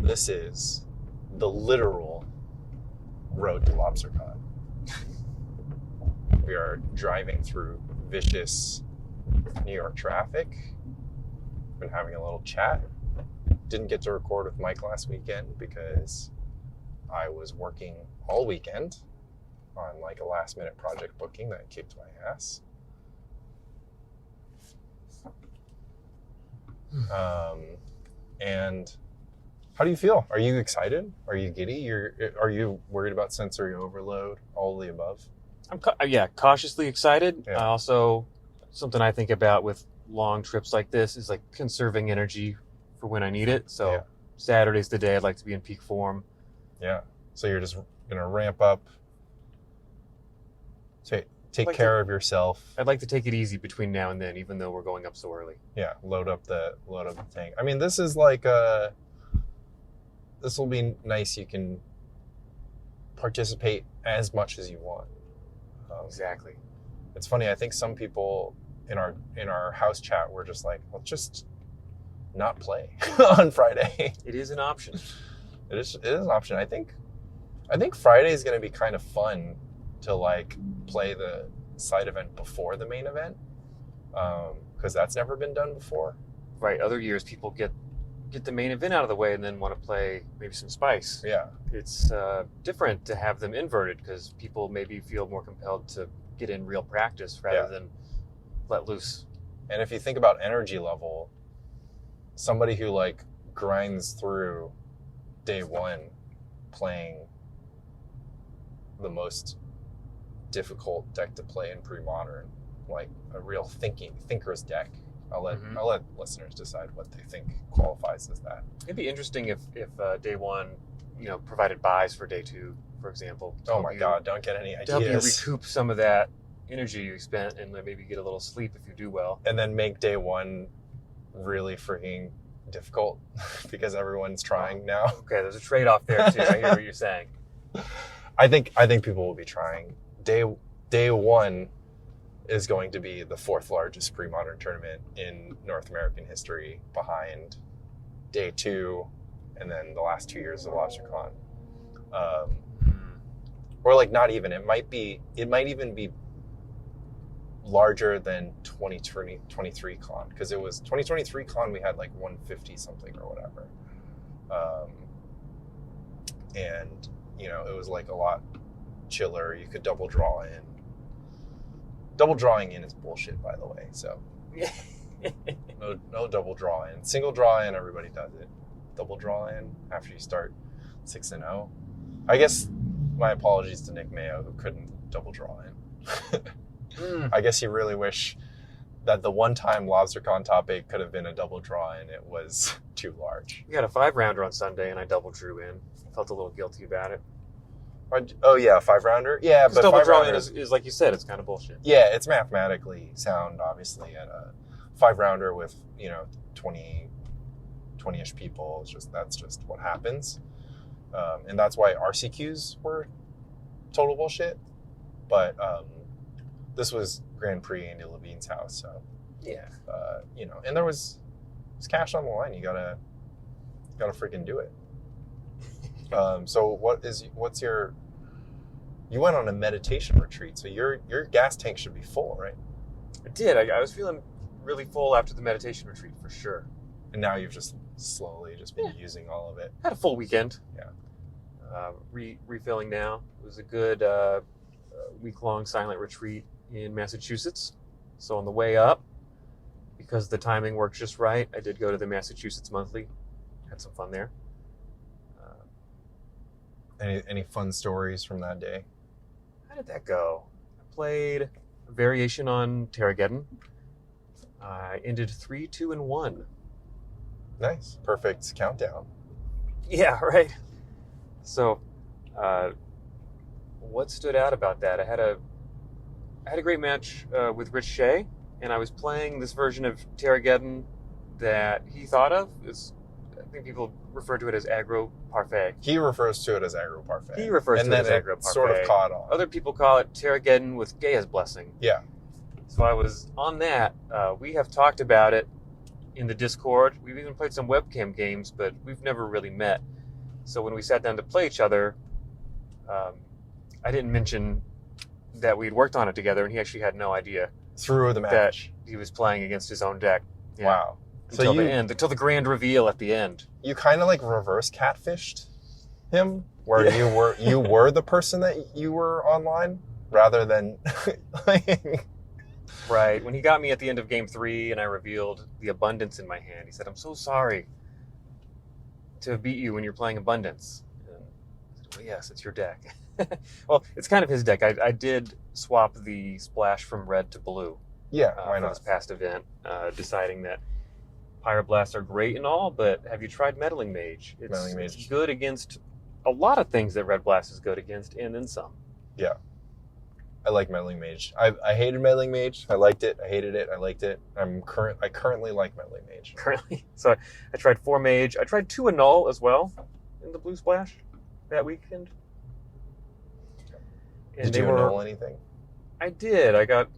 This is the literal road to Lobstercon. We are driving through vicious New York traffic. Been having a little chat. Didn't get to record with Mike last weekend because I was working all weekend on like a last minute project booking that kicked my ass. And how do you feel? Are you excited? Are you giddy? Are you worried about sensory overload? All of the above? I'm cautiously excited. Yeah. Also, something I think about with long trips like this is like conserving energy for when I need it. So Yeah. Saturday's the day I'd like to be in peak form. Yeah. So you're just gonna ramp up. Take care of yourself. I'd like to take it easy between now and then, even though we're going up so early. Yeah, load up the thing. I mean, this is like this will be nice. You can participate as much as you want. Exactly. It's funny. I think some people in our house chat were just like, "Let's just not play on Friday." It is an option. It is an option. I think Friday is going to be kind of fun to like play the side event before the main event, because that's never been done before. Right. Other years, people get the main event out of the way and then want to play maybe some spice. Yeah. It's different to have them inverted because people maybe feel more compelled to get in real practice rather than let loose. And if you think about energy level, somebody who like grinds through day one playing the most difficult deck to play in pre-modern, like a real thinker's deck. I'll let listeners decide what they think qualifies as that. It'd be interesting if day one, provided buys for day two, for example. Oh my God! Don't get any ideas. To help you recoup some of that energy you spent and maybe get a little sleep if you do well. And then make day one really freaking difficult because everyone's trying now. Okay, there's a trade-off there too. I hear what you're saying. I think people will be trying. Day one is going to be the fourth largest pre-modern tournament in North American history, behind day two and then the last 2 years of Lobstercon. Or like not even. It might even be larger than 2023 con, because it was 2023 con we had like 150 something or whatever. And it was like a lot chiller. You could double draw in. Double drawing in is bullshit, by the way. So no double draw in. Single draw in, everybody does it. Double draw in after you start 6-0. I guess my apologies to Nick Mayo, who couldn't double draw in. I guess you really wish that the one-time Lobstercon top 8 could have been a double draw in. It was too large. We got a 5-rounder on Sunday, and I double drew in. Felt a little guilty about it. Oh yeah, 5-rounder. Yeah, but double drawing is like you said, it's kind of bullshit. Yeah, it's mathematically sound, obviously, at a 5-rounder with 20-ish people. That's just what happens, and that's why RCQs were total bullshit. But this was Grand Prix Andy Levine's house, so yeah, and there was cash on the line. You gotta freaking do it. So what's your? You went on a meditation retreat, so your gas tank should be full, right? I did. I was feeling really full after the meditation retreat for sure. And now you've just slowly been using all of it. Had a full weekend. Yeah. Refilling now. It was a good week-long silent retreat in Massachusetts. So on the way up, because the timing worked just right, I did go to the Massachusetts Monthly. Had some fun there. Any fun stories from that day? How did that go? I played a variation on Terrageddon. I ended 3-2-1. Nice. Perfect countdown. Yeah, right. So, what stood out about that? I had a great match with Rich Shea, and I was playing this version of Terrageddon that he thought of. I think people refer to it as aggro parfait. He refers to it as aggro parfait. He refers to it as aggro parfait. Sort of caught on. Other people call it Terrageddon with Gaia's blessing. Yeah. So I was on that. We have talked about it in the Discord. We've even played some webcam games, but we've never really met. So when we sat down to play each other, I didn't mention that we'd worked on it together, and he actually had no idea Through the match. that he was playing against his own deck. Yeah. Wow. Until the end, until the grand reveal at the end. You kind of like reverse catfished him, where you were the person that you were online rather than Right. When he got me at the end of game 3 and I revealed the abundance in my hand, he said, "I'm so sorry to beat you when you're playing abundance." And I said, "Well, yes, it's your deck." Well, it's kind of his deck. I did swap the splash from red to blue yeah, why for not? this past event, deciding that Pyroblasts are great and all, but have you tried Meddling Mage? Meddling Mage. It's good against a lot of things that Red Blast is good against, and then some. Yeah. I like Meddling Mage. I hated Meddling Mage. I liked it. I hated it. I liked it. I currently like Meddling Mage. Currently. So I tried 4 Mage. I tried 2 Annul as well in the Blue Splash that weekend. And Did you annul anything? I did. I got,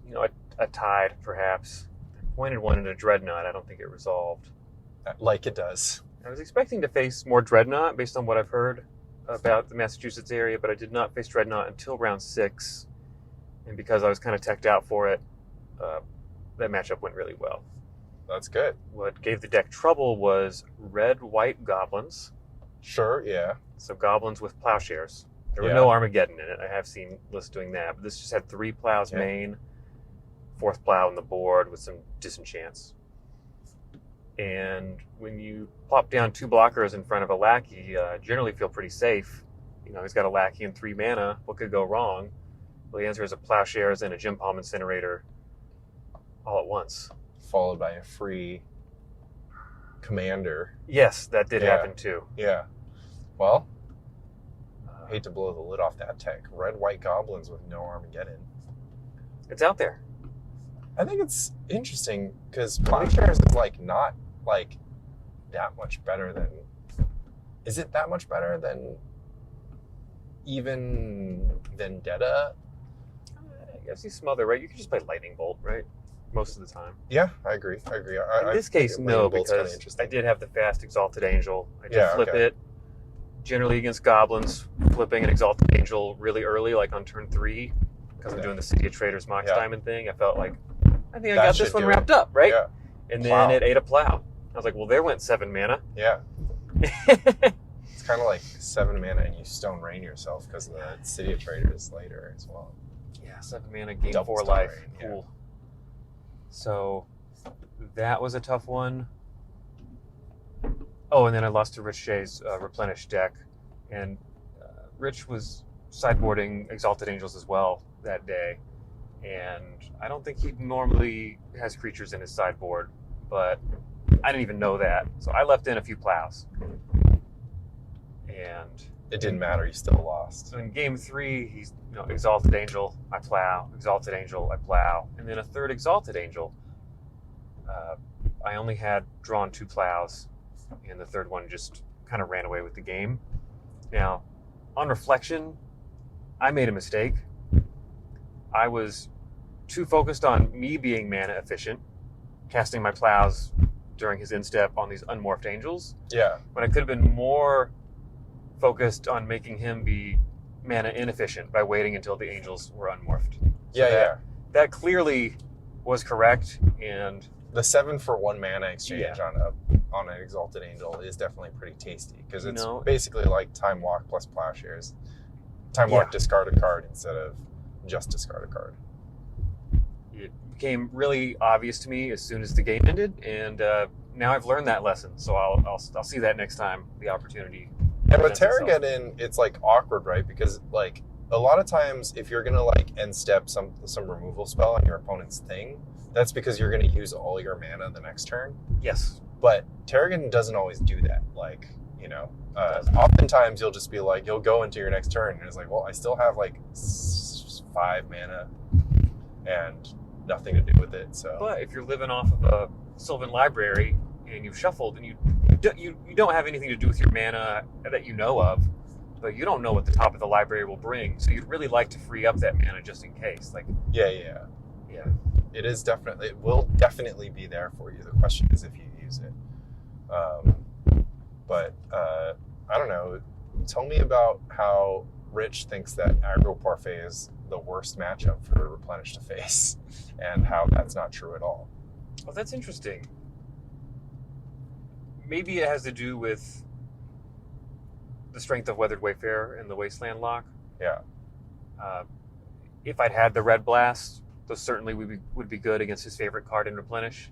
a Tide, perhaps. I pointed one into Dreadnought. I don't think it resolved. Like it does. I was expecting to face more Dreadnought based on what I've heard about the Massachusetts area, but I did not face Dreadnought until round 6. And because I was kind of teched out for it, that matchup went really well. That's good. What gave the deck trouble was red-white goblins. Sure, yeah. So goblins with plowshares. There were Yeah. no Armageddon in it. I have seen lists doing that. But this just had 3 plows Yeah. main, 4th plow on the board with some disenchants. And when you plop down 2 blockers in front of a lackey, you generally feel pretty safe. He's got a lackey and 3 mana. What could go wrong? Well, the answer is a plowshares and a Gem Palm Incinerator all at once. Followed by a free commander. Yes, that did Yeah. happen too. Yeah. Well, I hate to blow the lid off that tech. Red-white goblins with no Armageddon. It's out there. I think it's interesting because plowshares is not that much better than. Is it that much better than even Vendetta? I guess you smother, right? You can just play Lightning Bolt, right? Most of the time. Yeah, I agree. In this case, no, because I did have the fast Exalted Angel. I did flip it. Generally against goblins, flipping an Exalted Angel really early, like on turn 3, because I'm doing the City of Traders Mox Diamond thing. I felt like, I think I got this one wrapped up, right? Yeah. And then it ate a plow. I was like, well, there went 7 mana. Yeah. It's kind of like 7 mana and you Stone Rain yourself because the City of Traders later as well. Yeah, 7 mana, game Double 4 Stone life. Rain, Cool. So that was a tough one. Oh, and then I lost to Rich Shea's Replenish deck. And Rich was sideboarding Exalted Angels as well that day. And I don't think he normally has creatures in his sideboard, but I didn't even know that. So I left in a few plows. And It didn't matter. You still lost. so in game 3, he's Exalted Angel, I plow. Exalted Angel, I plow. And then a third Exalted Angel. I only had drawn 2 plows, and the third one just kind of ran away with the game. Now, on reflection, I made a mistake. I was too focused on me being mana efficient, casting my plows during his instep on these unmorphed angels, Yeah. when I could have been more focused on making him be mana inefficient by waiting until the angels were unmorphed. So that clearly was correct, and The 7 for 1 mana exchange on an Exalted Angel is definitely pretty tasty because it's basically like Time Walk plus Plowshares. Time Walk, discard a card instead of just discard a card. it became really obvious to me as soon as the game ended, and now I've learned that lesson. So I'll see that next time the opportunity. And with Terrageddon, it's awkward, right? Because a lot of times, if you're gonna end step some removal spell on your opponent's thing, that's because you're gonna use all your mana the next turn. Yes. But Terrageddon doesn't always do that. Oftentimes you'll just be you'll go into your next turn and it's well, I still have 5 mana and nothing to do with it. So, but if you're living off of a Sylvan Library and you've shuffled and you don't have anything to do with your mana that you know of, but you don't know what the top of the library will bring, so you'd really like to free up that mana just in case. Yeah. It will definitely be there for you. The question is if you use it. But I don't know. Tell me about how Rich thinks that Aggro Parfait is the worst matchup for Replenish to face, and how that's not true at all. Well, that's interesting. Maybe it has to do with the strength of Weathered Wayfarer and the Wasteland lock. Yeah. If I'd had the Red Blast, those certainly would be good against his favorite card in Replenish.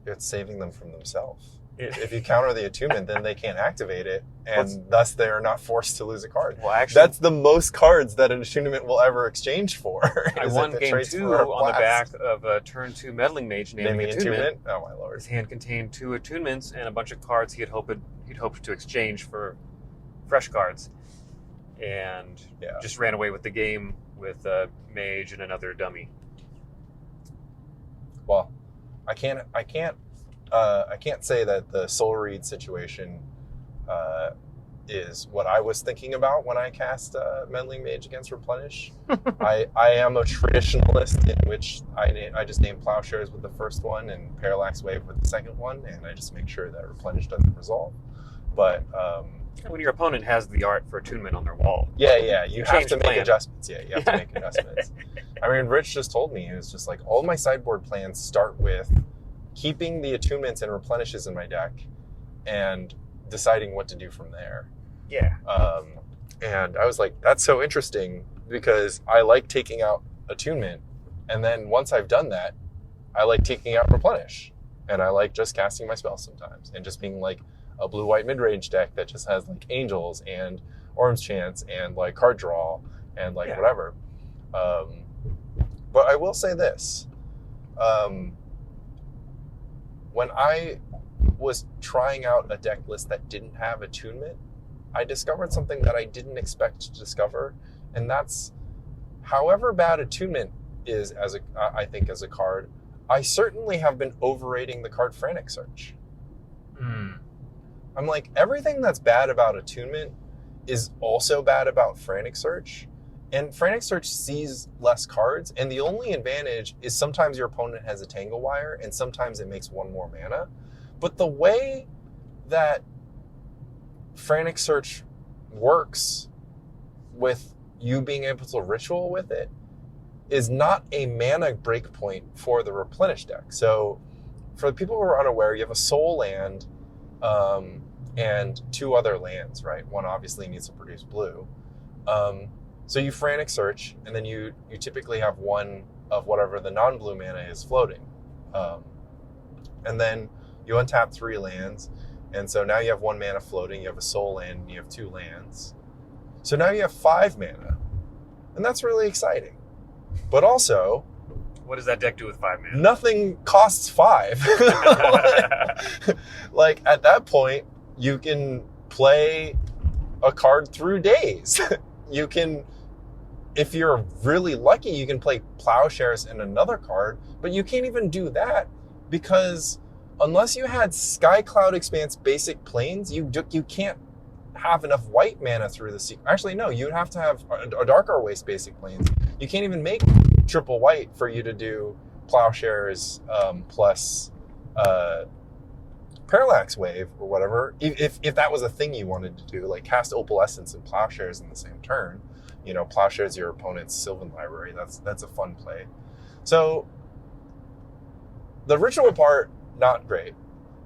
It's saving them from themselves. If you counter the attunement, then they can't activate it, and Well, thus they are not forced to lose a card. Well, actually, That's the most cards that an attunement will ever exchange for. I is won if it game trades 2 for a on the back blast. of a turn 2 Meddling Mage naming attunement. Oh my lord. His hand contained 2 attunements and a bunch of cards he'd hoped to exchange for fresh cards, and Yeah. just ran away with the game with a mage and another dummy. Well, I can't say that the Soul Read situation is what I was thinking about when I cast Meddling Mage against Replenish. I am a traditionalist in which I just name Plowshares with the first one and Parallax Wave with the second one, and I just make sure that Replenish doesn't resolve. But When your opponent has the art for attunement on their wall. yeah, you have change to plan. make adjustments. Yeah, you have to make adjustments. I mean, Rich just told me, he was just like, all my sideboard plans start with keeping the attunements and replenishes in my deck and deciding what to do from there. Yeah. And I was like, that's so interesting, because I like taking out attunement, and then once I've done that, I like taking out replenish, and I like just casting my spells sometimes and just being like a blue-white mid-range deck that just has like angels and Orm's Chance and like card draw and like whatever. But I will say this. When I was trying out a deck list that didn't have attunement, I discovered something that I didn't expect to discover, and that's however bad attunement is I think as a card, I certainly have been overrating the card Frantic Search. I'm like, everything that's bad about attunement is also bad about Frantic Search. And Frantic Search sees less cards, and the only advantage is sometimes your opponent has a Tangle Wire, and sometimes it makes one more mana. But the way that Frantic Search works with you being able to ritual with it is not a mana breakpoint for the Replenish deck. So for the people who are unaware, you have a soul land and 2 other lands, right? One obviously needs to produce blue. So you Frantic Search, and then you typically have one of whatever the non-blue mana is floating. And then you untap 3 lands, and so now you have 1 mana floating, you have a soul land, and you have 2 lands. So now you have 5 mana, and that's really exciting. But also, What does that deck do with 5 mana? nothing costs 5. Like at that point, you can play a card through days. You can, if you're really lucky, you can play Plowshares and another card, but you can't even do that because unless you had Sky Cloud Expanse basic planes, you can't have enough white mana through the sequence. Actually, no, you'd have to have a Darker Waste basic planes. You can't even make triple white for you to do Plowshares plus Parallax Wave or whatever. If that was a thing you wanted to do, like cast Opalescence and Plowshares in the same turn, you know, Plowshares your opponent's Sylvan Library. That's a fun play. So the ritual part, not great.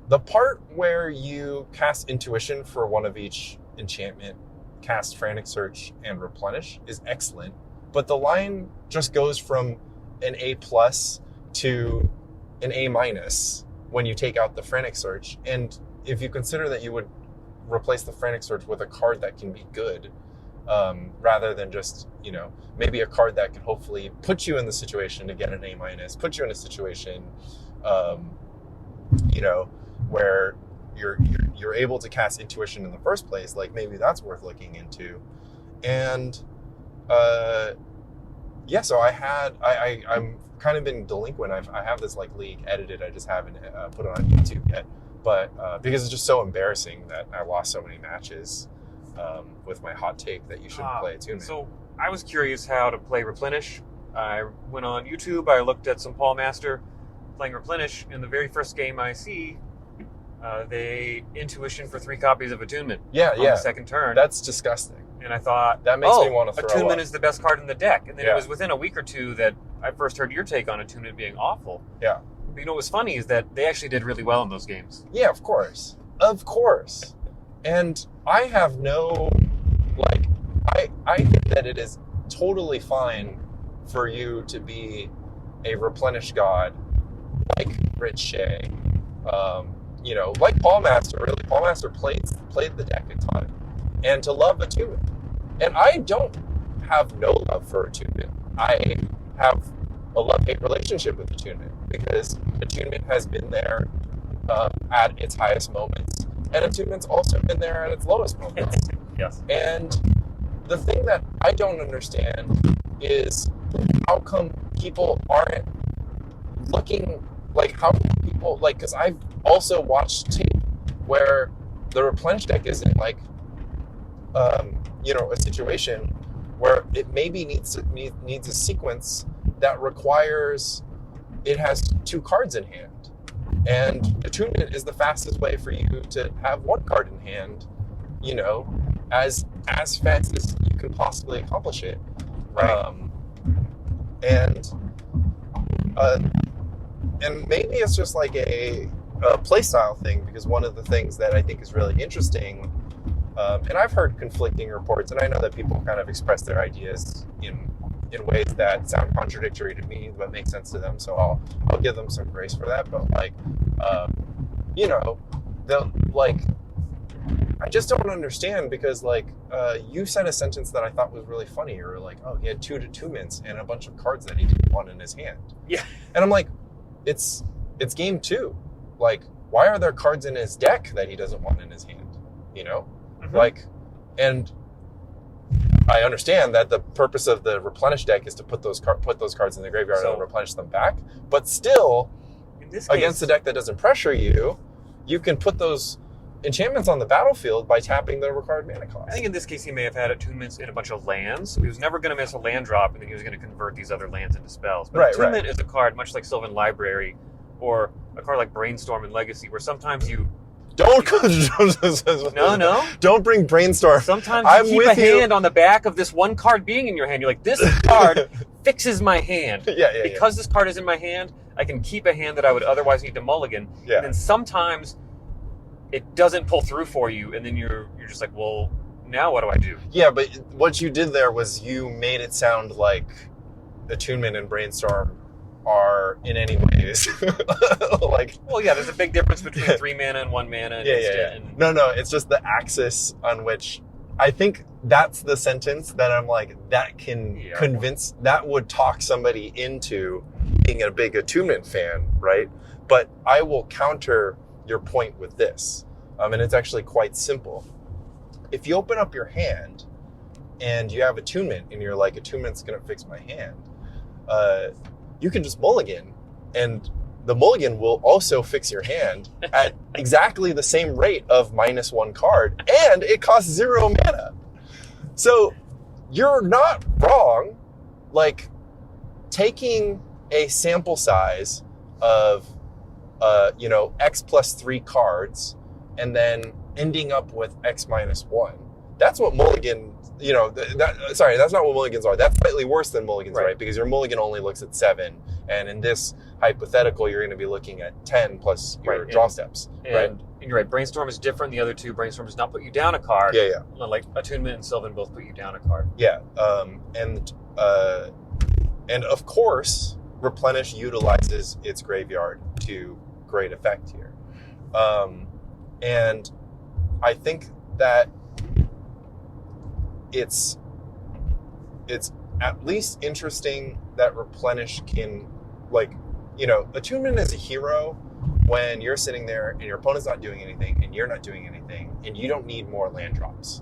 The part where you cast Intuition for one of each enchantment, cast Frantic Search, and Replenish is excellent, but the line just goes from an A+ to an A- when you take out the Frantic Search. And if you consider that you would replace the Frantic Search with a card that can be good, rather than just, you know, maybe a card that could hopefully put you in the situation to get an A-, put you in a situation, you know, where you're able to cast Intuition in the first place, like maybe that's worth looking into. And yeah, so I'm kind of been delinquent. I have this like league edited. I just haven't put it on YouTube yet, but because it's just so embarrassing that I lost so many matches with my hot take that you shouldn't play attunement. So I was curious how to play Replenish. I went on YouTube. I looked at some Paul Master playing Replenish, in the very first game I see, they intuition for 3 copies of Attunement on the second turn. That's disgusting. And I thought, that makes me want to throw Attunement up. is the best card in the deck. And then it was within a week or two that I first heard your take on Attunement being awful. Yeah. But you know what's funny is that they actually did really well in those games. Yeah, of course. Of course. And I have no, like, I think that it is totally fine for you to be a Replenish god like Rich Shea, you know, like Paul Master, really. Paul Master played the deck a ton. And to love Attunement. And I don't have no love for Attunement. I have a love-hate relationship with Attunement because Attunement has been there at its highest moments, and Attunement's also been there at its lowest moments. Yes. And the thing that I don't understand is how come people aren't looking, like, how come people, like, because I've also watched tape where the Replenish deck is in, like, you know, a situation where it maybe needs a sequence that requires it has 2 cards in hand, and Attunement is the fastest way for you to have 1 card in hand, you know, as fast as you can possibly accomplish it, right? And maybe it's just like a play style thing, because one of the things that I think is really interesting, and I've heard conflicting reports, and I know that people kind of express their ideas in ways that sound contradictory to me but make sense to them, so I'll give them some grace for that. But like, you know, I just don't understand, because like, you said a sentence that I thought was really funny. You were like, oh, he had 2 Attunements and a bunch of cards that he didn't want in his hand. Yeah. And I'm like, it's game 2. Like, why are there cards in his deck that he doesn't want in his hand? You know? Mm-hmm. Like, and I understand that the purpose of the Replenish deck is to put those cards in the graveyard and replenish them back. But still, in this case, against a deck that doesn't pressure you, you can put those enchantments on the battlefield by tapping the required mana cost. I think in this case he may have had Attunements in a bunch of lands. So he was never going to miss a land drop, and then he was going to convert these other lands into spells. But Attunement is a card much like Sylvan Library, or a card like Brainstorm in Legacy, where sometimes you don't bring Brainstorm. Sometimes you keep a hand on the back of this one card being in your hand. You're like, this card fixes my hand. Because this card is in my hand, I can keep a hand that I would otherwise need to mulligan. Yeah. And then sometimes it doesn't pull through for you, and then you're just like, well, now what do I do? Yeah, but what you did there was you made it sound like Attunement and Brainstorm are in any ways like, well, yeah, there's a big difference between 3 mana and 1 mana. And No, it's just the axis on which I think that's the sentence that I'm like, that can convince, that would talk somebody into being a big Attunement fan, right? But I will counter your point with this, and it's actually quite simple. If you open up your hand and you have Attunement and you're like, Attunement's gonna fix my hand, you can just mulligan, and the mulligan will also fix your hand at exactly the same rate of -1 card, and it costs 0 mana. So you're not wrong. Like, taking a sample size of you know, X plus 3 cards, and then ending up with X minus 1. That's what mulligan, you know, that's not what mulligans are. That's slightly worse than mulligans, right? Because your mulligan only looks at 7. And in this hypothetical, you're going to be looking at 10 plus your draw steps, right? And you're right. Brainstorm is different. The other 2, Brainstorm does not put you down a card. Yeah. Like Attunement and Sylvan both put you down a card. Yeah. And of course, Replenish utilizes its graveyard to great effect here. And I think that it's at least interesting that Replenish can, like, you know, Attunement is a hero when you're sitting there and your opponent's not doing anything and you're not doing anything and you don't need more land drops.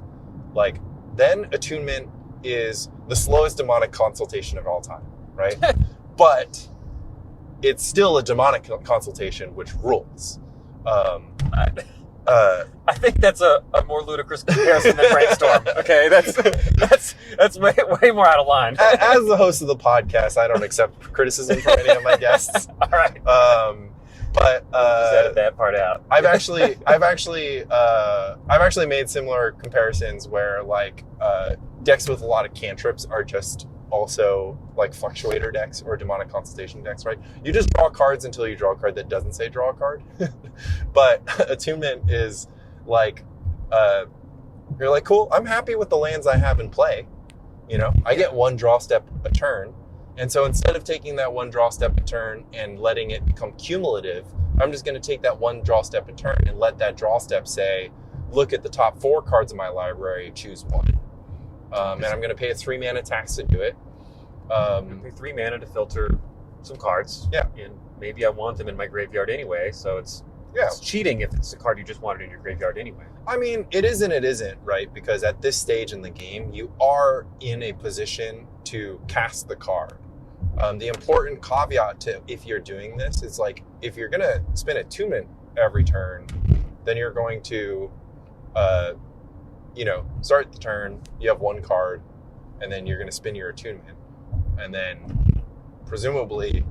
Like, then Attunement is the slowest demonic consultation of all time, right? But it's still a demonic consultation, which rules. I think that's a more ludicrous comparison than Brainstorm. Okay, that's way more out of line. As the host of the podcast, I don't accept criticism from any of my guests. All right. But just edit that part out. I've actually made similar comparisons where like decks with a lot of cantrips are just also like fluctuator decks or demonic consultation decks, right? You just draw cards until you draw a card that doesn't say draw a card. But attunement is like you're like, cool, I'm happy with the lands I have in play. You know, I get one draw step a turn. And so instead of taking that one draw step a turn and letting it become cumulative, I'm just going to take that one draw step a turn and let that draw step say, look at the top 4 cards in my library, choose one. And I'm going to pay a 3 mana tax to do it. Pay 3 mana to filter some cards. Yeah. And maybe I want them in my graveyard anyway, so it's cheating if it's a card you just wanted in your graveyard anyway. I mean, it is and it isn't, right? Because at this stage in the game, you are in a position to cast the card. The important caveat to if you're doing this is like, if you're going to spin attunement every turn, then you're going to, start the turn, you have one card, and then you're going to spin your attunement. And then presumably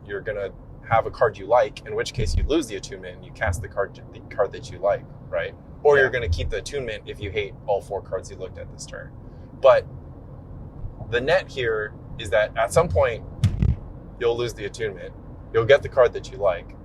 you're going to have a card you like, in which case you lose the attunement and you cast the card that you like, right? Or you're going to keep the attunement if you hate all 4 cards you looked at this turn. But the net here is that at some point you'll lose the attunement, you'll get the card that you like,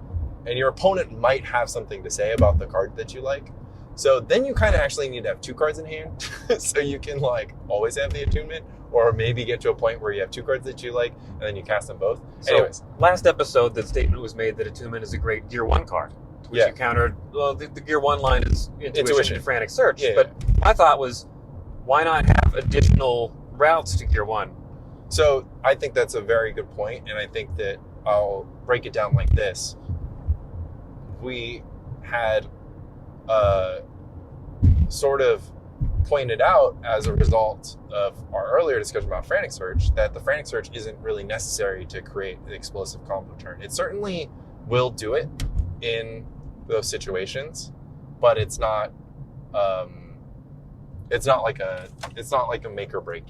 and your opponent might have something to say about the card that you like. So then you kind of actually need to have 2 cards in hand so you can like always have the attunement, or maybe get to a point where you have 2 cards that you like and then you cast them both. So anyways, last episode the statement was made that attunement is a great Gear 1 card, which you countered. Well, the Gear 1 line is intuition and frantic search, but my thought was, why not have additional routes to Gear 1? So I think that's a very good point, and I think that I'll break it down like this. We had sort of pointed out as a result of our earlier discussion about frantic search that the frantic search isn't really necessary to create an explosive combo turn. It certainly will do it in those situations, but it's not like a make or break.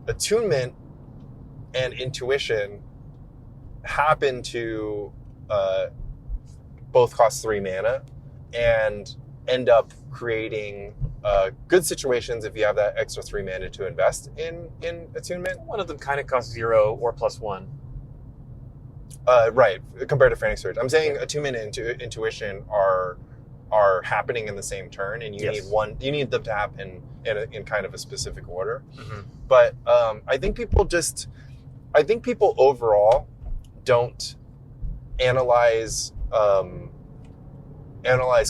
Attunement and intuition happen to both cost 3 mana and end up creating good situations if you have that extra 3 mana to invest in attunement. One of them kind of costs 0 or +1. Right, compared to frantic search. I'm saying attunement and intuition are happening in the same turn, and you need them to happen in kind of a specific order. Mm-hmm. But I think people overall don't analyze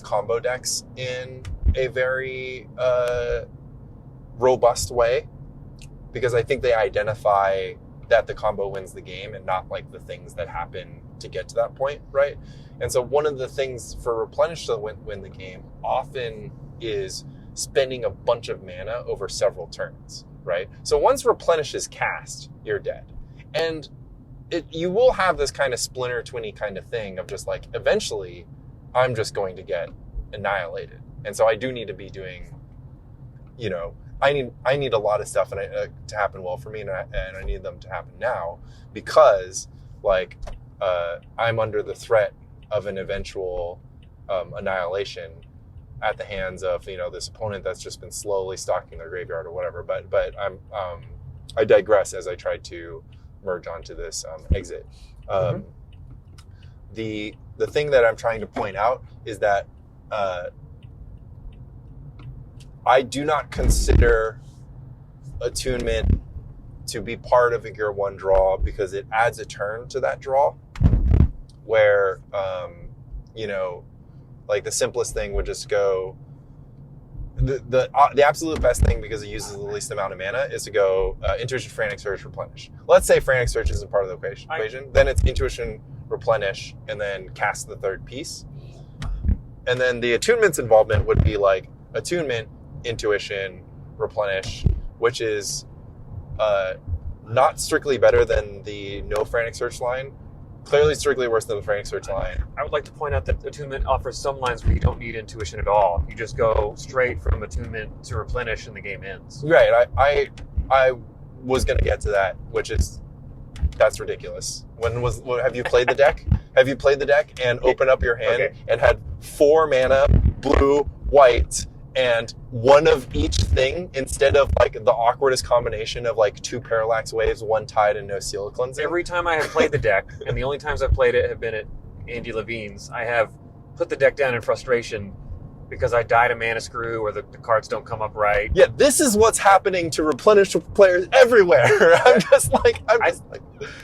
combo decks in a very robust way, because I think they identify that the combo wins the game and not like the things that happen to get to that point, right? And so one of the things for Replenish to win the game often is spending a bunch of mana over several turns, right? So once Replenish is cast, you're dead. And you will have this kind of splinter twinny kind of thing of just like, eventually I'm just going to get annihilated. And so I do need to be doing, I need a lot of stuff to happen well for me, and I need them to happen now, because like I'm under the threat of an eventual annihilation at the hands of this opponent that's just been slowly stocking their graveyard or whatever. But I digress as I try to merge onto this exit. The thing that I'm trying to point out is that I do not consider attunement to be part of a Gear 1 draw, because it adds a turn to that draw where, like the simplest thing would just go, the absolute best thing, because it uses the least amount of mana, is to go Intuition, Frantic Search, Replenish. Let's say Frantic Search isn't part of the equation. Then it's Intuition, Replenish, and then cast the third piece. And then the attunement's involvement would be like attunement, Intuition, Replenish, which is not strictly better than the no Frantic Search line, Clearly, strictly worse than the Frank search line. I would like to point out that attunement offers some lines where you don't need intuition at all. You just go straight from attunement to replenish and the game ends. Right. I was going to get to that, which is, that's ridiculous. Have you played the deck? Have you played the deck and opened up your hand and had 4 mana, blue, white, and one of each thing instead of like the awkwardest combination of like 2 Parallax Waves, 1 Tide, and no Seal Cleansing? Every time I have played the deck, and the only times I've played it have been at Andy Levine's, I have put the deck down in frustration because I died a mana screw or the cards don't come up right. Yeah, this is what's happening to replenish players everywhere.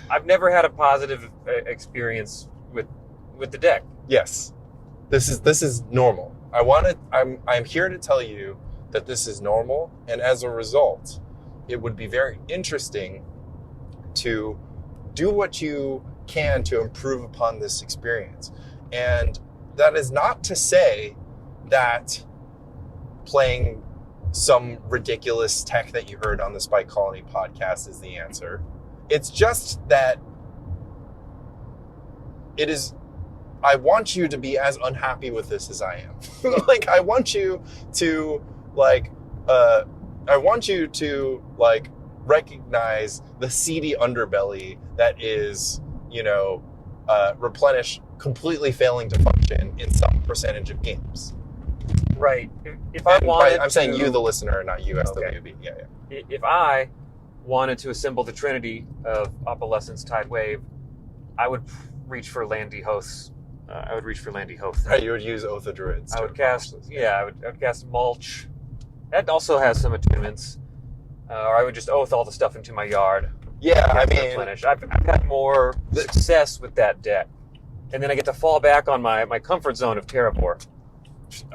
I've never had a positive experience with the deck. Yes, this is normal. I'm here to tell you that this is normal, and as a result, it would be very interesting to do what you can to improve upon this experience. And that is not to say that playing some ridiculous tech that you heard on the Spike Colony podcast is the answer. It's just that I want you to be as unhappy with this as I am. I want you to recognize the seedy underbelly that is, replenish completely failing to function in some percentage of games. Right. I'm saying you, the listener, not you, SWB. Okay. Yeah. If I wanted to assemble the trinity of Opalescence Tide Wave, I would reach for Landy Hoth. Right, you would use Oath of Druids. I would cast Mulch. That also has some attunements. Or I would just Oath all the stuff into my yard. Yeah, replenish. I've had more success with that deck. And then I get to fall back on my comfort zone of Terravore.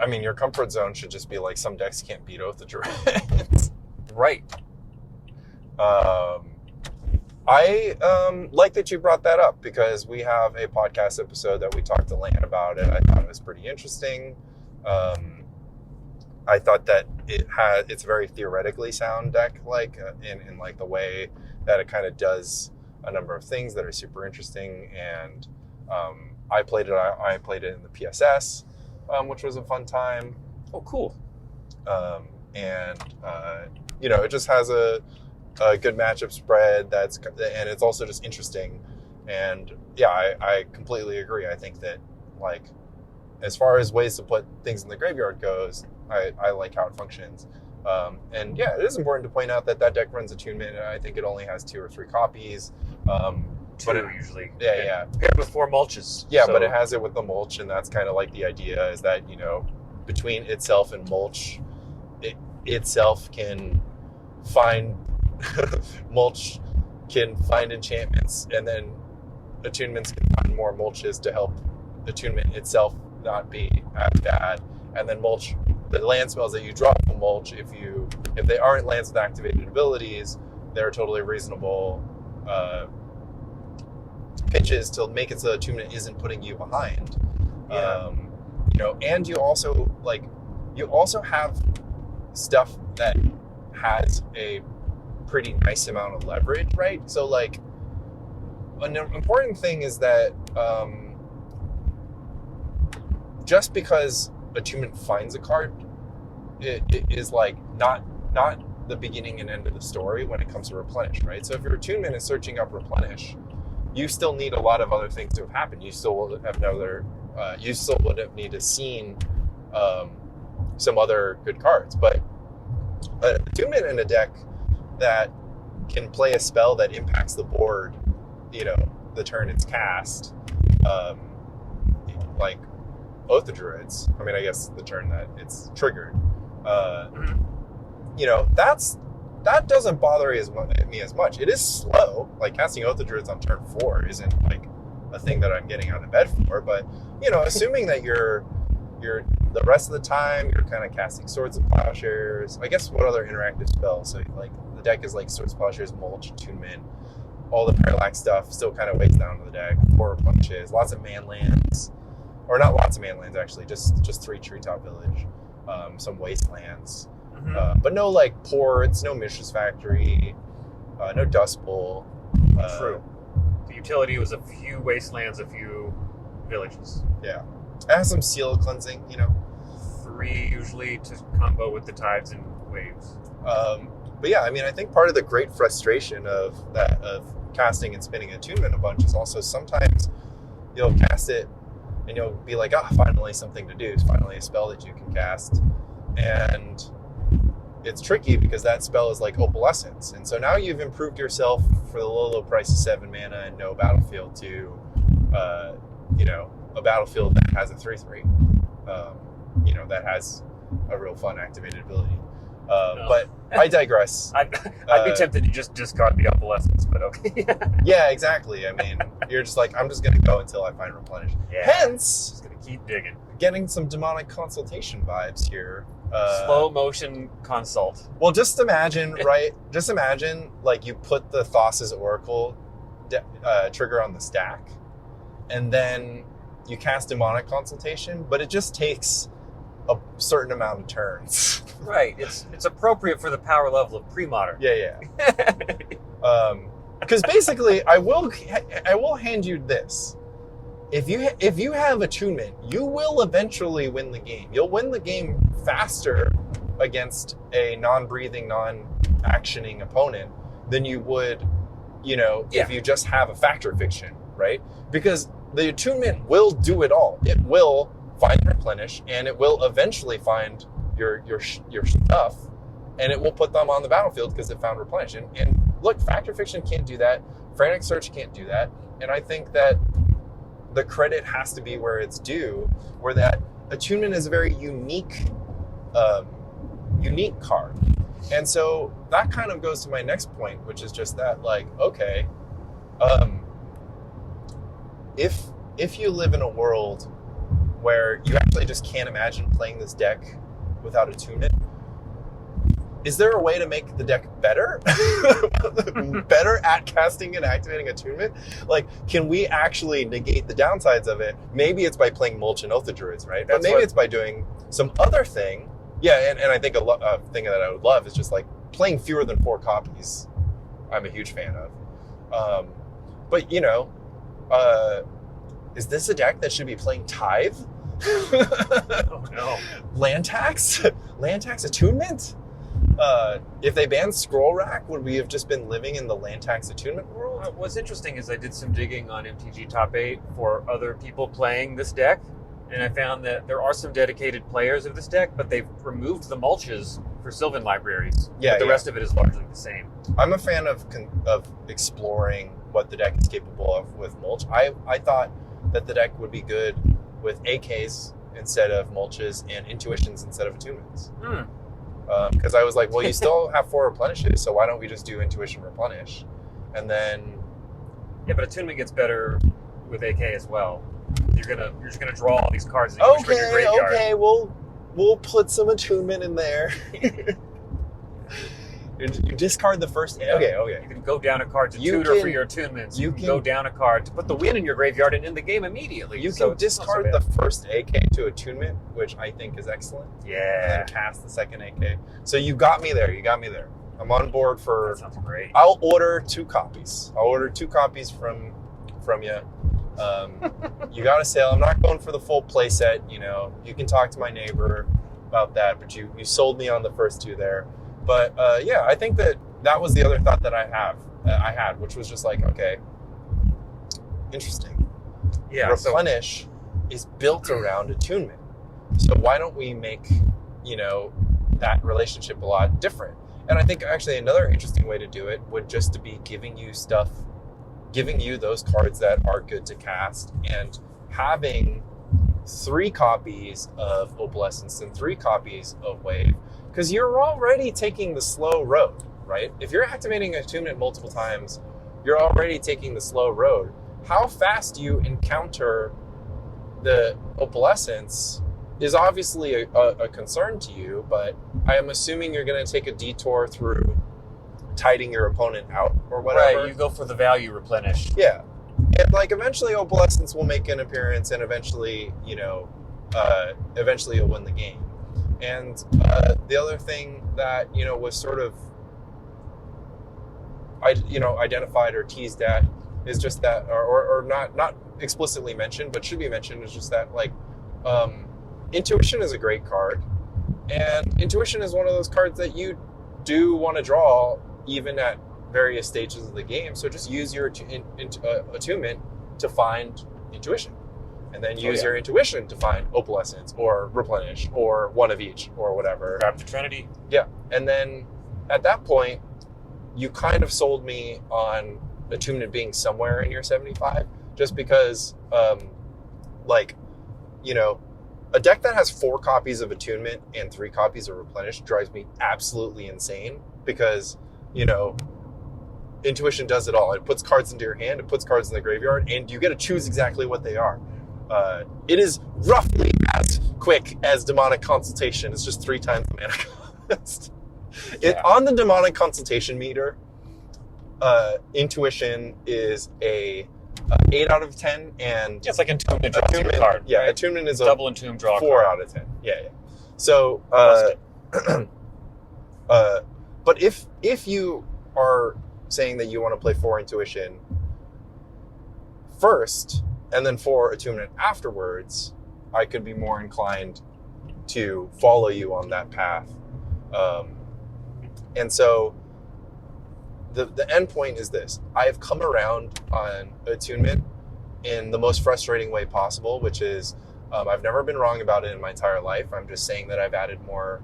I mean, your comfort zone should just be like some decks can't beat Oath of Druids. Right. I like that you brought that up because we have a podcast episode that we talked to Lan about it. I thought it was pretty interesting. I thought that it's a very theoretically sound deck, in like the way that it kind of does a number of things that are super interesting. And I played it in the PSS, which was a fun time. Oh, cool. It just has a good matchup spread and it's also just interesting. And yeah, I completely agree. I think that as far as ways to put things in the graveyard goes, I like how it functions. And yeah, it is important to point out that deck runs attunement, and I think it only has 2 or 3 copies. 2 usually. Yeah. Paired with 4 mulches. Yeah, so. But it has it with the mulch, and that's kind of like the idea is that, between itself and mulch, it itself can find mulch can find enchantments, and then attunements can find more mulches to help attunement itself not be as bad. And then mulch, the land spells that you draw from mulch, if they aren't lands with activated abilities, they're totally reasonable pitches to make it so attunement isn't putting you behind. Yeah. And you also have stuff that has a pretty nice amount of leverage, right? So an important thing is that just because attunement finds a card, it is not the beginning and end of the story when it comes to replenish, right? So if your attunement is searching up replenish, you still need a lot of other things to have happened. You still would have needed seen some other good cards, but attunement in a deck that can play a spell that impacts the board, the turn it's cast, like Oath of Druids. I mean, I guess the turn that it's triggered. That doesn't bother me as much. It is slow. Casting Oath of Druids on turn 4 isn't a thing that I'm getting out of bed for. But assuming that you're the rest of the time you're kind of casting Swords of Plowshares. I guess what other interactive spells? So the deck is Swords of Plowshares, Mulch, Attunement, all the Parallax stuff still kind of weighs down to the deck. 4 punches, lots of man lands, or not lots of man lands actually, just 3 Treetop Village, some wastelands, but no ports, no Mishra's Factory, no Dust Bowl. True. utility was a few wastelands, a few villages. Yeah. It has some seal cleansing, 3 usually to combo with the tides and waves. But yeah, I mean, I think part of the great frustration of casting and spinning attunement a bunch is also sometimes you'll cast it and you'll be like, finally something to do. It's finally a spell that you can cast. And it's tricky because that spell is like Opalescence. And so now you've improved yourself for the low price of 7 mana and no battlefield to, a battlefield that has a 3/3, that has a real fun activated ability. No. But I digress. I'd be tempted to just discard the Opalescence, but okay. Yeah, exactly. I mean, you're just like, I'm just going to go until I find Replenish. Yeah. Hence, Just going to keep digging. getting some demonic consultation vibes here. Slow motion consult. Well, just imagine, right? Just imagine, like, you put the Thassa's Oracle trigger on the stack, and then you cast demonic consultation, but it just takes a certain amount of turns. Right. It's appropriate for the power level of pre-modern. Yeah. Because basically, I will hand you this. If you have attunement, you will eventually win the game. You'll win the game faster against a non-breathing, non-actioning opponent than you would, if you just have a factor fiction, right? Because the attunement will do it all. It will find replenish, and it will eventually find your stuff, and it will put them on the battlefield because it found replenish. And look, factor fiction can't do that. Frantic search can't do that. And I think that the credit has to be where it's due, where that attunement is a very unique card. And so that kind of goes to my next point, which is just that, like, okay, if you live in a world where you actually just can't imagine playing this deck without attunement, is there a way to make the deck better? Better at casting and activating attunement? Like, can we actually negate the downsides of it? Maybe it's by playing Mulch and Oath of Druids, right? But maybe it's by doing some other thing. Yeah, and I think a thing that I would love is just like playing fewer than 4 copies. I'm a huge fan of. But, is this a deck that should be playing Tithe? Oh, no. Land tax attunement? If they banned Scroll Rack, would we have just been living in the land tax attunement world? What's interesting is I did some digging on MTG Top 8 for other people playing this deck, and I found that there are some dedicated players of this deck, but they've removed the mulches for Sylvan libraries. Yeah, but the rest of it is largely the same. I'm a fan of exploring what the deck is capable of with mulch. I thought that the deck would be good with AKs instead of mulches and intuitions instead of attunements. Because I was like, well, you still have 4 replenishes, so why don't we just do intuition replenish? And then... Yeah, but attunement gets better with AK as well. You're just gonna draw all these cards that you can trigger your graveyard. Okay, we'll put some attunement in there. You discard the first... Yeah. Okay. You can go down a card to tutor for your attunements. You can go down a card to put the win in your graveyard and end the game immediately. You can discard the first AK to attunement, which I think is excellent. Yeah. And then cast the second AK. So you got me there. I'm on board for... That sounds great. I'll order 2 copies. from you. You got a sale. I'm not going for the full play set. You can talk to my neighbor about that, but you sold me on the first 2 there. But yeah, I think that was the other thought that I had, which was just like, okay, interesting. Yeah. Replenish is built around attunement. So why don't we make, that relationship a lot different? And I think actually another interesting way to do it would just to be giving you those cards that are good to cast, and having 3 copies of Opalescence and 3 copies of Wave. Because you're already taking the slow road, right? If you're activating attunement multiple times, you're already taking the slow road. How fast you encounter the Opalescence is obviously a concern to you, but I am assuming you're going to take a detour through tiding your opponent out or whatever. Right, you go for the value replenish. Yeah. And eventually Opalescence will make an appearance, and eventually you'll win the game. And the other thing that, was sort of, identified or teased at is just that, or not explicitly mentioned, but should be mentioned, is just that like Intuition is a great card, and Intuition is one of those cards that you do want to draw even at various stages of the game. So just use your attunement to find Intuition, and then use your Intuition to find Opalescence or Replenish or one of each or whatever. Grab the Trinity. Yeah, and then at that point, you kind of sold me on attunement being somewhere in your 75, just because, like, you know, a deck that has 4 copies of attunement and 3 copies of Replenish drives me absolutely insane, because, you know, Intuition does it all. It puts cards into your hand, it puts cards in the graveyard, and you get to choose exactly what they are. It is roughly as quick as Demonic Consultation. It's just 3 times the mana cost. On the Demonic Consultation meter, Intuition is a 8 out of 10, and it's like Attunement draws a card. Yeah, right? Attunement is a double Entomb draw 4 card. out of 10. Yeah. So, but if you are saying that you want to play 4 Intuition first and then 4 Attunement afterwards, I could be more inclined to follow you on that path. And so the end point is this. I have come around on Attunement in the most frustrating way possible, which is I've never been wrong about it in my entire life. I'm just saying that I've added more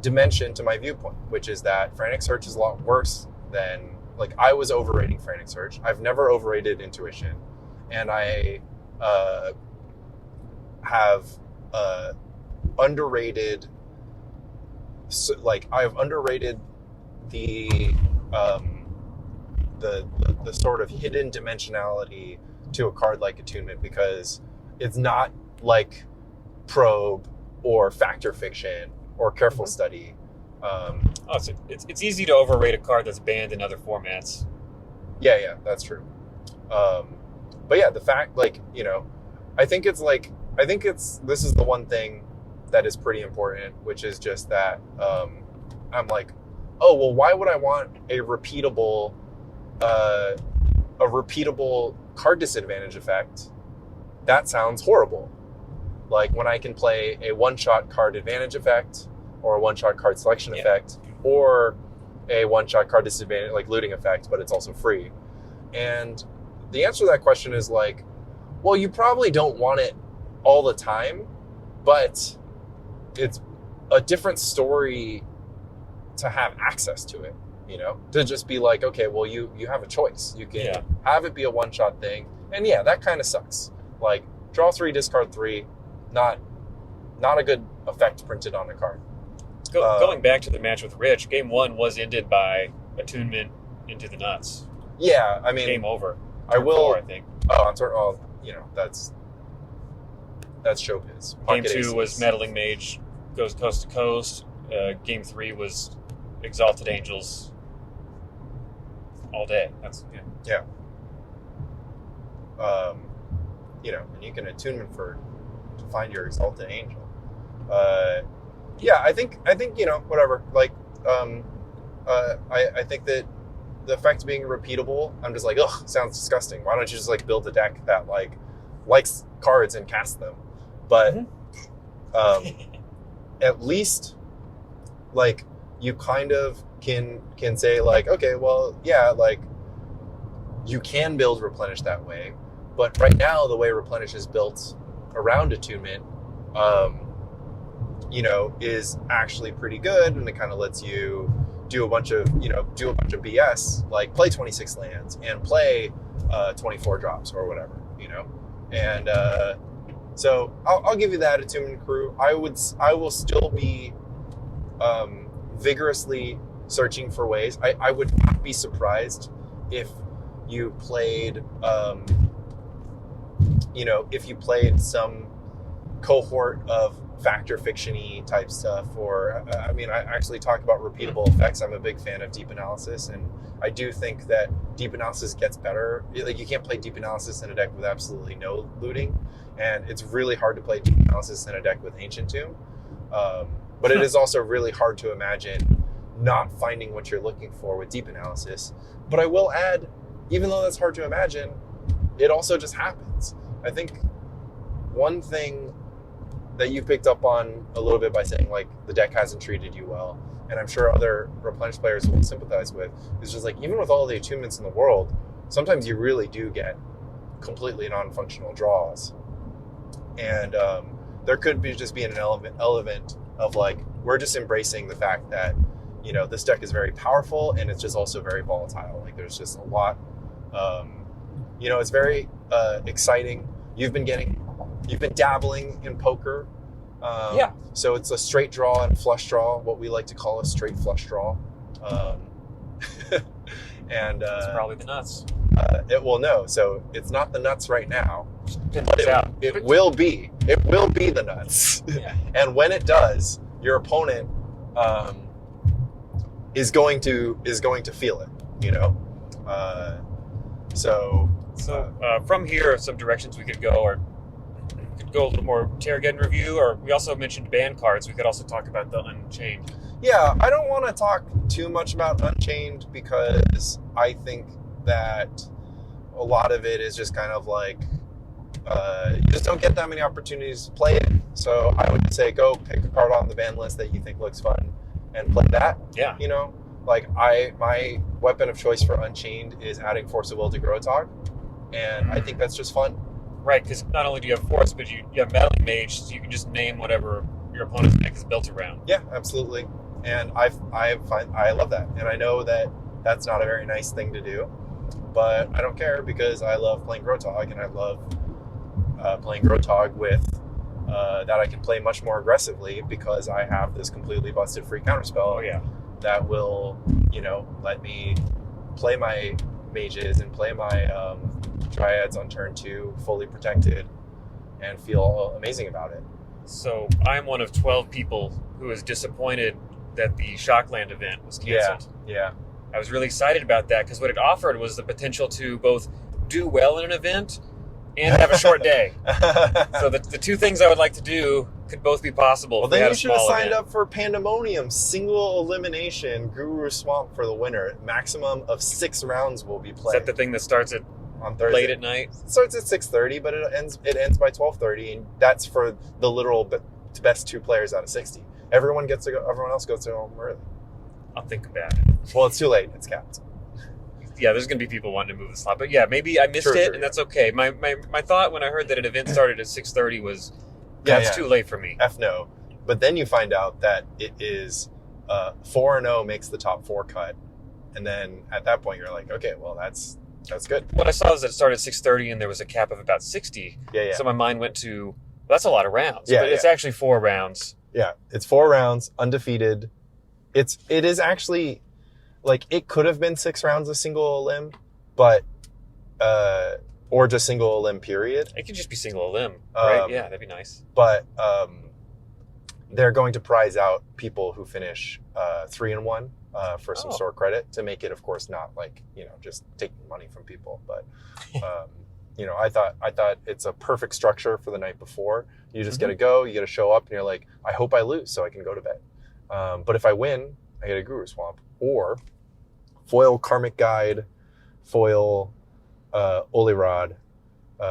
dimension to my viewpoint, which is that Frantic Search is a lot worse than, like, I was overrating Frantic Search. I've never overrated Intuition, and I have underrated. So, like, I've underrated the sort of hidden dimensionality to a card like Attunement, because it's not like Probe or Factor Fiction or Careful Study. It's easy to overrate a card that's banned in other formats. Yeah, that's true. But yeah, the fact, like, you know, I think this is the one thing that is pretty important, which is just that I'm like, oh, well, why would I want a repeatable card disadvantage effect? That sounds horrible. Like, when I can play a one-shot card advantage effect, or a one-shot card selection effect, or a one-shot card disadvantage, like looting effect, but it's also free. And the answer to that question is like, well, you probably don't want it all the time, but it's a different story to have access to it, you know, to just be like, okay, well, you have a choice. You can have it be a one-shot thing. And yeah, that kind of sucks. Like, draw 3, discard 3, not a good effect printed on a card. Going back to the match with Rich, game 1 was ended by Attunement into the nuts. Yeah, I mean, game over. I will. 4, I think. You know, that's showbiz. Game 2 was Meddling Mage goes coast to coast. Game 3 was Exalted Angels all day. Yeah. You know, and you can Attunement to find your Exalted Angel. Yeah, I think you know, whatever. Like, I think that the effect being repeatable, I'm just like, ugh, sounds disgusting. Why don't you just like build a deck that like likes cards and casts them? But at least, like, you kind of can say like, okay, well, yeah, like, you can build Replenish that way, but right now the way Replenish is built around Attunement, you know, is actually pretty good, and it kind of lets you do a bunch of BS, like play 26 lands and play 24 drops or whatever, you know. And so I'll give you that, Attunement Crew. I will still be vigorously searching for ways. I would not be surprised if you played if you played some cohort of Factor Fiction-y type stuff, or I mean, I actually talk about repeatable effects. I'm a big fan of Deep Analysis, and I do think that Deep Analysis gets better. Like, you can't play Deep Analysis in a deck with absolutely no looting, and it's really hard to play Deep Analysis in a deck with Ancient Tomb. But it is also really hard to imagine not finding what you're looking for with deep analysis. But I will add, even though that's hard to imagine, it also just happens. I think one thing that you picked up on a little bit by saying like the deck hasn't treated you well, and I'm sure other replenished players will sympathize with, is just like, even with all the attunements in the world, sometimes you really do get completely non-functional draws. And there could be just be an element of like, we're just embracing the fact that, you know, this deck is very powerful and it's just also very volatile. Like there's just a lot, you know, it's very exciting. You've been dabbling in poker. Yeah. So it's a straight draw and a flush draw, what we like to call a straight flush draw. And It's probably the nuts. it will know. So it's not the nuts right now, Pin but those out. it will be. It will be the nuts. Yeah. And when it does, your opponent is going to feel it. You know. So from here, some directions we could go, or could go a little more Terrageddon review, or we also mentioned ban cards. We could also talk about the Unchained. yeah, I don't want to talk too much about Unchained because I think that a lot of it is just kind of like you just don't get that many opportunities to play it. So I would say go pick a card on the ban list that you think looks fun and play that. Yeah. You know, like my weapon of choice for Unchained is adding Force of Will to Grotog, and I think that's just fun. Right, because not only do you have Force, but you have Meddling Mage, so you can just name whatever your opponent's deck is built around. Yeah, absolutely. And I love that, and I know that that's not a very nice thing to do, but I don't care because I love playing Grotog, and I love playing Grotog with that I can play much more aggressively because I have this completely busted free counterspell. Oh yeah. That will, you know, let me play my mages and play my Dryads on turn 2 fully protected and feel amazing about it. So I'm one of 12 people who is disappointed that the Shockland event was canceled. Yeah. I was really excited about that because what it offered was the potential to both do well in an event and have a short day. So the two things I would like to do could both be possible. Well, if we then had you a should have small signed event. up for Pandemonium, single elimination, Guru Swamp for the winner. Maximum of 6 rounds will be Is played that the thing that starts at on Thursday. late at night? It starts at 6:30, but it ends by 12:30, and that's for the literal best 2 players out of 60. Everyone else goes to home early. I'll think about it. Well, it's too late. It's capped. Yeah, there's going to be people wanting to move the slot. But yeah, maybe I missed True, and that's okay. My thought when I heard that an event started at 6:30 was, that's too late for me. F no. But then you find out that it is 4-0 makes the top 4 cut. And then at that point, you're like, okay, well, that's good. What I saw is that it started at 6:30 and there was a cap of about 60. Yeah. So my mind went to, well, that's a lot of rounds. Yeah, but it's actually 4 rounds. Yeah, it's 4 rounds, undefeated. It is actually, like, it could have been 6 rounds of single elim, but, or just single elim period. It could just be single elim, right? Yeah, that'd be nice. But they're going to prize out people who finish 3-1 for some store credit to make it, of course, not like, you know, just taking money from people. But, you know, I thought it's a perfect structure for the night before. You just got to go, you got to show up, and you're like, I hope I lose so I can go to bed. But if I win, I get a Guru Swamp or foil Karmic Guide, foil Oli Rod,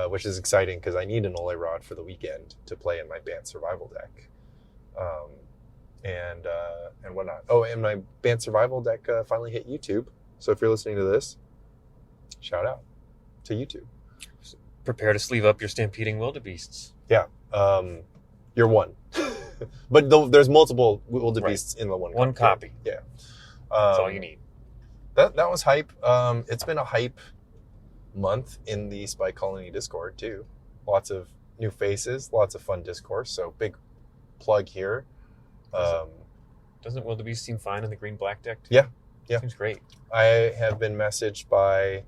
which is exciting because I need an Oli Rod for the weekend to play in my Bant Survival deck, and whatnot. Oh, and my Bant Survival deck finally hit YouTube. So if you're listening to this, shout out to YouTube. Prepare to sleeve up your stampeding wildebeests. Yeah, you're one. But there's multiple wildebeests in the one copy. Yeah. That's all you need. That was hype. It's been a hype month in the Spy Colony Discord too. Lots of new faces, lots of fun discourse. So big plug here. Doesn't wildebeest seem fine in the green-black deck too? Yeah. Seems great. I have been messaged by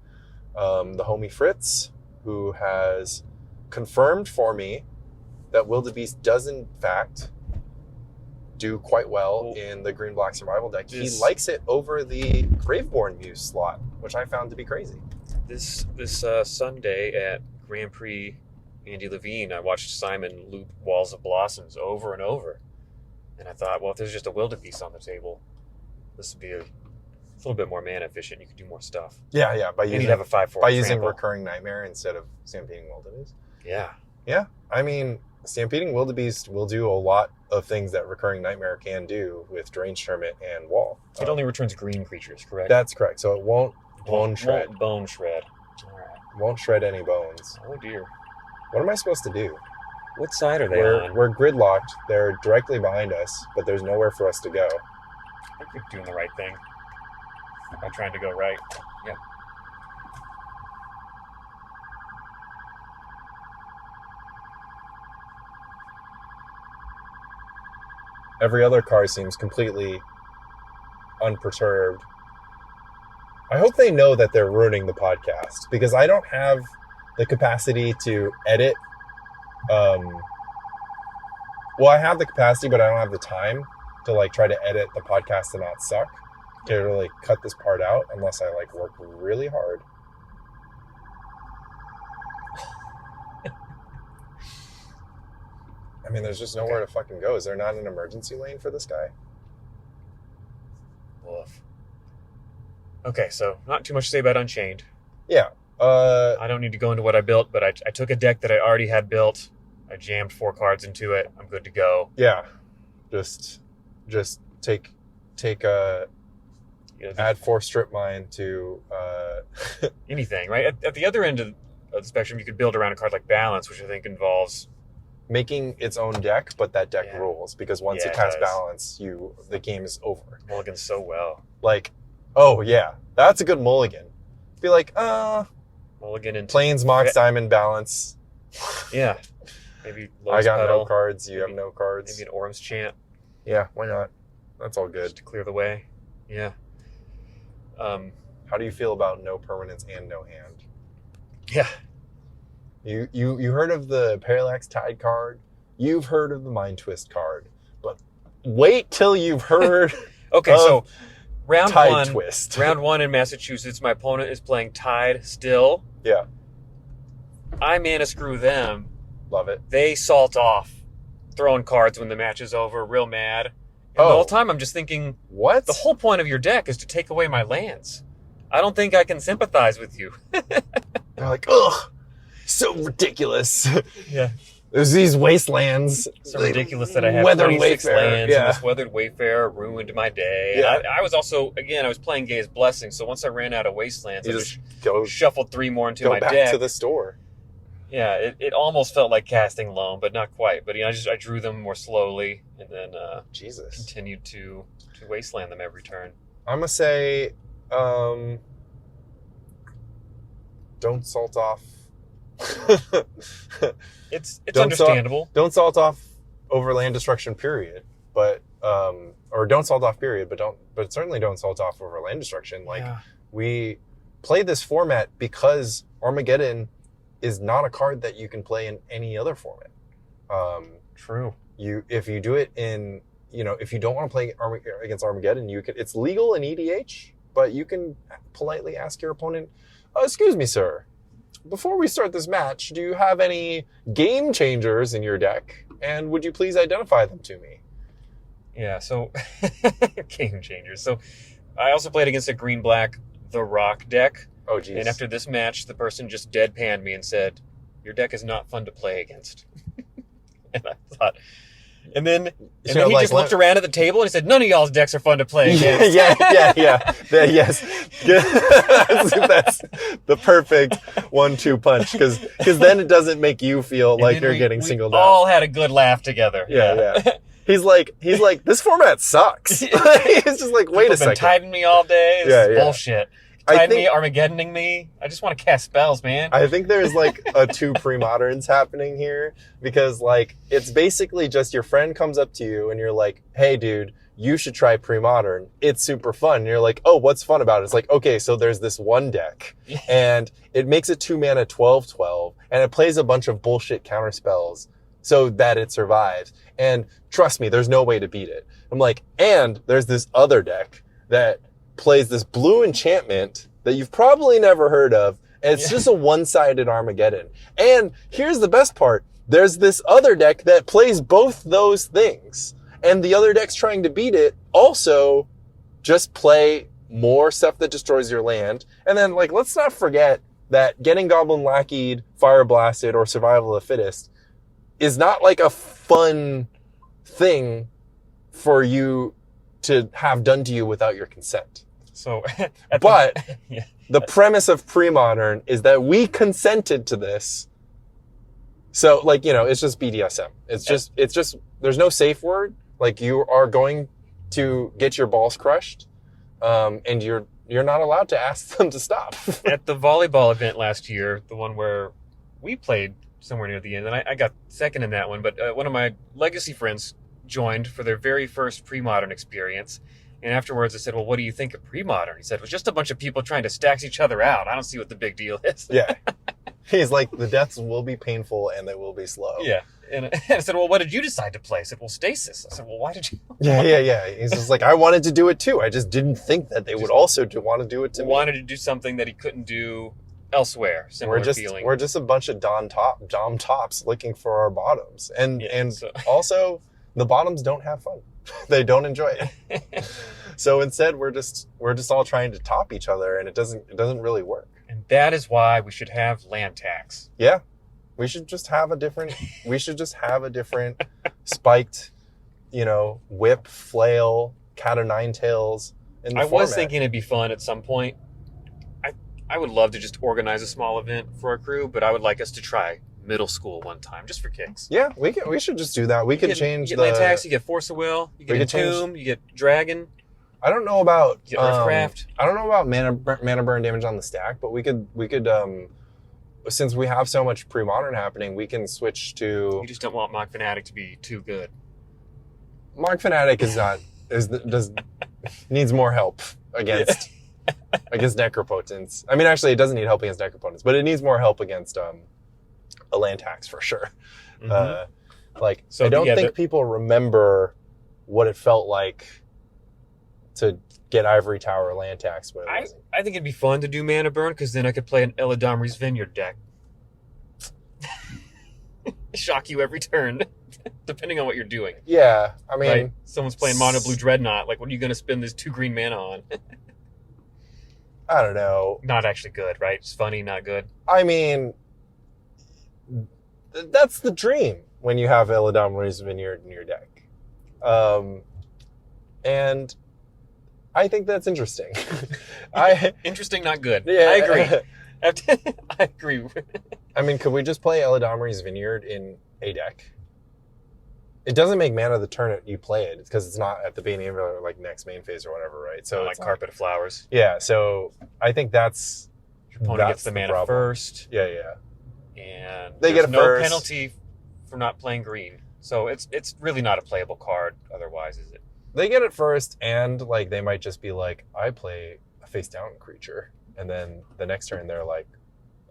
the homie Fritz, who has confirmed for me that wildebeest does in fact do quite well in the green-black survival deck. He likes it over the Graveborn Muse slot, which I found to be crazy. This Sunday at Grand Prix Andy Levine, I watched Simon loop Walls of Blossoms over and over. And I thought, well, if there's just a wildebeest on the table, This would be a little bit more mana efficient. You could do more stuff. Yeah. By And using you'd have a 5/4 by using trample. Recurring Nightmare instead of Stampeding Wildebeest. Yeah. Yeah, I mean, Stampeding Wildebeest will do a lot of things that Recurring Nightmare can do with Drained Hermit and Wall. It only returns green creatures, correct? That's correct. So it won't bone shred. Won't bone shred. All right. Won't shred any bones. Oh dear. What am I supposed to do? What side are they We're, on? we're gridlocked. They're directly behind us, but there's nowhere for us to go. I think you're doing the right thing by trying to go right. Yep. Every other car seems completely unperturbed. I hope they know that they're ruining the podcast because I don't have the capacity to edit. Well, I have the capacity, but I don't have the time to like try to edit the podcast and not suck. To really cut this part out unless I like work really hard. I mean, there's just nowhere to fucking go. Is there not an emergency lane for this guy? Woof. Okay, so not too much to say about Unchained. Yeah. I don't need to go into what I built, but I took a deck that I already had built. I jammed 4 cards into it. I'm good to go. Yeah. Just take add 4 strip mine to anything, right? At the other end of the spectrum, you could build around a card like Balance, which I think involves making its own deck, but that deck rules because once Yeah, it it casts does. Balance, the game is over. mulligans so well. Like, oh yeah, that's a good mulligan. Be like, Mulligan into Plains, Mox, Diamond, Balance. Yeah. Maybe I Lotus got Petal, no cards. You have no cards. maybe an Orm's Chant Yeah, why not? That's all just good. to clear the way. Yeah. How do you feel about no permanence and no hand? Yeah. You heard of the Parallax Tide card? You've heard of the Mind Twist card, but wait till you've heard Okay, of so round Tide one. Twist. Round 1 in Massachusetts, my opponent is playing Tide still. Yeah, I mana screw them. love it. They salt off, throwing cards when the match is over, real mad. And the Oh. whole time I'm just thinking, What? the whole point of your deck is to take away my lands. I don't think I can sympathize with you. They're like, ugh, so ridiculous. Yeah. There's these wastelands. So ridiculous that I have Weathered 26 Wayfarer, lands, yeah. and this Weathered Wayfarer ruined my day. Yeah. And I was also, again, I was playing Gay's Blessing, so once I ran out of wastelands, You I just just go shuffled 3 more into my back deck. to the store. Yeah, it almost felt like casting loam, but not quite. But I drew them more slowly, and then Jesus. continued to wasteland them every turn. I'm gonna say, don't salt off. It's Don't understandable. Don't salt off over land destruction, period. But or don't salt off, period. But certainly don't salt off over land destruction. Like Yeah. we play this format because Armageddon is not a card that you can play in any other format. True. If you do it in, if you don't want to play against Armageddon, it's legal in EDH, but you can politely ask your opponent, excuse me, sir, before we start this match, do you have any game changers in your deck? And would you please identify them to me? Yeah, so game changers. So I also played against a green-black The Rock deck. Oh, geez. And after this match, the person just deadpanned me and said, "Your deck is not fun to play against." And I thought, and then he just looked around at the table and he said, "None of y'all's decks are fun to play against." yeah. Yes. That's the perfect 1-2 punch because then it doesn't make you feel And like then you're getting we singled all out. had a good laugh together. Yeah. He's like, this format sucks. He's just like, wait People a have been second. tiding me all day. This is Yeah. bullshit. I Tiding think- me, Armageddoning me. I just want to cast spells, man. I think there's like a 2 pre-moderns happening here because like it's basically just your friend comes up to you and you're like, hey dude, you should try pre-modern. It's super fun. And you're like, oh, what's fun about it? It's like, okay, so there's this one deck and it makes it 2 mana 12/12 and it plays a bunch of bullshit counter spells so that it survives. And trust me, there's no way to beat it. I'm like, and there's this other deck that plays this blue enchantment that you've probably never heard of. And it's just a one-sided Armageddon. And here's the best part. There's this other deck that plays both those things. And the other deck's trying to beat it also just play more stuff that destroys your land. And then, like, let's not forget that getting Goblin Lackeyed, Fire Blasted, or Survival of the Fittest is not like a fun thing for you to have done to you without your consent. So, the premise of pre-modern is that we consented to this. So, like, you know, it's just BDSM. It's just, there's no safe word. Like, you are going to get your balls crushed, and you're not allowed to ask them to stop. At the volleyball event last year, the one where we played somewhere near the end, and I got second in that one, but one of my legacy friends joined for their very first pre-modern experience. And afterwards I said, well, what do you think of pre-modern? He said, it was just a bunch of people trying to stack each other out. I don't see what the big deal is. Yeah. He's like, the deaths will be painful and they will be slow. Yeah. And I said, well, what did you decide to play? I said, well, stasis. I said, well, why did you? Yeah. He's just like, I wanted to do it too. I just didn't think that they would also want to do it to me. Wanted to do something that he couldn't do elsewhere. Similar feeling. We're just a bunch of dom tops looking for our bottoms. And also, the bottoms don't have fun. They don't enjoy it. So instead, we're just all trying to top each other, and it doesn't really work. And that is why we should have land tax. Yeah, we should just have a different spiked, you know, whip, flail, cat o' nine tails. I was thinking it'd be fun at some point. I would love to just organize a small event for our crew, but I would like us to try middle school one time, just for kicks. Yeah, we should just do that. We could change you get land tax, you get Force of Will, you get Entomb, you get Dragon. I don't know about Earthcraft. I don't know about mana burn damage on the stack, but we could since we have so much pre-modern happening, we can switch to. You just don't want Mark Fanatic to be too good. Mark Fanatic needs more help against Necropotence. I mean, actually, it doesn't need help against Necropotence, but it needs more help against a land tax for sure. Mm-hmm. I don't think people remember what it felt like to get Ivory Tower land tax. But I think it'd be fun to do mana burn, because then I could play an Eladamri's Vineyard deck. Shock you every turn, depending on what you're doing. Yeah, I mean, right? Someone's playing Mono Blue Dreadnought. Like, what are you going to spend this 2 green mana on? I don't know. Not actually good, right? It's funny, not good. I mean, that's the dream when you have Eladamri's Vineyard in your deck. And I think that's interesting. Interesting, not good. Yeah. I agree. I agree. I mean, could we just play Eladamri's Vineyard in a deck? It doesn't make mana the turn you play it, because it's not at the beginning of your next main phase or whatever, right? So like Carpet of Flowers. Yeah, so I think that's your opponent gets the mana problem. First. Yeah. And they get no first. Penalty for not playing green. So it's really not a playable card otherwise, is it? They get it first, and they might just be like, I play a face down creature, and then the next turn they're like,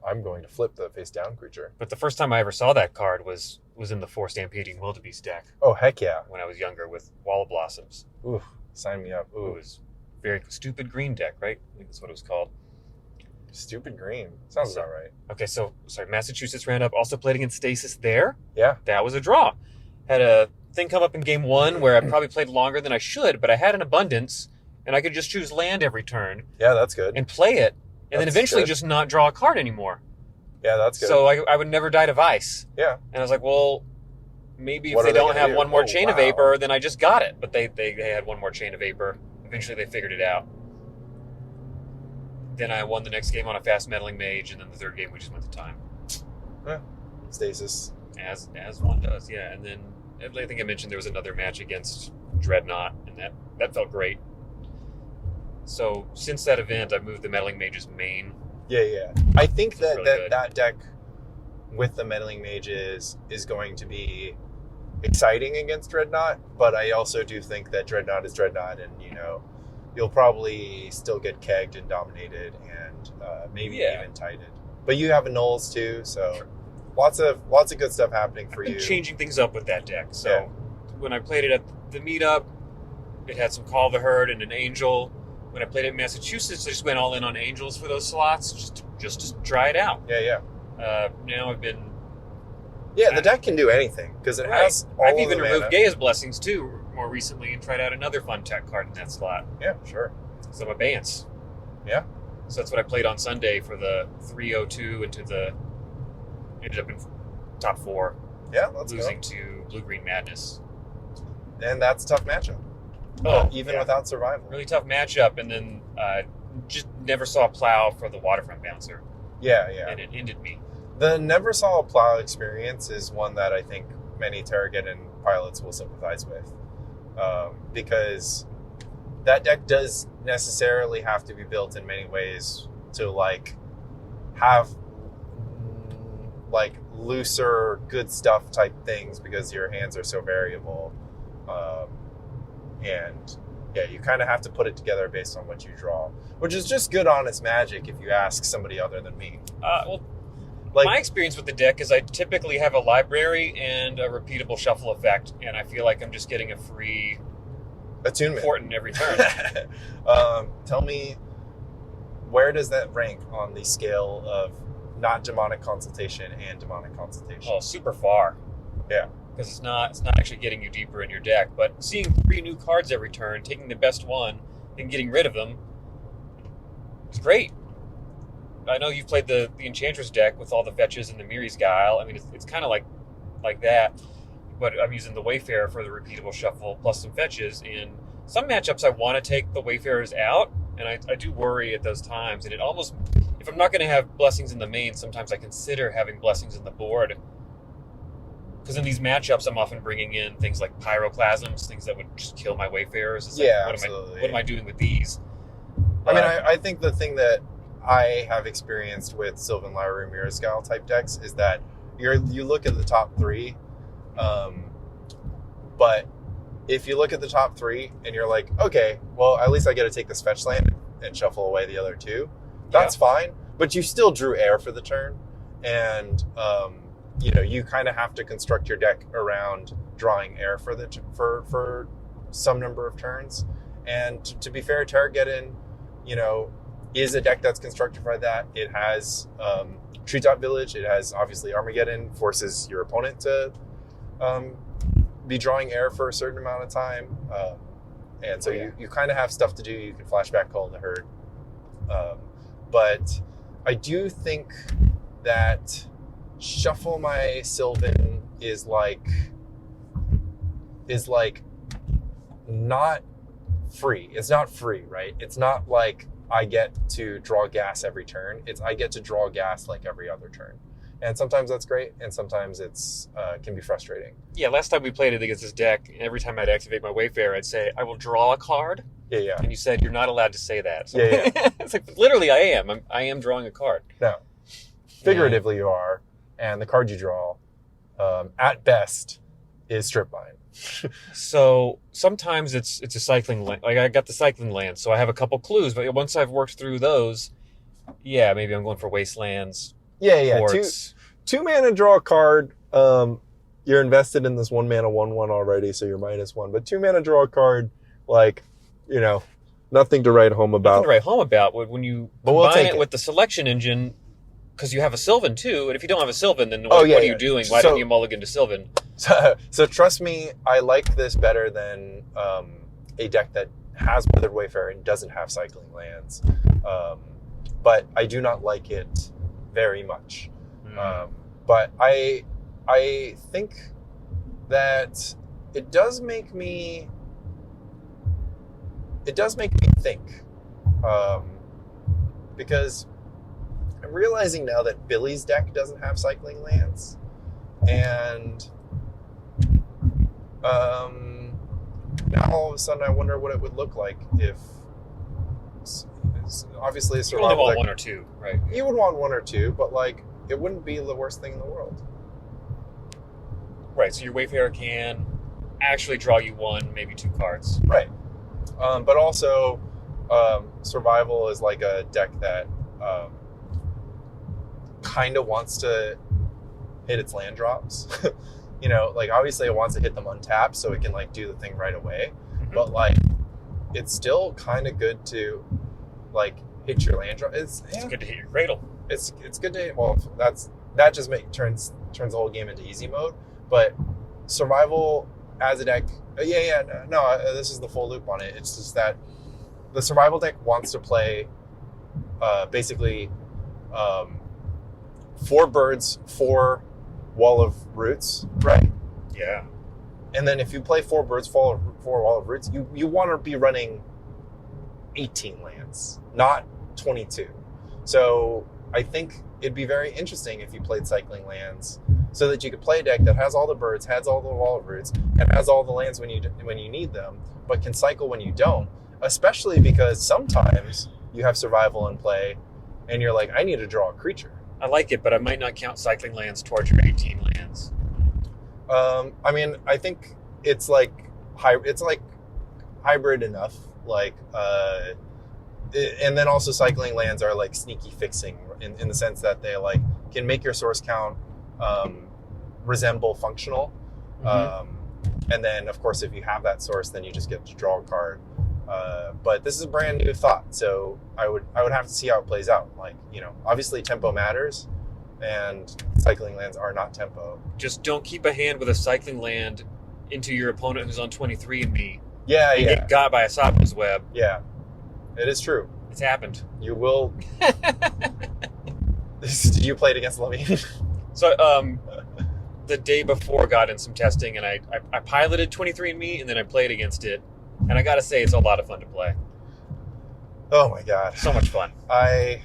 I'm going to flip the face down creature. But the first time I ever saw that card was in the 4 Stampeding Wildebeest deck. Oh, heck yeah. When I was younger with Wall of Blossoms. Ooh, sign me up. Ooh. It was very stupid green deck, right? I think that's what it was called. Stupid green. Sounds about right. Okay, so, Massachusetts ran up, also played against Stasis there. Yeah. That was a draw. Had a thing come up in game 1 where I probably played longer than I should, but I had an abundance, and I could just choose land every turn. Yeah, that's good. And play it, and then eventually just not draw a card anymore. Yeah, that's good. So I would never die to Vice. Yeah. And I was like, well, maybe if they don't have one more Chain of Vapor, then I just got it. But they had one more Chain of Vapor. Eventually they figured it out. Then I won the next game on a fast meddling mage, and then the third game we just went to time. Yeah. Stasis. As one does, yeah. And then I think I mentioned there was another match against Dreadnought, and that felt great. So since that event, I moved the meddling mage's main. Yeah. I think that really that deck with the meddling mages is going to be exciting against Dreadnought, but I also do think that Dreadnought is Dreadnought, and you'll probably still get kegged and dominated, and maybe even tighted. But you have a Knowles too, so sure. lots of good stuff happening for you. Changing things up with that deck. So when I played it at the meetup, it had some Call the Herd and an Angel. When I played it in Massachusetts, I just went all in on Angels for those slots, just to try it out. Yeah. Now I've been... Yeah, the deck can do anything, because it has all I've even the removed mana. Gaia's Blessings, too, more recently and tried out another fun tech card in that slot. Yeah, sure. So I'm a Bance. Yeah. So that's what I played on Sunday for the 302 ended up in top 4. Yeah, let's losing to Blue Green Madness. And that's a tough matchup. Even without survival. Really tough matchup, and then just never saw a plow for the waterfront bouncer. Yeah. And it ended me. The never saw a plow experience is one that I think many Tarragon pilots will sympathize with. Because that deck does necessarily have to be built in many ways to have looser good stuff type things, because your hands are so variable. And yeah, you kind of have to put it together based on what you draw, which is just good, honest magic if you ask somebody other than me. My experience with the deck is I typically have a library and a repeatable shuffle effect, and I feel like I'm just getting a free attunement important every turn. Tell me, where does that rank on the scale of not demonic consultation and demonic consultation? Oh, super far. Yeah. Because it's not actually getting you deeper in your deck, but seeing 3 new cards every turn, taking the best one, and getting rid of them, it's great. I know you've played the Enchantress deck with all the fetches and the Miri's Guile. I mean, it's kind of like that, but I'm using the Wayfarer for the repeatable shuffle plus some fetches. In some matchups, I want to take the Wayfarers out, and I do worry at those times. And it almost, if I'm not going to have blessings in the main, sometimes I consider having blessings in the board. Because in these matchups, I'm often bringing in things like Pyroclasms, things that would just kill my Wayfarers. It's absolutely. What am I doing with these? I mean, I think the thing that I have experienced with Sylvan Library Miri's Guile type decks is that you look at the top 3, but if you look at the top 3 and you're like, okay, well, at least I get to take this fetch land and shuffle away the other 2, that's fine. But you still drew air for the turn, and you kind of have to construct your deck around drawing air for some number of turns. And to be fair, Tarragon, is a deck that's constructed by that. It has Treetop Village. It has obviously Armageddon, forces your opponent to be drawing air for a certain amount of time. And so you kind of have stuff to do. You can flashback Call the Herd. But I do think that Shuffle My Sylvan is not free. It's not free, right? It's not like I get to draw gas every turn. It's I get to draw gas like every other turn. And sometimes that's great, and sometimes it's can be frustrating. Yeah, last time we played it against this deck, every time I'd activate my Wayfarer, I'd say, I will draw a card. Yeah. And you said, you're not allowed to say that. So Yeah. It's like, literally, I am. I am drawing a card. No. Figuratively, you are. And the card you draw, at best, is Strip Mine. So sometimes it's a cycling land. Like, I got the cycling land, so I have a couple clues. But once I've worked through those, maybe I'm going for Wastelands. Yeah. Ports. 2 mana, draw a card. You're invested in this 1 mana 1/1 already, so you're -1. But 2 mana, draw a card, nothing to write home about. Nothing to write home about. When you combine it with the selection engine, because you have a Sylvan too, and if you don't have a Sylvan, then what are you doing? Why don't you mulligan to Sylvan? So trust me, I like this better than a deck that has Withered Wayfarer and doesn't have cycling lands. But I do not like it very much. But I think that it does make me think, because I'm realizing now that Billy's deck doesn't have cycling lands, and now all of a sudden I wonder what it would look like if obviously a survival you only want deck, 1 or 2, right? You would want 1 or 2, but it wouldn't be the worst thing in the world. Right, so your Wayfarer can actually draw you 1, maybe 2 cards. Right. But also, survival is like a deck that kind of wants to hit its land drops. Obviously it wants to hit them untapped so it can do the thing right away. Mm-hmm. But it's still kind of good to hit your land drop. It's good to hit your cradle. It's good to that just turns the whole game into easy mode. But survival as a deck This is the full loop on it. It's just that the survival deck wants to play basically 4 birds, 4 wall of roots, right? Yeah. And then if you play 4 birds, 4 wall of roots, you want to be running 18 lands, not 22. So I think it'd be very interesting if you played cycling lands, so that you could play a deck that has all the birds, has all the wall of roots, and has all the lands when you need them, but can cycle when you don't. Especially because sometimes you have survival in play, and you're like, I need to draw a creature. I like it, but I might not count cycling lands towards your 18 lands. I mean, I think it's like hybrid enough. And then also cycling lands are like sneaky fixing in the sense that they like can make your source count resemble functional. And then of course, if you have that source, then you just get to draw a card. But this is a brand new thought, so I would have to see how it plays out. Like, obviously tempo matters, and cycling lands are not tempo. Just don't keep a hand with a cycling land into your opponent who's on 23andMe. Yeah, and get got by a Sabo's web. Yeah, it is true. It's happened. You will. Did you play it against Levine? So, the day before, got in some testing, and I piloted 23andMe, and then I played against it. And I gotta say, it's a lot of fun to play. Oh my god, so much fun. I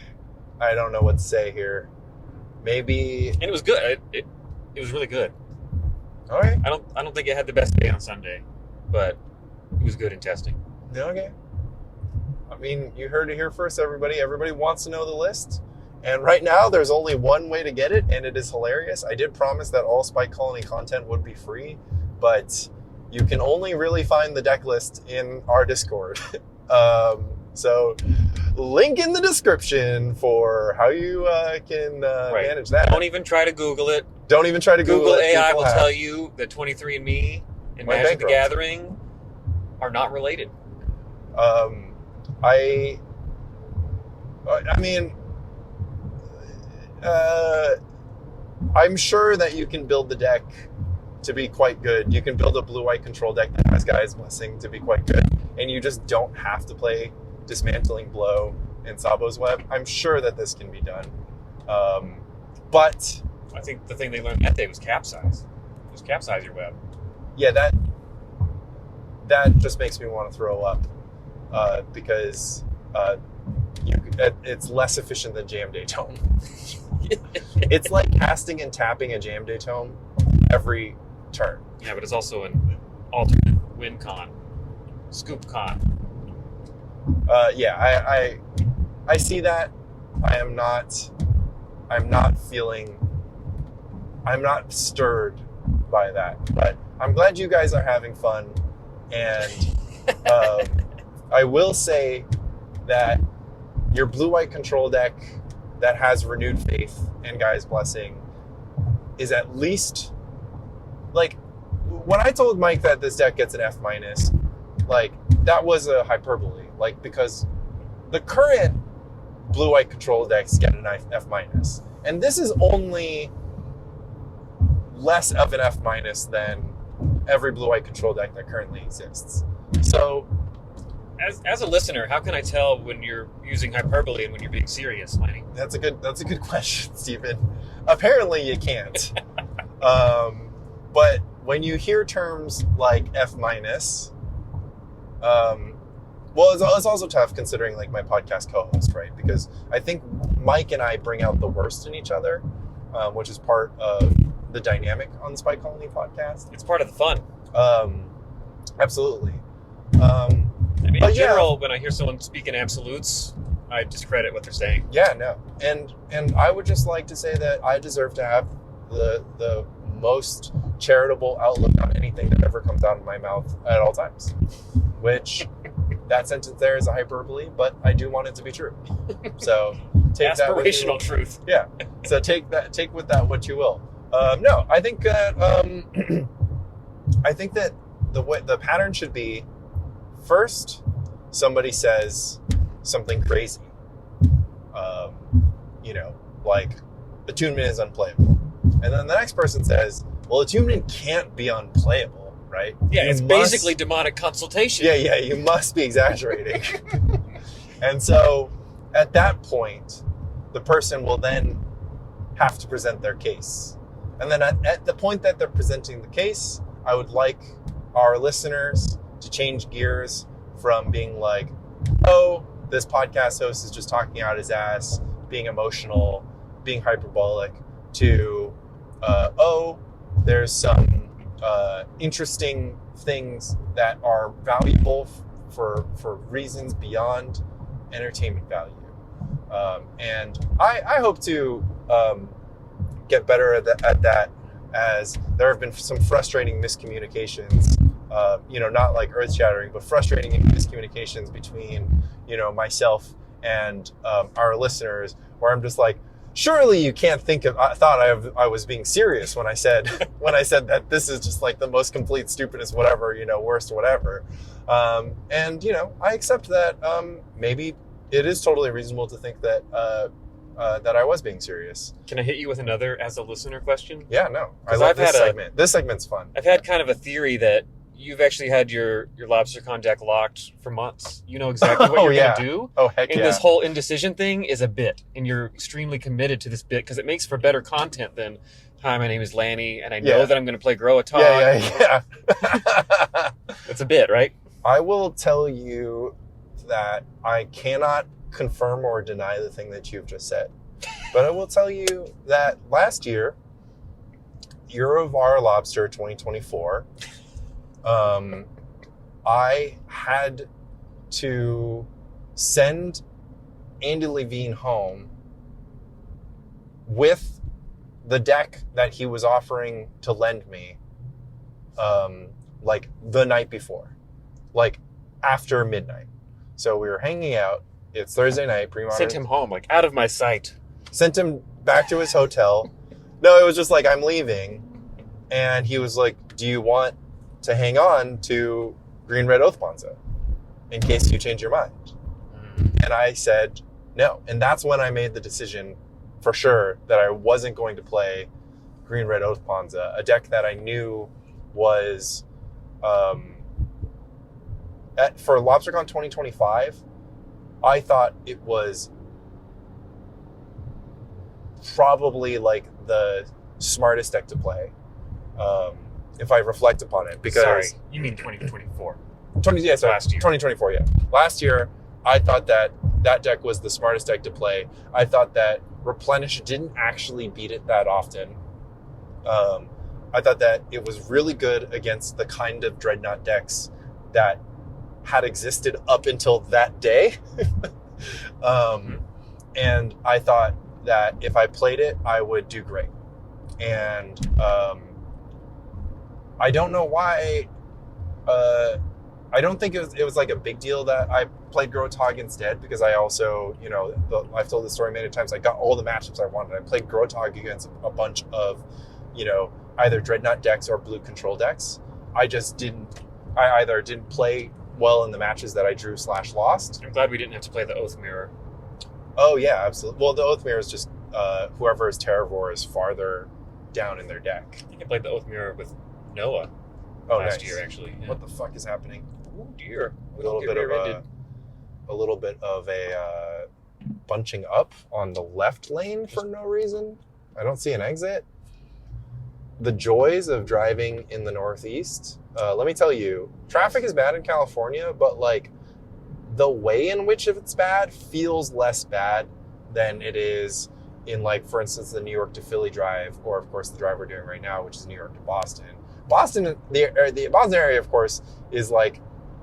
don't know what to say here. Maybe, and it was good. It was really good. All right. I don't think it had the best day on Sunday, but it was good in testing. Okay. I mean, you heard it here first, everybody. Everybody wants to know the list. And right now, there's only one way to get it, and it is hilarious. I did promise that all Spike Colony content would be free, but you can only really find the deck list in our Discord. So link in the description for how you can manage that. Don't even try to Google it. Don't even try to Google it. AI will tell you that 23andMe and Magic the Gathering are not related. I mean, I'm sure that you can build the deck to be quite good. You can build a blue-white control deck that has Gaia's Blessing to be quite good, and you just don't have to play Dismantling Blow and Sabo's Web. I'm sure that this can be done. But I think the thing they learned that day was capsize. Just capsize your web. Yeah, that just makes me want to throw up because it's less efficient than Jam Day Tome. It's like casting and tapping a Jam Day Tome every turn. Yeah, but it's also an alternate win con, scoop con. Yeah, I see that. I'm not stirred by that, but I'm glad you guys are having fun. And I will say that your blue-white control deck that has Renewed Faith and Gaia's Blessing is at least, like, when I told Mike that this deck gets an F-, like, that was a hyperbole, like, because the current blue-white control decks get an F-, and this is only less of an F- than every blue-white control deck that currently exists. So, as a listener, how can I tell when you're using hyperbole and when you're being serious, Lanny? That's a good question, Stephen. Apparently, you can't. But when you hear terms like F-, well, it's also tough considering like my podcast co-host, right? Because I think Mike and I bring out the worst in each other, which is part of the dynamic on the Spike Colony podcast. It's part of the fun. Absolutely. I mean, in general, when I hear someone speak in absolutes, I discredit what they're saying. Yeah, no. And I would just like to say that I deserve to have the most charitable outlook on anything that ever comes out of my mouth at all times. Which, that sentence there is a hyperbole, but I do want it to be true. So, take that with you. Aspirational truth. Yeah. So take with that what you will. No, I think that the pattern should be, first, somebody says something crazy. Like, attunement is unplayable. And then the next person says, well, attunement can't be unplayable. right? Yeah, You it's basically demonic consultation. Yeah, you must be exaggerating. And so at that point, the person will then have to present their case. And then at the point that they're presenting the case, I would like our listeners to change gears from being like, oh, this podcast host is just talking out his ass, being emotional, being hyperbolic, to, oh, there's some interesting things that are valuable for reasons beyond entertainment value. And I hope to get better at that, as there have been some frustrating miscommunications, not like earth-shattering, but frustrating miscommunications between, myself and our listeners, where I'm just like, surely you can't think of, I thought I was being serious when I said that this is just like the most complete stupidest whatever, worst whatever. And I accept that maybe it is totally reasonable to think that that I was being serious. Can I hit you with another as a listener question? Yeah, no. I love this segment. This segment's fun. I've had kind of a theory that you've actually had your Lobstercon deck locked for months. You know exactly what you're going to do. Oh, heck and yeah. This whole indecision thing is a bit, and you're extremely committed to this bit because it makes for better content than, hi, my name is Lanny, and I know that I'm going to play Grow a Tog. Yeah. It's a bit, right? I will tell you that I cannot confirm or deny the thing that you've just said. But I will tell you that last year, Year of Our Lobster 2024, I had to send Andy Levine home with the deck that he was offering to lend me, like the night before, like after midnight. So we were hanging out. It's Thursday night, pre-modern. Sent him home, like out of my sight. Sent him back to his hotel. No, it was just like, I'm leaving. And he was like, do you want to hang on to Green Red Oath Bonza in case you change your mind? And I said no. And that's when I made the decision for sure that I wasn't going to play Green Red Oath Bonza, a deck that I knew was for Lobstercon 2025, I thought it was probably like the smartest deck to play, if I reflect upon it. Because sorry, you mean 2024? Last year. 2024, yeah. Last year, I thought that deck was the smartest deck to play. I thought that Replenish didn't actually beat it that often. I thought that it was really good against the kind of Dreadnought decks that had existed up until that day. And I thought that if I played it, I would do great. And I don't know why. I don't think it was like a big deal that I played Grotog instead, because I also, I've told this story many times. I got all the matchups I wanted. I played Grotog against a bunch of, either Dreadnought decks or blue control decks. I either didn't play well in the matches that I drew / lost. I'm glad we didn't have to play the Oath Mirror. Oh yeah, absolutely. Well, the Oath Mirror is just whoever is Terravore is farther down in their deck. I think I played the Oath Mirror with Noah last year, actually. Yeah. What the fuck is happening? Oh dear. A little bit of a bunching up on the left lane for no reason. I don't see an exit. The joys of driving in the Northeast. Let me tell you, traffic is bad in California, but like the way in which it's bad feels less bad than it is in, like, for instance, the New York to Philly drive, or of course the drive we're doing right now, which is New York to Boston. The Boston area, of course, is like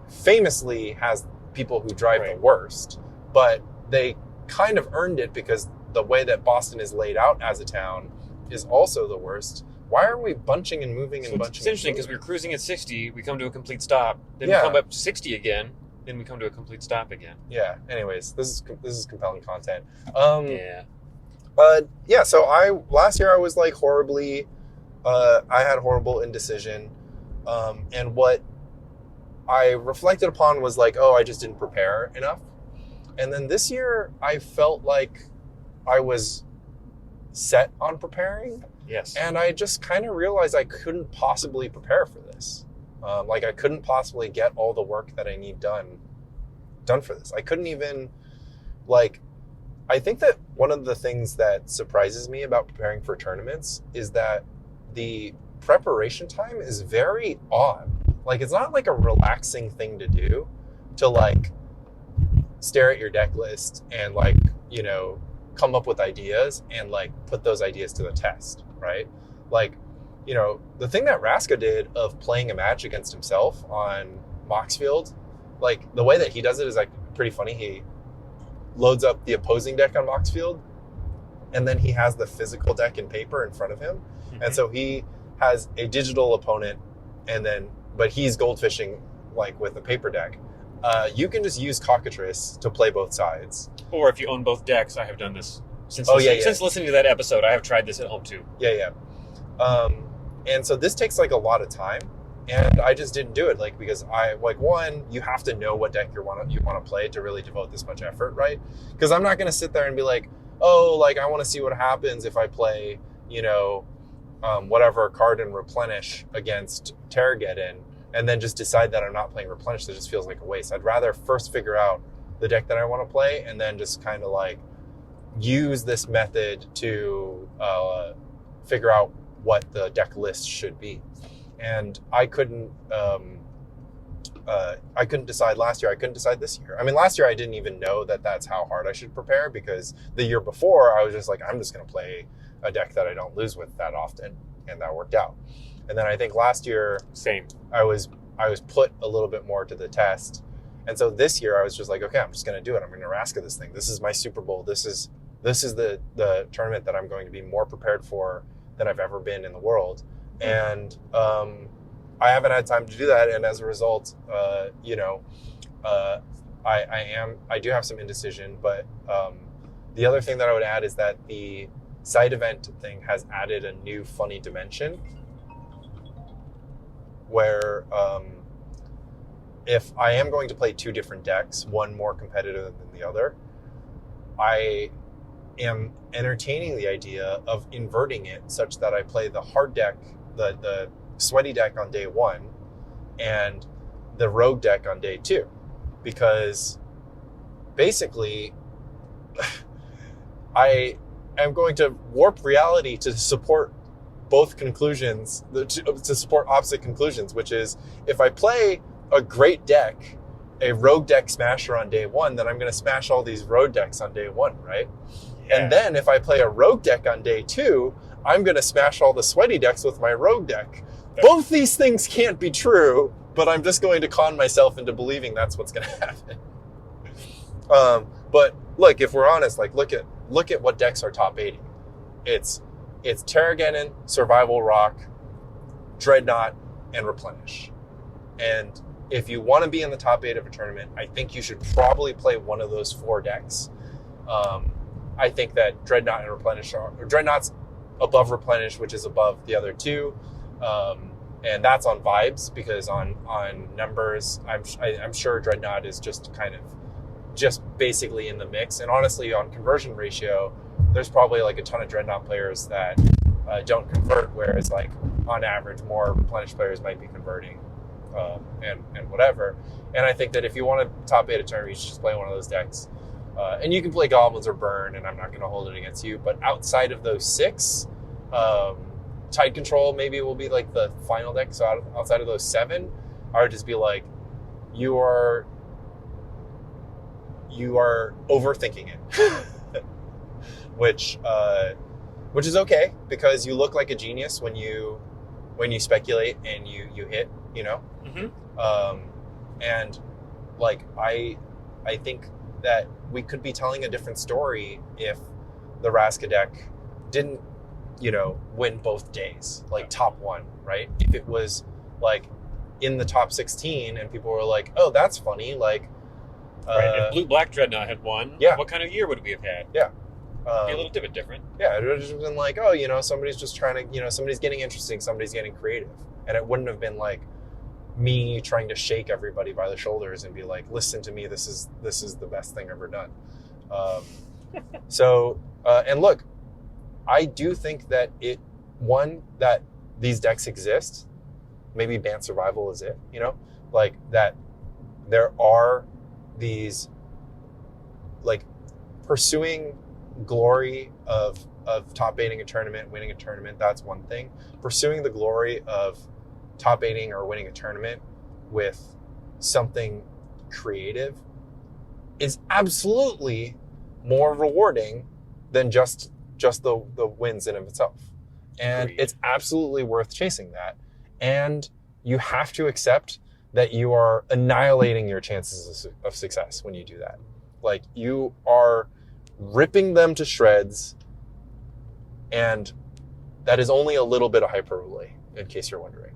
famously has people who drive the worst, but they kind of earned it because the way that Boston is laid out as a town is also the worst. Why are we bunching and moving and bunching? It's interesting because we're cruising at 60, we come to a complete stop, then we come up to 60 again, then we come to a complete stop again. Yeah. Anyways, this is compelling content. So last year I was like horribly, I had horrible indecision, and what I reflected upon was like, I just didn't prepare enough. And then this year I felt like I was set on preparing. Yes. And I just kind of realized I couldn't possibly prepare for this. Like I couldn't possibly get all the work that I need done for this. I couldn't even like. I think that one of the things that surprises me about preparing for tournaments is that the preparation time is very odd. Like it's not like a relaxing thing to do to like stare at your deck list and like, you know, come up with ideas and like put those ideas to the test, right? Like, you know, the thing that Raska did of playing a match against himself on Moxfield, like the way that he does it is like pretty funny. He loads up the opposing deck on Moxfield and then he has the physical deck in paper in front of him. Mm-hmm. And so he has a digital opponent and then, but he's goldfishing like with a paper deck. You can just use Cockatrice to play both sides. Or if you own both decks, I have done this. Since listening to that episode, I have tried this at home too. Yeah. And so this takes like a lot of time. And I just didn't do it, like, because one, you have to know what deck you want to play to really devote this much effort, right? Because I'm not going to sit there and be like, oh, like, I want to see what happens if I play, you know, whatever card in Replenish against Terrageddon, and then just decide that I'm not playing Replenish. That just feels like a waste. I'd rather first figure out the deck that I want to play, and then just kind of, like, use this method to figure out what the deck list should be. And I couldn't decide last year. I couldn't decide this year. I mean, last year I didn't even know that that's how hard I should prepare, because the year before I was just like, I'm just going to play a deck that I don't lose with that often, and that worked out. And then I think last year, I was put a little bit more to the test, and so this year I was just like, okay, I'm just going to do it. I'm going to Raska this thing. This is my Super Bowl. This is the tournament that I'm going to be more prepared for than I've ever been in the world. And I haven't had time to do that, and as a result, you know, I do have some indecision. But the other thing that I would add is that the side event thing has added a new funny dimension, where if I am going to play two different decks, one more competitive than the other, I am entertaining the idea of inverting it such that I play the hard deck, the sweaty deck on day one, and the rogue deck on day two, because basically I am going to warp reality to support both conclusions, to support opposite conclusions, which is if I play a great deck, a rogue deck smasher on day one, then I'm going to smash all these rogue decks on day one, right? Yeah. And then if I play a rogue deck on day two, I'm going to smash all the sweaty decks with my rogue deck. Both these things can't be true, but I'm just going to con myself into believing that's what's going to happen. But look, if we're honest, like look at what decks are top 80. It's Terrageddon, Survival Rock, Dreadnought, and Replenish. And if you want to be in the top 8 of a tournament, I think you should probably play one of those 4 decks. I think that Dreadnought and Replenish Dreadnought's above Replenish, which is above the other 2. And that's on vibes, because on numbers, I'm sure Dreadnought is just basically in the mix. And honestly, on conversion ratio, there's probably like a ton of Dreadnought players that don't convert, whereas like on average, more Replenish players might be converting, and whatever. And I think that if you want to top 8 a tournament, you should just play one of those decks. And you can play Goblins or Burn, and I'm not going to hold it against you. But outside of those 6, Tide Control maybe will be like the final deck. So outside of those 7, I would just be like, you are overthinking it, which is okay, because you look like a genius when you speculate and you hit, you know. Mm-hmm. And like I think that we could be telling a different story if the Raska deck didn't, you know, win both days, like top 1, right? If it was like in the top 16 and people were like, oh, that's funny, like right. If Blue-Black Dreadnought had won, what kind of year would we have had? Yeah. Be a little bit different. Yeah, it would have just been like, oh, you know, somebody's just trying to, you know, somebody's getting interesting, somebody's getting creative. And it wouldn't have been like me trying to shake everybody by the shoulders and be like, listen to me, this is the best thing ever done. And look, I do think that that these decks exist, maybe band survival is it, you know, like that there are these, like, pursuing glory of top eighting a tournament, winning a tournament, that's one thing. Pursuing the glory of top eighting or winning a tournament with something creative is absolutely more rewarding than just the wins in of itself. And Agreed. it's absolutely worth chasing that. And you have to accept that you are annihilating your chances of success when you do that. Like, you are ripping them to shreds, and that is only a little bit of hyperbole, in case you're wondering.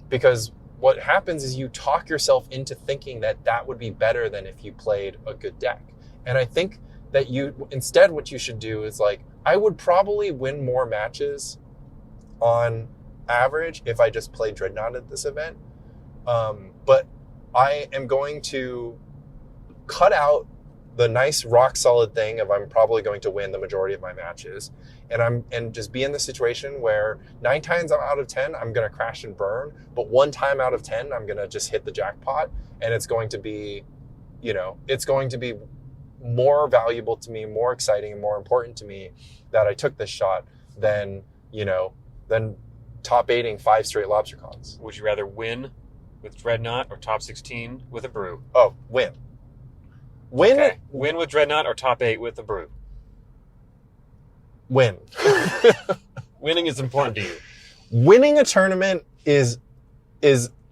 Because what happens is you talk yourself into thinking that that would be better than if you played a good deck. And I think that instead what you should do is, like, I would probably win more matches on average if I just played Dreadnought at this event. But I am going to cut out the nice rock solid thing of I'm probably going to win the majority of my matches, and just be in the situation where 9 times out of 10 I'm going to crash and burn, but 1 time out of 10 I'm going to just hit the jackpot, and it's going to be, you know, it's going to be more valuable to me, more exciting, and more important to me that I took this shot than, you know, than top 8ing 5 straight Lobstercons. Would you rather win with Dreadnought or top 16 with a brew? Oh, win. Win. Okay. Win with Dreadnought or top 8 with a brew? Win. Winning is important to you. Winning a tournament is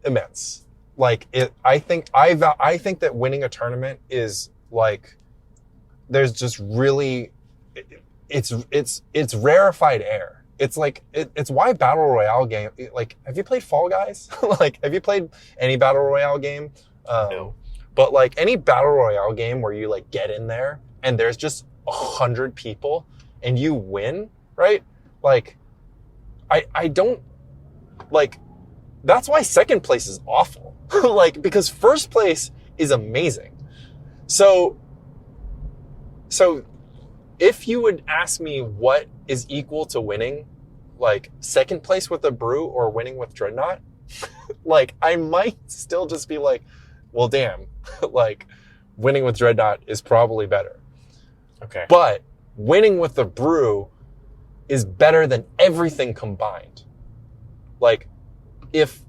immense. Like, I think that winning a tournament is, like, there's just really, it's rarefied air. It's like, it's why Battle Royale game, like, have you played Fall Guys? Like, have you played any Battle Royale game? No. But, like, any Battle Royale game where you, like, get in there and there's just 100 people and you win, right? Like, I don't, like, that's why second place is awful. Like, because first place is amazing. So if you would ask me what is equal to winning, like, second place with a brew or winning with Dreadnought, like, I might still just be like, well, damn, like, winning with Dreadnought is probably better. Okay. But winning with the brew is better than everything combined. Like, if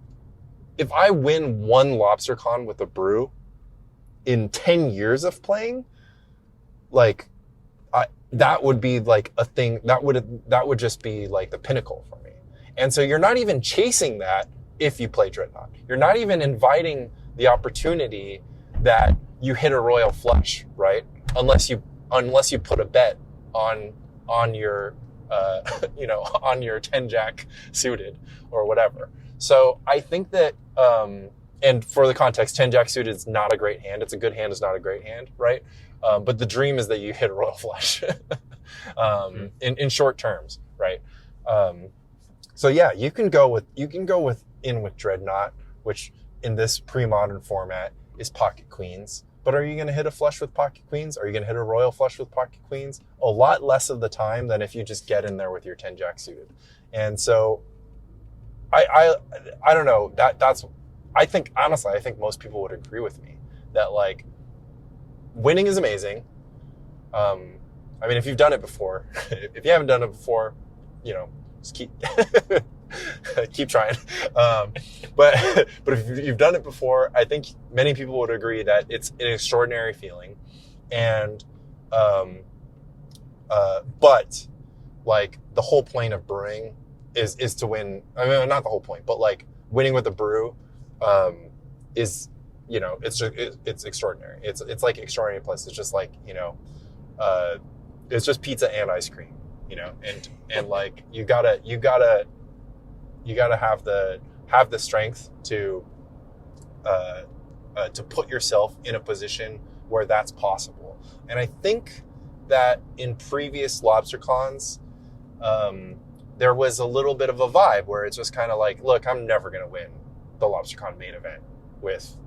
I win 1 Lobstercon with a brew in 10 years of playing, like, that would be like a thing that would just be like the pinnacle for me. And so you're not even chasing that if you play Dreadnought. You're not even inviting the opportunity that you hit a royal flush, right? Unless you put a bet on your you know, on your 10 jack suited or whatever. So I think that and for the context, 10 jack suited is not a great hand. It's a good hand, it's not a great hand, right? But the dream is that you hit a royal flush in short terms, right? So yeah, you can go with Dreadnought, which in this pre-modern format is pocket queens. But are you going to hit a flush with pocket queens? Are you going to hit a royal flush with pocket queens? A lot less of the time than if you just get in there with your 10 jack suited. And so I don't know, that's I think most people would agree with me that, like, winning is amazing. I mean, if you've done it before, if you haven't done it before, you know, just keep trying. But if you've done it before, I think many people would agree that it's an extraordinary feeling. And, but, like, the whole point of brewing is to win. I mean, not the whole point, but, like, winning with a brew, is, you know, it's extraordinary. It's like extraordinary plus. It's just like, you know, it's just pizza and ice cream, you know, and like, you gotta have the strength to put yourself in a position where that's possible. And I think that in previous Lobstercons, there was a little bit of a vibe where it's just kind of like, look, I'm never going to win the Lobstercon main event with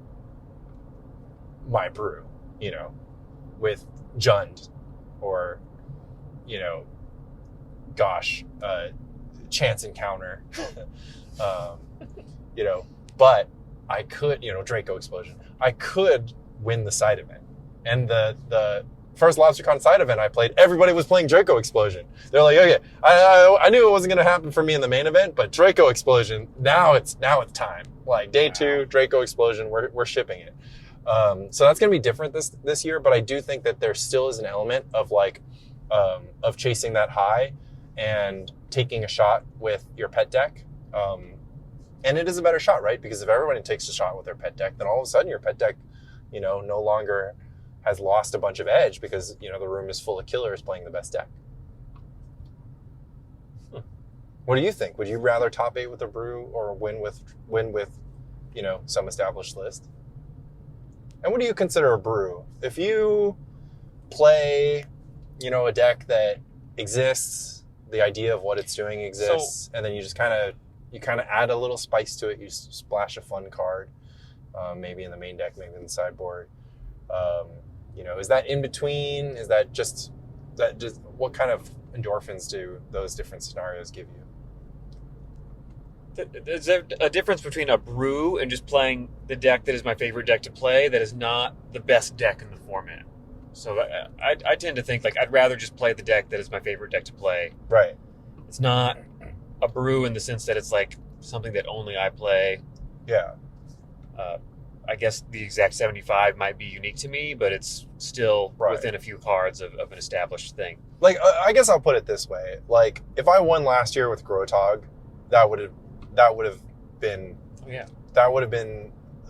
my brew, you know, with Jund or, you know, gosh, chance encounter. You know, but I could, you know, Draco Explosion. I could win the side event. And the first Lobstercon side event I played, everybody was playing Draco Explosion. They're like, okay, I knew it wasn't going to happen for me in the main event, but Draco Explosion, now it's time. Like day 2, Draco Explosion, we're shipping it. So that's going to be different this year, but I do think that there still is an element of like, of chasing that high and taking a shot with your pet deck. And it is a better shot, right? Because if everybody takes a shot with their pet deck, then all of a sudden your pet deck, you know, no longer has lost a bunch of edge because, you know, the room is full of killers playing the best deck. What do you think? Would you rather top 8 with a brew or win with, you know, some established list? And what do you consider a brew? If you play, you know, a deck that exists, the idea of what it's doing exists, and then you just kind of add a little spice to it. You splash a fun card, maybe in the main deck, maybe in the sideboard. You know, is that in between? Is that just what kind of endorphins do those different scenarios give you? There's a difference between a brew and just playing the deck that is my favorite deck to play that is not the best deck in the format. So I tend to think like I'd rather just play the deck that is my favorite deck to play. Right. It's not a brew in the sense that it's like something that only I play. Yeah. I guess the exact 75 might be unique to me, but it's still within a few cards of an established thing. Like, I guess I'll put it this way. Like, if I won last year with Grotog, that would have been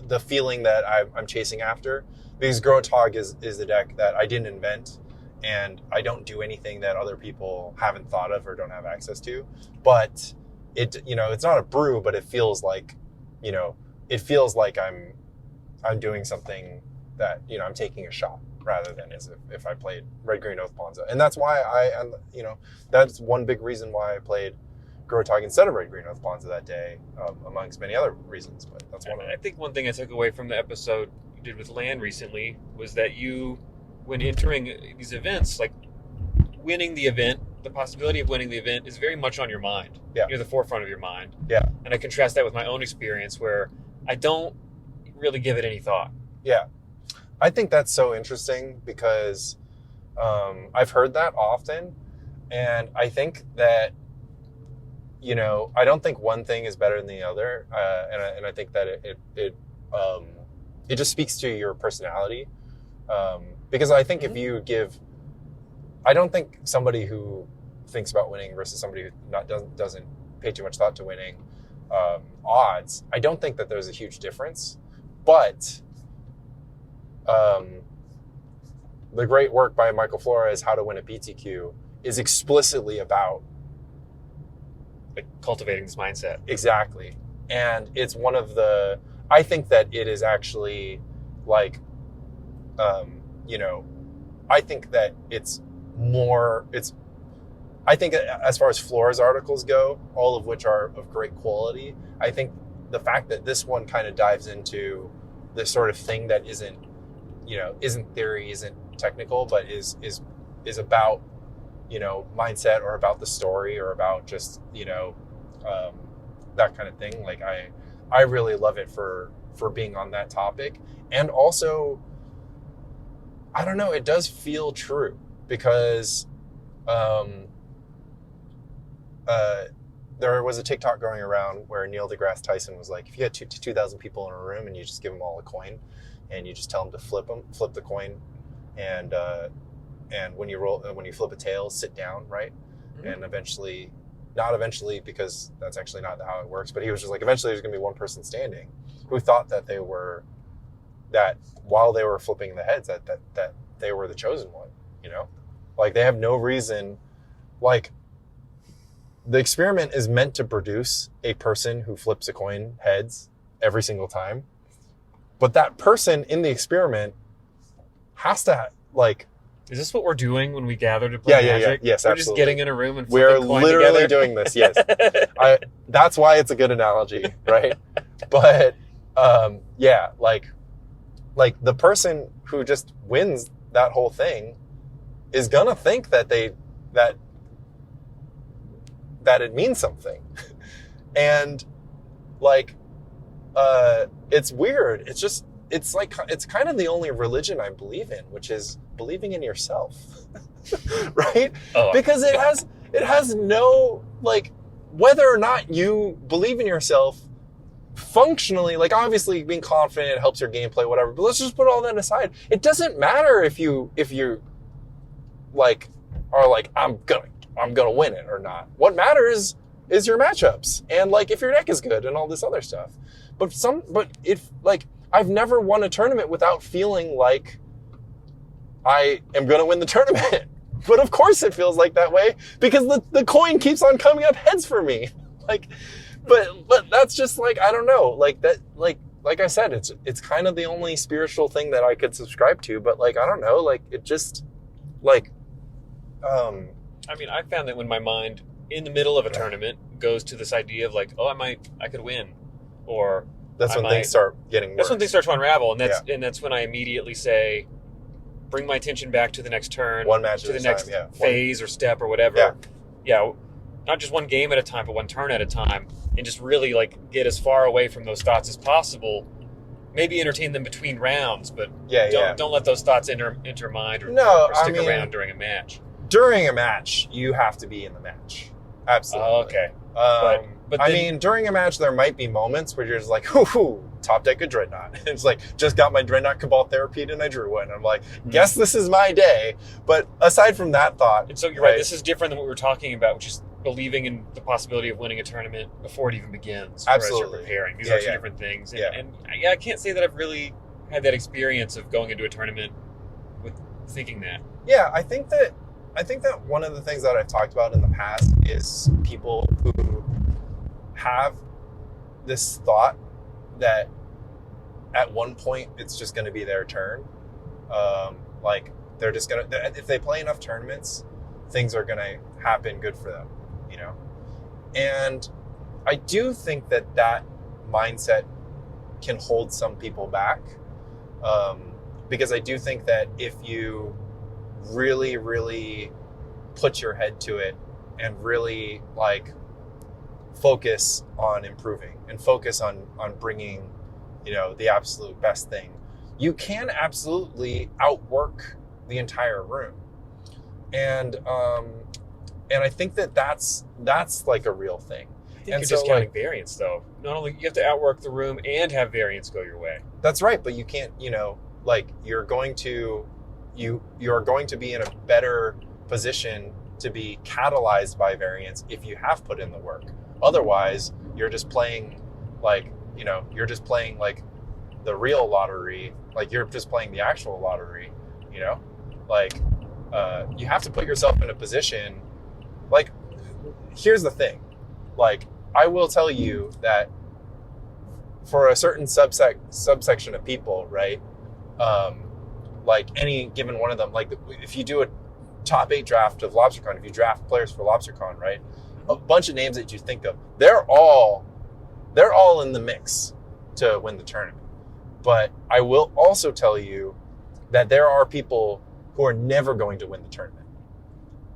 the feeling that I'm chasing after. Because Grotog is the deck that I didn't invent, and I don't do anything that other people haven't thought of or don't have access to. But it, you know, it's not a brew, but it feels like, you know, I'm doing something that, you know, I'm taking a shot rather than as if I played Red Green Oath Ponza. And that's why you know, that's one big reason why I played Grotog instead of Red Green Oath Ponza that day, amongst many other reasons. But that's one of them. I think one thing I took away from the episode you did with Lan recently was that you, when entering these events, like winning the event, the possibility of winning the event is very much on your mind. Yeah. Near the forefront of your mind. Yeah. And I contrast that with my own experience where I don't really give it any thought. Yeah. I think that's so interesting because I've heard that often. And I think that, you know, I don't think one thing is better than the other. And I think that it just speaks to your personality. Because I think if you I don't think somebody who thinks about winning versus somebody who doesn't pay too much thought to winning odds, I don't think that there's a huge difference. But the great work by Michael Flores, How to Win a PTQ, is explicitly about like cultivating this mindset. Exactly. And it's one of I think that it is actually like, you know, I think that I think as far as Flores articles go, all of which are of great quality, I think the fact that this one kind of dives into this sort of thing that isn't theory, isn't technical, but is about, you know, mindset or about the story or about just, you know, that kind of thing. Like I really love it for being on that topic. And also, I don't know, it does feel true because there was a TikTok going around where Neil deGrasse Tyson was like, if you had 2,000 people in a room and you just give them all a coin and you just tell them to flip the coin, and when you flip a tail, sit down, right? Mm-hmm. And not eventually, because that's actually not how it works, but he was just like, eventually there's going to be one person standing who thought that while they were flipping the heads, that they were the chosen one, you know? Like, they have no reason, like, the experiment is meant to produce a person who flips a coin heads every single time. But that person in the experiment has to, like... Is this what we're doing when we gather to play Magic? Yes, we're absolutely. Just getting in a room and flipping a coin together? We're literally doing this, yes. That's why it's a good analogy, right? But, yeah, like the person who just wins that whole thing is gonna think that that it means something. And like, it's weird. It's kind of the only religion I believe in, which is believing in yourself, right? Oh, Because it has no, like, whether or not you believe in yourself functionally, like, obviously being confident helps your gameplay, whatever, but let's just put all that aside. It doesn't matter if you like are like, I'm gonna win it or not. What matters is your matchups and, like, if your deck is good and all this other stuff. But if, like, I've never won a tournament without feeling like I am going to win the tournament. But of course it feels like that way because the coin keeps on coming up heads for me. Like, but that's just, like, I don't know. Like that, like I said, it's kind of the only spiritual thing that I could subscribe to. But, like, I don't know. Like, it just, like, I mean, I found that when my mind in the middle of a tournament goes to this idea of, like, oh, I could win, or that's when things start getting worse. That's when things start to unravel, and that's when I immediately say, bring my attention back to the next turn, one match to the at next a time, phase or step or whatever. Yeah, not just one game at a time, but one turn at a time, and just really, like, get as far away from those thoughts as possible. Maybe entertain them between rounds, but don't let those thoughts enter mind or stick around during a match. During a match, you have to be in the match. Absolutely. Oh, okay. But I mean, during a match, there might be moments where you're just like, hoo, top deck a Dreadnought. It's like, just got my Dreadnought Cabal Therapeutic and I drew one. I'm like, guess this is my day. But aside from that thought... And so you're right, this is different than what we were talking about, which is believing in the possibility of winning a tournament before it even begins. Absolutely. Or as you're preparing. These are two different things. And I can't say that I've really had that experience of going into a tournament with thinking that. Yeah, I think that one of the things that I've talked about in the past is people who have this thought that at one point it's just going to be their turn. Like, they're just going to, if they play enough tournaments, things are going to happen good for them, you know? And I do think that mindset can hold some people back. Because I do think that if you really, really put your head to it and really, like, focus on improving and focus on bringing, you know, the absolute best thing, you can absolutely outwork the entire room. And I think that's like a real thing. I think you're discounting variance, though. Not only you have to outwork the room and have variance go your way. That's right, but you can't, you know, like, you're going to be in a better position to be catalyzed by variance if you have put in the work. Otherwise, you're just playing, like, you know, like the real lottery, like, you're just playing the actual lottery, you know? Like, you have to put yourself in a position, like, here's the thing. Like, I will tell you that for a certain subsection of people, right? Like, any given one of them, like, if you do a top 8 draft of Lobstercon, if you draft players for Lobstercon, right? A bunch of names that you think of, they're all in the mix to win the tournament. But I will also tell you that there are people who are never going to win the tournament.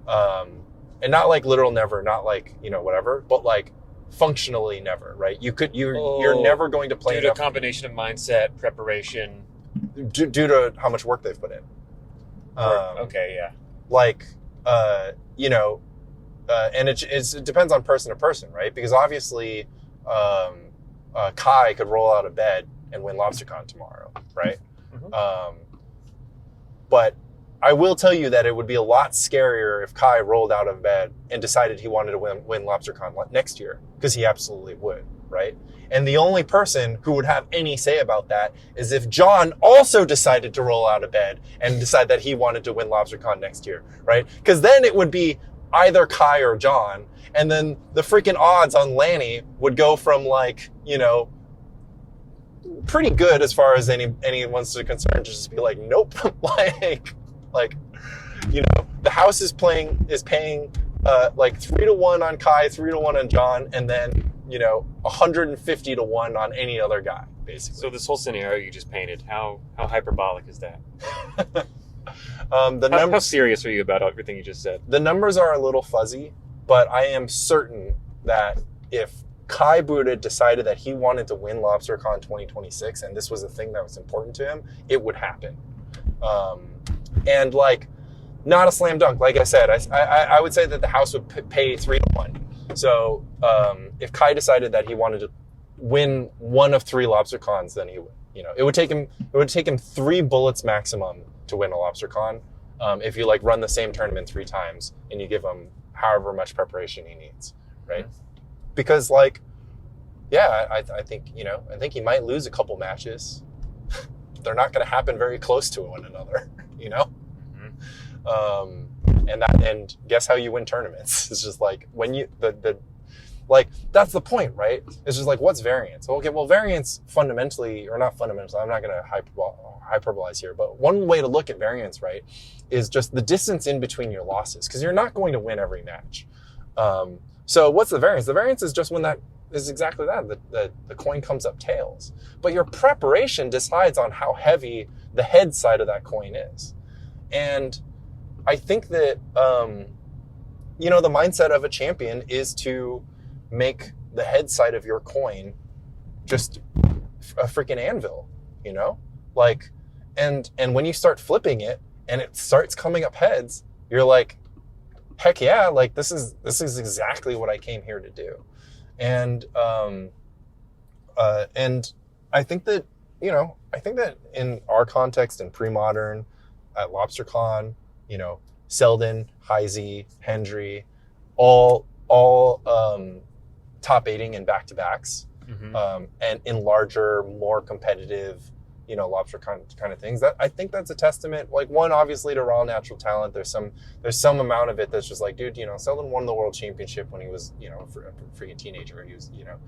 And not like literal never, not like, you know, whatever, but like functionally never, right? You're never going to play due to a combination of mindset, preparation, due to how much work they've put in. Okay, yeah. Like, you know, and it depends on person to person, right? Because obviously, Kai could roll out of bed and win Lobstercon tomorrow, right? Mm-hmm. But I will tell you that it would be a lot scarier if Kai rolled out of bed and decided he wanted to win Lobstercon next year, because he absolutely would, right? And the only person who would have any say about that is if John also decided to roll out of bed and decide that he wanted to win Lobstercon next year, right? Because then it would be either Kai or John, and then the freaking odds on Lanny would go from, like, you know, pretty good as far as anyone's concerned, just be like, nope, like, you know, the house is paying like 3-1 on Kai, 3-1 on John, and then, you know, 150-1 on any other guy, basically. So this whole scenario you just painted, how hyperbolic is that? How serious are you about everything you just said? The numbers are a little fuzzy, but I am certain that if Kai Buda decided that he wanted to win Lobstercon 2026 and this was a thing that was important to him, it would happen. And like, not a slam dunk. Like I said, I would say that the house would pay 3-1. So if Kai decided that he wanted to win one of 3 Lobstercons, then he would. You know, it would take him 3 bullets maximum to win a Lobstercon. If you like run the same tournament 3 times and you give him however much preparation he needs, right? Because like, yeah, I think, you know, I think he might lose a couple matches. They're not going to happen very close to one another, you know? And guess how you win tournaments? It's just like when you, like, that's the point, right? It's just like, what's variance? Okay, well, variance fundamentally, or not fundamentally, I'm not going to hyperbolize here, but one way to look at variance, right, is just the distance in between your losses, because you're not going to win every match. So what's the variance? The variance is just when that is exactly that, the coin comes up tails. But your preparation decides on how heavy the head side of that coin is. And I think that, you know, the mindset of a champion is to make the head side of your coin just a freaking anvil, you know? Like, and when you start flipping it and it starts coming up heads, you're like, heck yeah, like this is exactly what I came here to do. And I think that, you know, I think that in our context in pre-modern, at Lobstercon, you know, Selden, Heisey, Hendry, all top 8ing in back-to-backs, and in larger, more competitive, you know, Lobstercon kind of things. That I think that's a testament, like, one, obviously to raw natural talent. There's some amount of it that's just like, dude, you know, Selden won the world championship when he was, you know, a freaking teenager. He was, you know,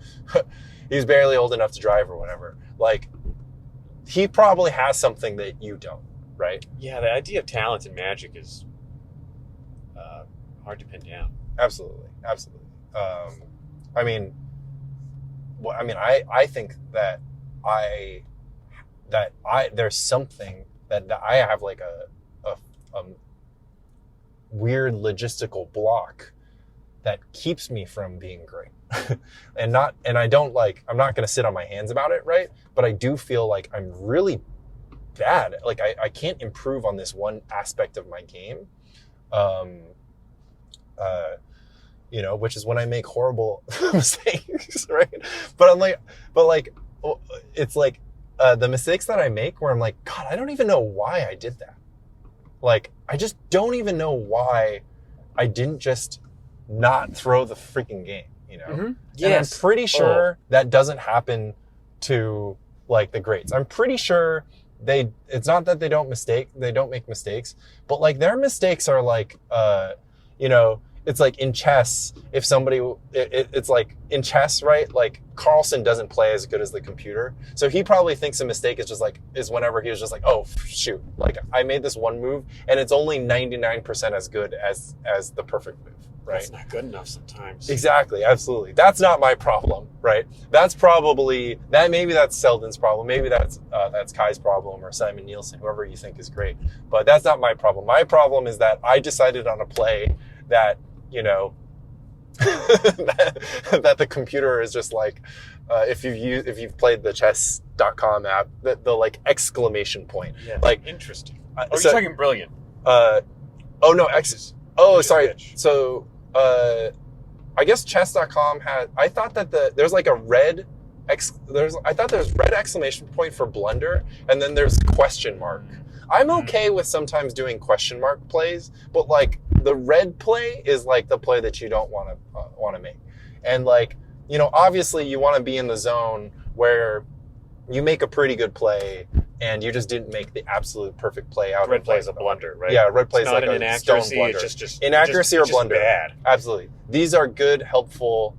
he was barely old enough to drive or whatever. Like, he probably has something that you don't, right? Yeah, the idea of talent and magic is hard to pin down. Absolutely. I think that there's something that I have like a weird logistical block that keeps me from being great. I'm not going to sit on my hands about it, right? But I do feel like I'm really bad. Like I can't improve on this one aspect of my game. You know, which is when I make horrible mistakes, right? It's like the mistakes that I make where I'm like, God, I don't even know why I did that. Like, I just don't even know why I didn't just not throw the freaking game, you know? Mm-hmm. Yes. And I'm pretty sure that doesn't happen to like the greats. I'm pretty sure it's not that they don't make mistakes, but like their mistakes are like, you know, it's like in chess, if somebody, it's like in chess, right? Like Carlsen doesn't play as good as the computer. So he probably thinks a mistake is whenever he was just like, oh, shoot, like I made this one move and it's only 99% as good as the perfect move, right? That's not good enough sometimes. Exactly, absolutely. That's not my problem, right? Maybe that's Selden's problem. Maybe that's Kai's problem or Simon Nielsen, whoever you think is great. But that's not my problem. My problem is that I decided on a play that, you know, that the computer is just like, if you've played the chess.com app, the like exclamation point. Yeah, like interesting. You're talking brilliant. Sorry. So, I guess chess.com I thought that there's like a red there's red exclamation point for blunder, and then there's question mark. I'm okay with sometimes doing question mark plays, but like the red play is like the play that you don't want to make. And like, you know, obviously you want to be in the zone where you make a pretty good play and you just didn't make the absolute perfect play out. Red play is a blunder, right? Yeah, red play is like an a stone blunder. It's just inaccuracy or blunder. Bad. Absolutely. These are good, helpful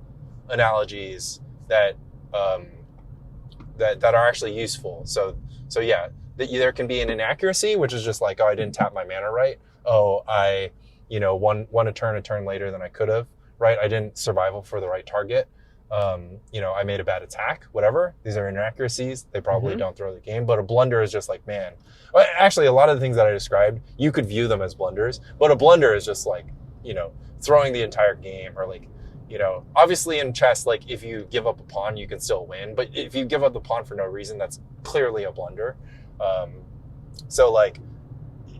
analogies that are actually useful. So yeah, there can be an inaccuracy, which is just like, oh, I didn't tap my mana right. Oh, I, you know, won a turn later than I could have, right? I didn't survival for the right target. You know, I made a bad attack, whatever. These are inaccuracies. They probably don't throw the game, but a blunder is just like, man, actually a lot of the things that I described, you could view them as blunders, but a blunder is just like, you know, throwing the entire game or like, you know, obviously in chess, like if you give up a pawn, you can still win. But if you give up the pawn for no reason, that's clearly a blunder. So like,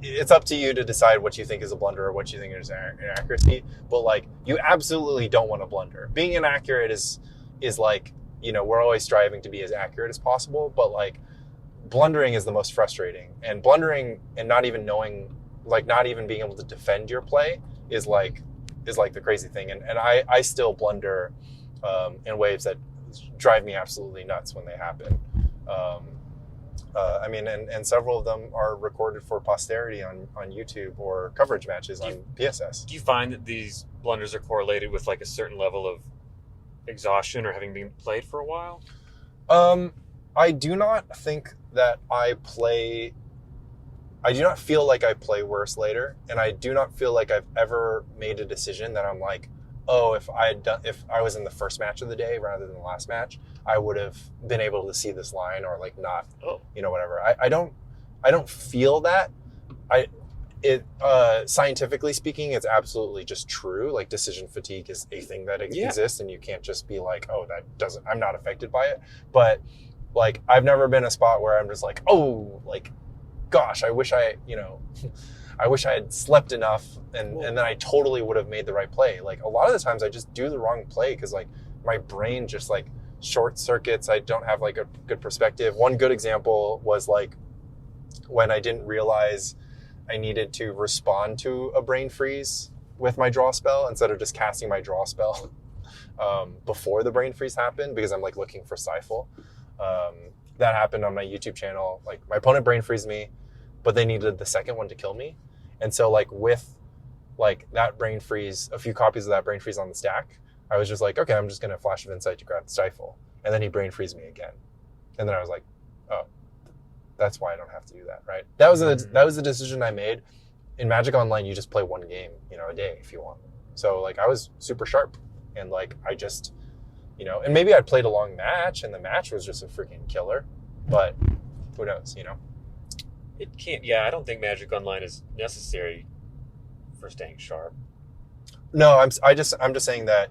it's up to you to decide what you think is a blunder or what you think is inaccuracy. But like, you absolutely don't want to blunder. Being inaccurate is like, you know, we're always striving to be as accurate as possible. But like, blundering is the most frustrating. And blundering and not even knowing, like not even being able to defend your play is like the crazy thing. And I still blunder in ways that drive me absolutely nuts when they happen. I mean, and several of them are recorded for posterity on YouTube or coverage matches on PSS. Do you find that these blunders are correlated with like a certain level of exhaustion or having been played for a while? I do not think that I do not feel like I play worse later, and I do not feel like I've ever made a decision that I'm like, oh, if I was in the first match of the day rather than the last match, I would have been able to see this line or like not, you know, whatever. I don't feel that. Scientifically speaking, it's absolutely just true. Like decision fatigue is a thing that exists, and you can't just be like, oh, I'm not affected by it. But like, I've never been in a spot where I'm just like, oh, like, gosh, I wish I had slept enough and then I totally would have made the right play. Like a lot of the times I just do the wrong play because like my brain just like short circuits. I don't have like a good perspective. One good example was like when I didn't realize I needed to respond to a brain freeze with my draw spell instead of just casting my draw spell before the brain freeze happened because I'm like looking for Stifle. That happened on my YouTube channel. Like my opponent brain freezed me, but they needed the second one to kill me. And so like with like that brain freeze, a few copies of that brain freeze on the stack, I was just like, okay, I'm just going to Flash of Insight to grab the Stifle. And then he brain freezed me again. And then I was like, oh, that's why I don't have to do that, right? That was the decision I made. In Magic Online, you just play one game, you know, a day if you want. So like I was super sharp and like I just, you know, and maybe I played a long match and the match was just a freaking killer, but who knows, you know? It can't, I don't think Magic Online is necessary for staying sharp. No, I'm just saying that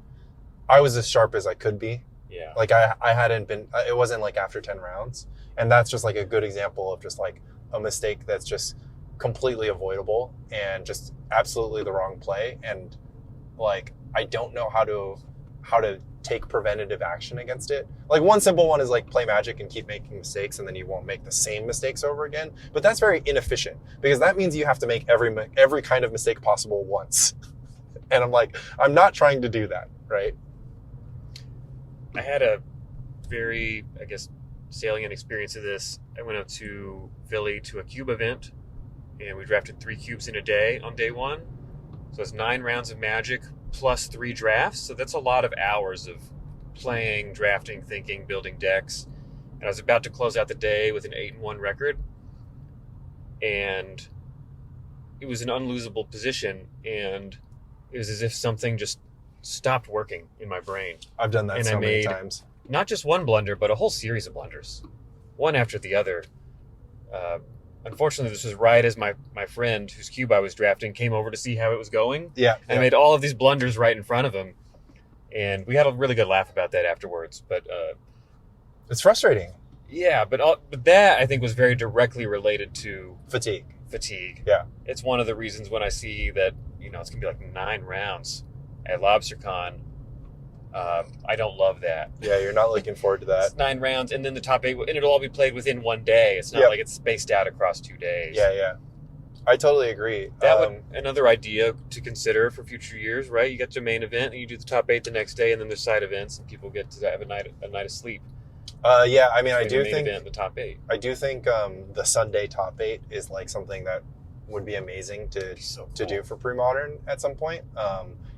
I was as sharp as I could be. Yeah. Like I hadn't been, it wasn't like after 10 rounds. And that's just like a good example of just like a mistake that's just completely avoidable and just absolutely the wrong play. And like, I don't know how to take preventative action against it. Like one simple one is like play Magic and keep making mistakes and then you won't make the same mistakes over again. But that's very inefficient because that means you have to make every kind of mistake possible once. And I'm like, I'm not trying to do that, right? I had a very, I guess, salient experience of this. I went up to Philly to a cube event and we drafted 3 cubes in a day on day 1. So it's 9 rounds of Magic plus 3 drafts. So that's a lot of hours of playing, drafting, thinking, building decks. And I was about to close out the day with an 8-1 record. And it was an unlosable position. And it was as if something just stopped working in my brain. I've done that so many times. Not just one blunder, but a whole series of blunders. One after the other. Unfortunately, this was right as my friend, whose cube I was drafting, came over to see how it was going. Yeah. And I made all of these blunders right in front of him. And we had a really good laugh about that afterwards. But it's frustrating. Yeah, but that, I think, was very directly related to... Fatigue. Yeah. It's one of the reasons when I see that, you know, it's going to be like 9 rounds at Lobstercon. I don't love that. Yeah, you're not looking forward to that. It's 9 rounds, and then the top 8, and it'll all be played within one day. It's not like it's spaced out across 2 days. Yeah. I totally agree. That would another idea to consider for future years, right? You get to main event, and you do the top 8 the next day, and then there's side events, and people get to have a night of sleep. Yeah, I mean, I do think the top 8. I do think the Sunday top 8 is like something that would be amazing to do for pre-modern at some point.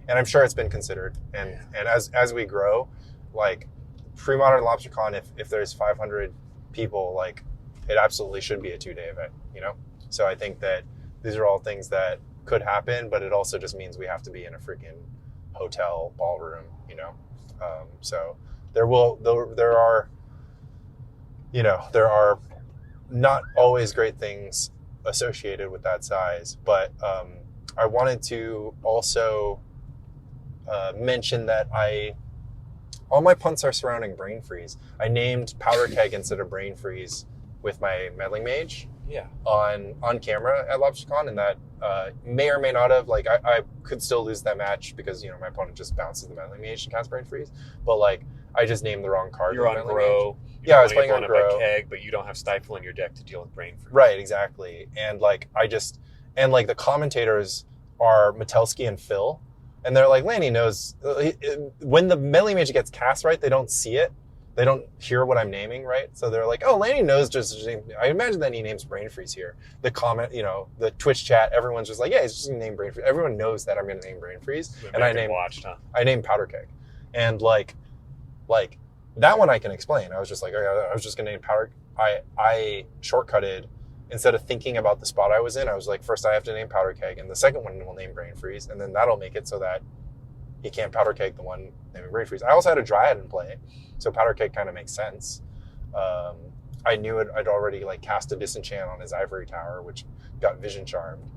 And I'm sure it's been considered. And as we grow, like pre-modern Lobstercon, if there's 500 people, like it absolutely should be a 2-day event, you know? So I think that these are all things that could happen, but it also just means we have to be in a freaking hotel ballroom, you know? So there are not always great things associated with that size, but I wanted to also mention that all my punts are surrounding Brain Freeze. I named Powder Keg instead of Brain Freeze with my Meddling Mage on camera at Lobstercon, and that may or may not have, like, I could still lose that match because, you know, my opponent just bounces the Meddling Mage and casts Brain Freeze. But, like, I just named the wrong card. You're on Grow. Yeah, I was playing on Grow. By Keg, but you don't have Stifle in your deck to deal with Brain Freeze. Right, exactly. And, like, the commentators are Metelsky and Phil, and they're like, Lanny knows, when the Meddling Mage gets cast right, they don't see it. They don't hear what I'm naming, right? So they're like, oh, Lanny knows I imagine that he names Brain Freeze here. The comment, you know, the Twitch chat, everyone's just like, yeah, he's just going to name Brain Freeze. Everyone knows that I'm going to name Brain Freeze. And I named Powder Keg. And like that one I can explain. I was just like, okay, I was just going to name Powder. I shortcutted. Instead of thinking about the spot I was in, I was like, first I have to name Powder Keg, and the second one will name Brain Freeze, and then that'll make it so that he can't Powder Keg the one naming Brain Freeze. I also had a Dryad in play, so Powder Keg kind of makes sense. I knew it. I'd already like cast a Disenchant on his Ivory Tower, which got Vision Charmed.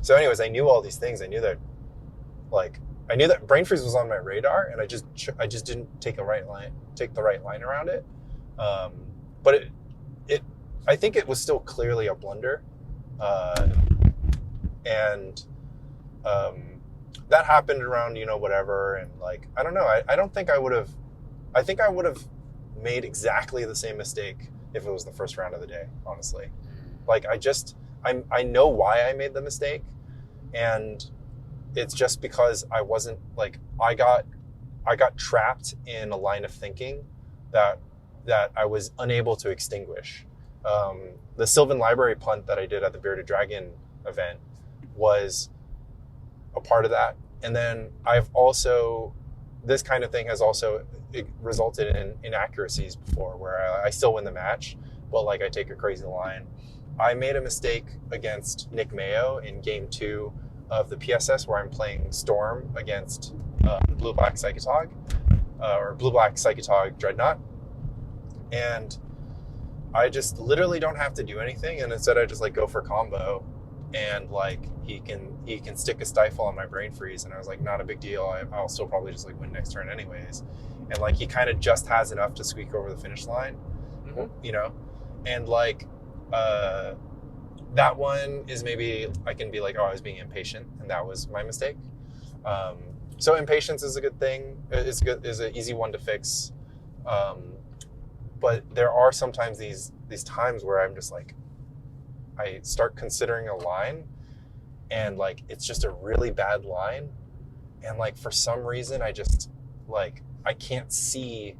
So anyways, I knew all these things. I knew that Brain Freeze was on my radar, and I just didn't take the right line around it. But I think it was still clearly a blunder. And that happened around, you know, whatever. And like, I don't know. I don't think I think I would have made exactly the same mistake if it was the first round of the day, honestly. Like, I know why I made the mistake. And it's just because I wasn't like, I got trapped in a line of thinking that I was unable to extinguish. The Sylvan Library punt that I did at the Bearded Dragon event was a part of that. And then this kind of thing has also resulted in inaccuracies before where I still win the match, but like I take a crazy line. I made a mistake against Nick Mayo in game 2 of the PSS where I'm playing Storm against Blue-Black Psychotog, or Blue-Black Psychotog Dreadnought. And I just literally don't have to do anything, and instead I just like go for combo, and like he can stick a Stifle on my Brain Freeze, and I was like, not a big deal. I'll still probably just like win next turn anyways, and like he kind of just has enough to squeak over the finish line, you know, and like that one is maybe I can be like, oh, I was being impatient, and that was my mistake. So impatience is a good thing. Is an easy one to fix. But there are sometimes these times where I'm just like, I start considering a line, and like it's just a really bad line, and like for some reason I just like I can't see,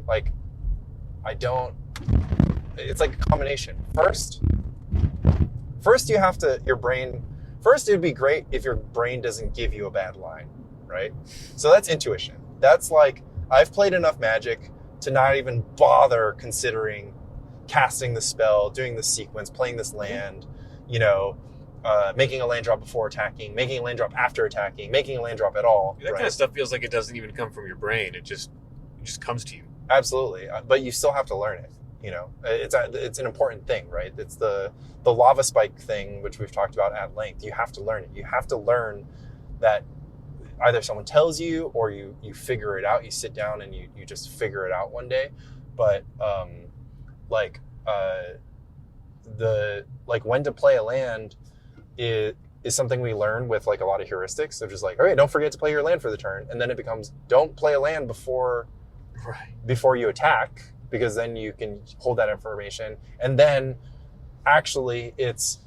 like it's like a combination. First you have to First it'd be great if your brain doesn't give you a bad line, right? So that's intuition. That's like, I've played enough Magic to not even bother considering casting the spell, doing the sequence, playing this land, you know, making a land drop before attacking, making a land drop after attacking, making a land drop at all. That kind of stuff feels like it doesn't even come from your brain. It just comes to you. Absolutely. But you still have to learn it. You know, it's an important thing, right? It's the lava spike thing, which we've talked about at length. You have to learn it. You have to learn that either someone tells you or you figure it out. You sit down and you just figure it out one day. But when to play a land is something we learn with like a lot of heuristics. They're just like, all right, don't forget to play your land for the turn. And then it becomes, don't play a land before you attack, because then you can hold that information. And then actually it's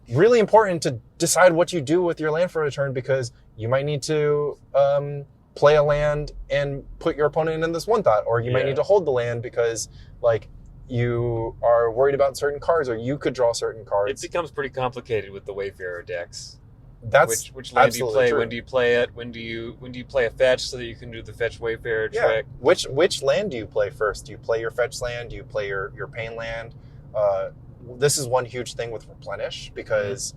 really important to decide what you do with your land for a turn, because you might need to play a land and put your opponent in this one thought, or you might need to hold the land because like you are worried about certain cards, or you could draw certain cards. It becomes pretty complicated with the Wayfarer decks. That's which land do you play? True. When do you play it? When do you play a fetch so that you can do the fetch Wayfarer trick? Which land do you play first? Do you play your fetch land? Do you play your pain land? This is one huge thing with Replenish, because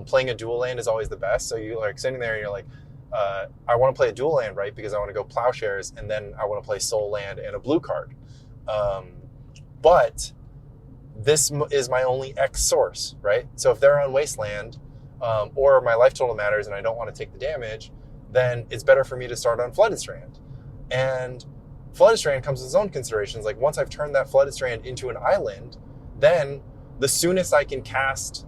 playing a dual land is always the best. So you're like sitting there and you're like, I want to play a dual land, right? Because I want to go Plowshares, and then I want to play Soul Land and a blue card. But this is my only X source, right? So if they're on Wasteland, or my life total matters and I don't want to take the damage, then it's better for me to start on Flooded Strand. And Flooded Strand comes with its own considerations. Like once I've turned that Flooded Strand into an island, then the soonest I can cast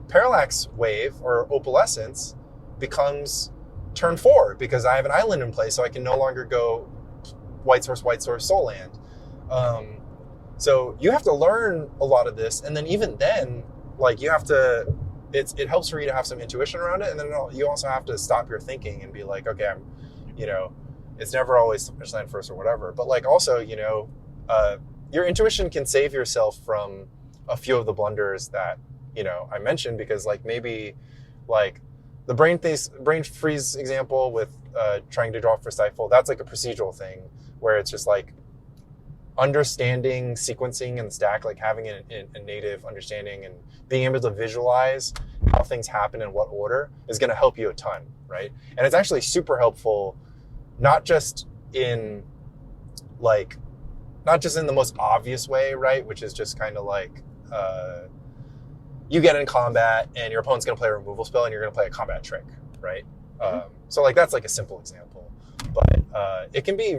Parallax Wave or Opalescence becomes turn 4 because I have an island in place, so I can no longer go white source, soul land. So you have to learn a lot of this, and then even then, like you have to, it helps for you to have some intuition around it, and then you also have to stop your thinking and be like, okay, it's never always finish land first or whatever. But like also, your intuition can save yourself from a few of the blunders that I mentioned, because like maybe like the brain freeze example with trying to draw for Stifle, that's like a procedural thing where it's just like understanding sequencing in the stack, like having a native understanding and being able to visualize how things happen in what order is going to help you a ton, right? And it's actually super helpful, not just in the most obvious way, right? Which is just kind of like you get in combat and your opponent's going to play a removal spell and you're going to play a combat trick, right? Mm-hmm. So like that's like a simple example, but it can be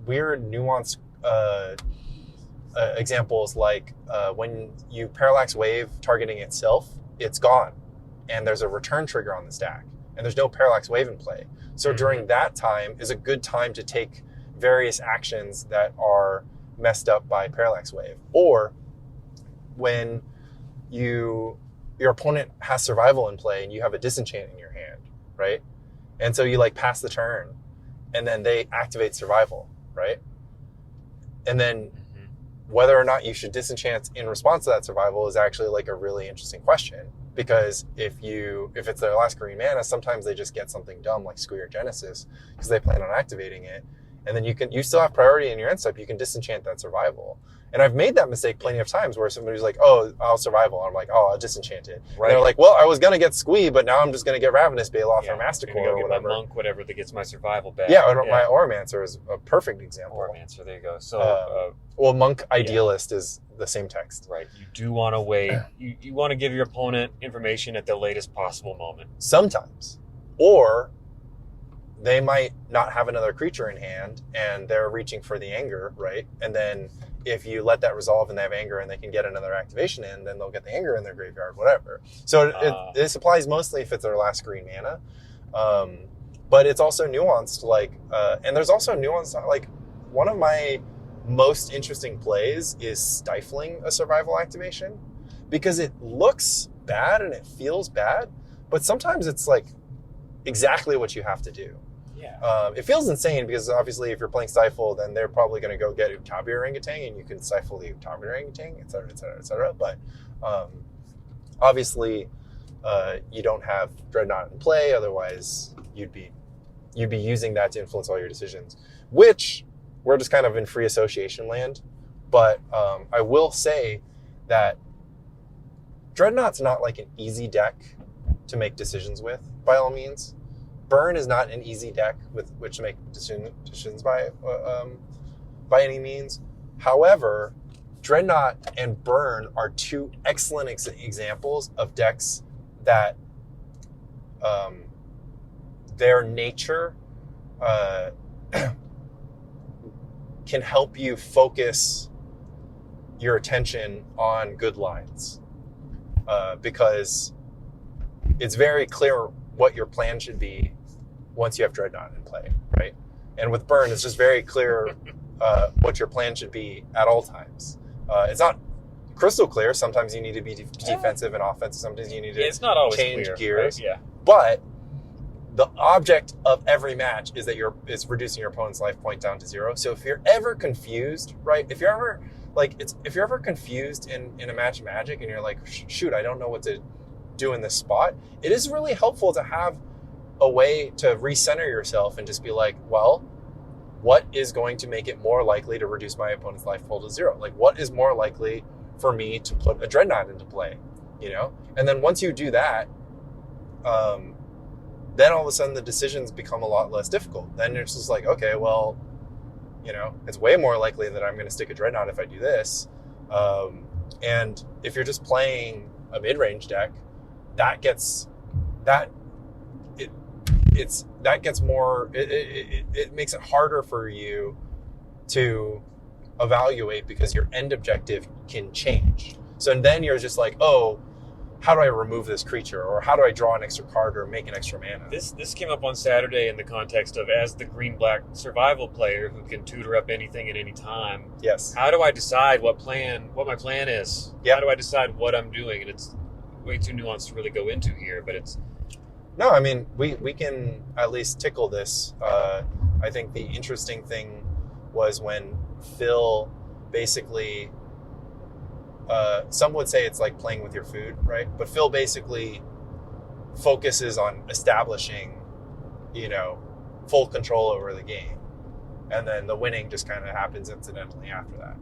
weird, nuanced examples like when you Parallax Wave targeting itself, it's gone, and there's a return trigger on the stack, and there's no Parallax Wave in play. So during that time is a good time to take various actions that are messed up by Parallax Wave. Or when your opponent has survival in play and you have a disenchant in your hand, right? And so you like pass the turn and then they activate survival, right? And then whether or not you should disenchant in response to that survival is actually like a really interesting question, because if it's their last green mana, sometimes they just get something dumb like Squeer Genesis because they plan on activating it. And then you still have priority in your end step. You can disenchant that survival. And I've made that mistake plenty of times where somebody's like, oh, I'll survival. I'm like, oh, I'll disenchant it. Right. And they're like, well, I was going to get Squee, but now I'm just going to get Ravenous Baloth or Mastercore or whatever. My Monk, whatever, that gets my survival back. Yeah, my Oromancer is a perfect example. Oromancer, there you go. So, Monk Idealist is the same text. Right. You do want to wait. You want to give your opponent information at the latest possible moment. Sometimes. Or they might not have another creature in hand and they're reaching for the anger, right? And then if you let that resolve and they have anger and they can get another activation in, then they'll get the anger in their graveyard, whatever. So this applies mostly if it's their last green mana. But it's also nuanced, and there's also nuance, like one of my most interesting plays is stifling a survival activation, because it looks bad and it feels bad, but sometimes it's like exactly what you have to do. Yeah. It feels insane because obviously if you're playing Stifle, then they're probably going to go get Utabi Orangutan and you can stifle the Utabi Orangutan, et cetera, et cetera, et cetera. But obviously you don't have Dreadnought in play, otherwise you'd be using that to influence all your decisions, which we're just kind of in free association land. But I will say that Dreadnought's not like an easy deck to make decisions with, by all means. Burn is not an easy deck with which to make decisions by any means. However, Dreadnought and Burn are two excellent examples of decks that their nature can help you focus your attention on good lines, because it's very clear what your plan should be once you have Dreadnought in play, right? And with Burn, it's just very clear what your plan should be at all times. It's not crystal clear. Sometimes you need to be defensive and offensive. Sometimes you need to it's not always change clear, gears. Right? Yeah. But the object of every match is that it's reducing your opponent's life point down to 0. So if you're ever confused, right? If you're ever confused in a match of Magic and you're like, shoot, I don't know what to do in this spot, it is really helpful to have a way to recenter yourself and just be like, well, what is going to make it more likely to reduce my opponent's life pool to 0? Like, what is more likely for me to put a Dreadnought into play, And then once you do that, then all of a sudden the decisions become a lot less difficult. Then it's just like, okay, well, it's way more likely that I'm going to stick a Dreadnought if I do this. And if you're just playing a mid-range deck, that gets more. It makes it harder for you to evaluate because your end objective can change. So then you're just like, oh, how do I remove this creature, or how do I draw an extra card or make an extra mana? This came up on Saturday in the context of, as the green-black survival player who can tutor up anything at any time. Yes. How do I decide what my plan is? Yeah. How do I decide what I'm doing? And it's way too nuanced to really go into here, but it's... No, I mean, we can at least tickle this. I think the interesting thing was when Phil basically... some would say it's like playing with your food, right? But Phil basically focuses on establishing, full control over the game. And then the winning just kind of happens incidentally after that.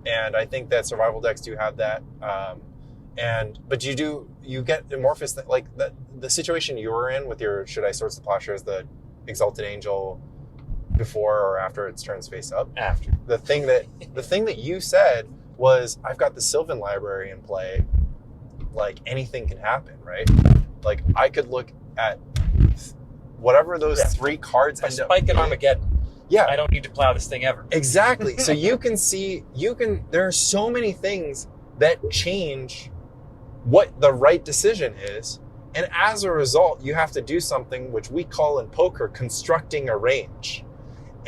And I think that survival decks do have that. But you get amorphous, like the situation you were in with your Should I Swords to Plowshares, the Exalted Angel before or after its turns face up? After. The thing that you said was, I've got the Sylvan Library in play, like anything can happen, right? Like I could look at whatever those three cards I spike an Armageddon. Yeah. I don't need to plow this thing ever. Exactly. So there are so many things that change what the right decision is. And as a result, you have to do something which we call in poker constructing a range.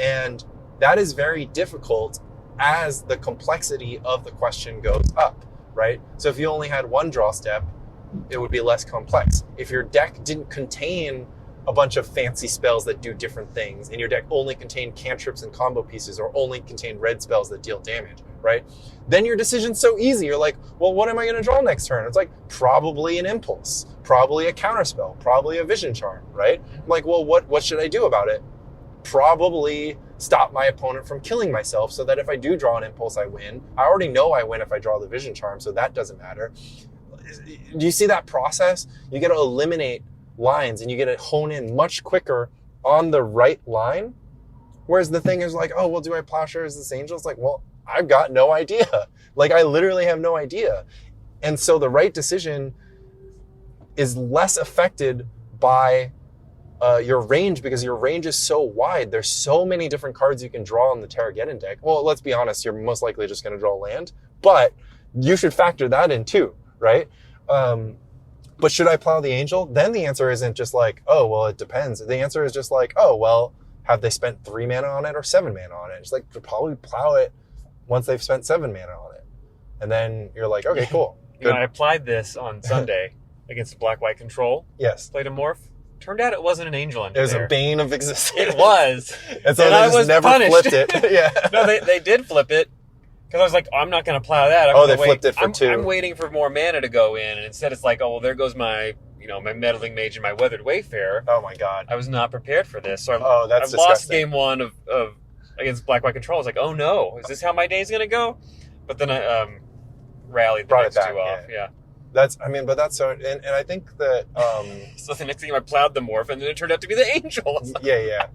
And that is very difficult as the complexity of the question goes up, right? So if you only had one draw step, it would be less complex. If your deck didn't contain a bunch of fancy spells that do different things, and your deck only contained cantrips and combo pieces, or only contained red spells that deal damage, right? Then your decision's so easy. You're like, well, what am I going to draw next turn? It's like, probably an impulse, probably a counterspell, probably a vision charm, right? I'm like, well, what should I do about it? Probably stop my opponent from killing myself so that if I do draw an impulse, I win. I already know I win if I draw the vision charm, so that doesn't matter. Do you see that process? You get to eliminate lines and you get to hone in much quicker on the right line. Whereas the thing is like, oh, well, do I Plowshares this Angel? It's like, well, I've got no idea. Like, I literally have no idea. And so the right decision is less affected by your range, because your range is so wide. There's so many different cards you can draw on the Terrageddon deck. Well, let's be honest, you're most likely just going to draw land, but you should factor that in too, right? But should I plow the Angel? Then the answer isn't just like, oh, well, it depends. The answer is just like, oh, well, have they spent 3 mana on it or 7 mana on it? It's like, they'll probably plow it once they've spent 7 mana on it. And then you're like, okay, cool. I applied this on Sunday against the black-white control. Yes. Played a morph. Turned out it wasn't an Angel under It was there. a bane of existence. It was. And so they I just was never punished. flipped it. Yeah. No, they did flip it. Because I was like, I'm not going to plow that. Oh, they flipped it for 2. I'm waiting for more mana to go in. And instead it's like, oh, well, there goes my Meddling Mage and my Weathered Wayfarer. Oh, my God. I was not prepared for this. So that's I lost disgusting. game 1 of against Black-White Control. I was like, oh, no. Is this how my day's going to go? But then I rallied the Brought it next back, 2 off. Yeah. That's so, and I think that, So the next thing I plowed the morph, and then it turned out to be the Angel. yeah.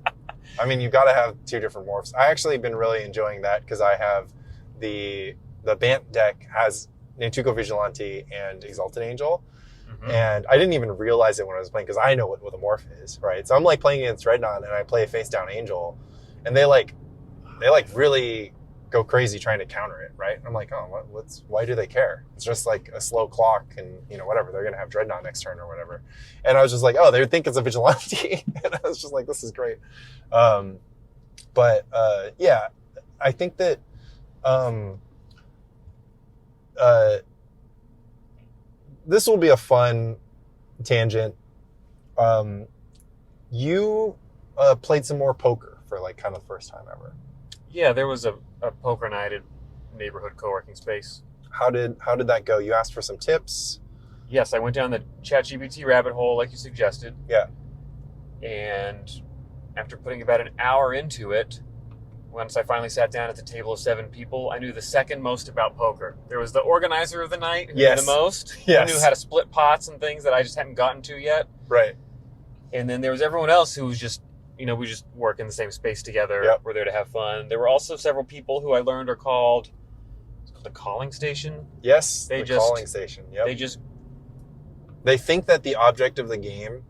I mean, you've got to have 2 different morphs. I actually been really enjoying that because I have the Bant deck has Nantuko Vigilante and Exalted Angel. Mm-hmm. And I didn't even realize it when I was playing because I know what a morph is, right? So I'm like playing against Dreadnought and I play a face down Angel, and they really go crazy trying to counter it, right? I'm like, oh, why do they care? It's just like a slow clock, and whatever, they're gonna have Dreadnought next turn or whatever. And I was just like, oh, they think it's a Vigilante. And I was just like, this is great. Yeah, I think that this will be a fun tangent. You played some more poker for like kind of the first time ever. Yeah, there was a poker night at neighborhood co-working space. How did that go? You asked for some tips. Yes, I went down the ChatGPT rabbit hole like you suggested. Yeah. And after putting about an hour into it, once I finally sat down at the table of 7 people, I knew the second most about poker. There was the organizer of the night who knew the most. Yes. Who knew how to split pots and things that I just hadn't gotten to yet. Right. And then there was everyone else who was just, we just work in the same space together. Yep. We're there to have fun. There were also several people who I learned are called the calling station. Yes, They the just- calling station. Yep. They They think that the object of the game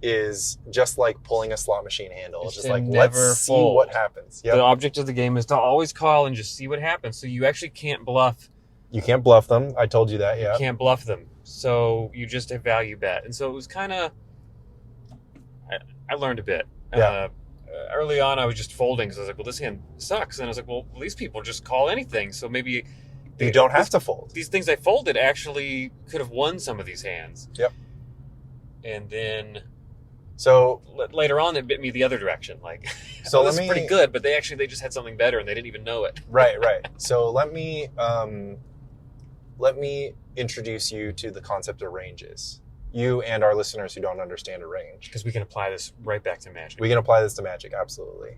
is just like pulling a slot machine handle. It's It's just to like, never let's see fold. what happens. The Yep. object of the game is to always call and just see what happens. So you actually can't bluff. You can't bluff them. I told you that, yeah. You can't bluff them. So you just have value bet. And so it was kind of, I learned a bit. Yeah. Early on, I was just folding because I was like, well, this hand sucks. And I was like, well, these people just call anything. So maybe You don't have to fold. these things I folded actually could have won some of these hands. Yep. And then So later on, it bit me the other direction. Like, So this let is pretty me- good, but they just had something better and they didn't even know it. right. So let me introduce you to the concept of ranges. You and our listeners who don't understand a range. Because we can apply this right back to Magic. We can apply this to Magic, absolutely.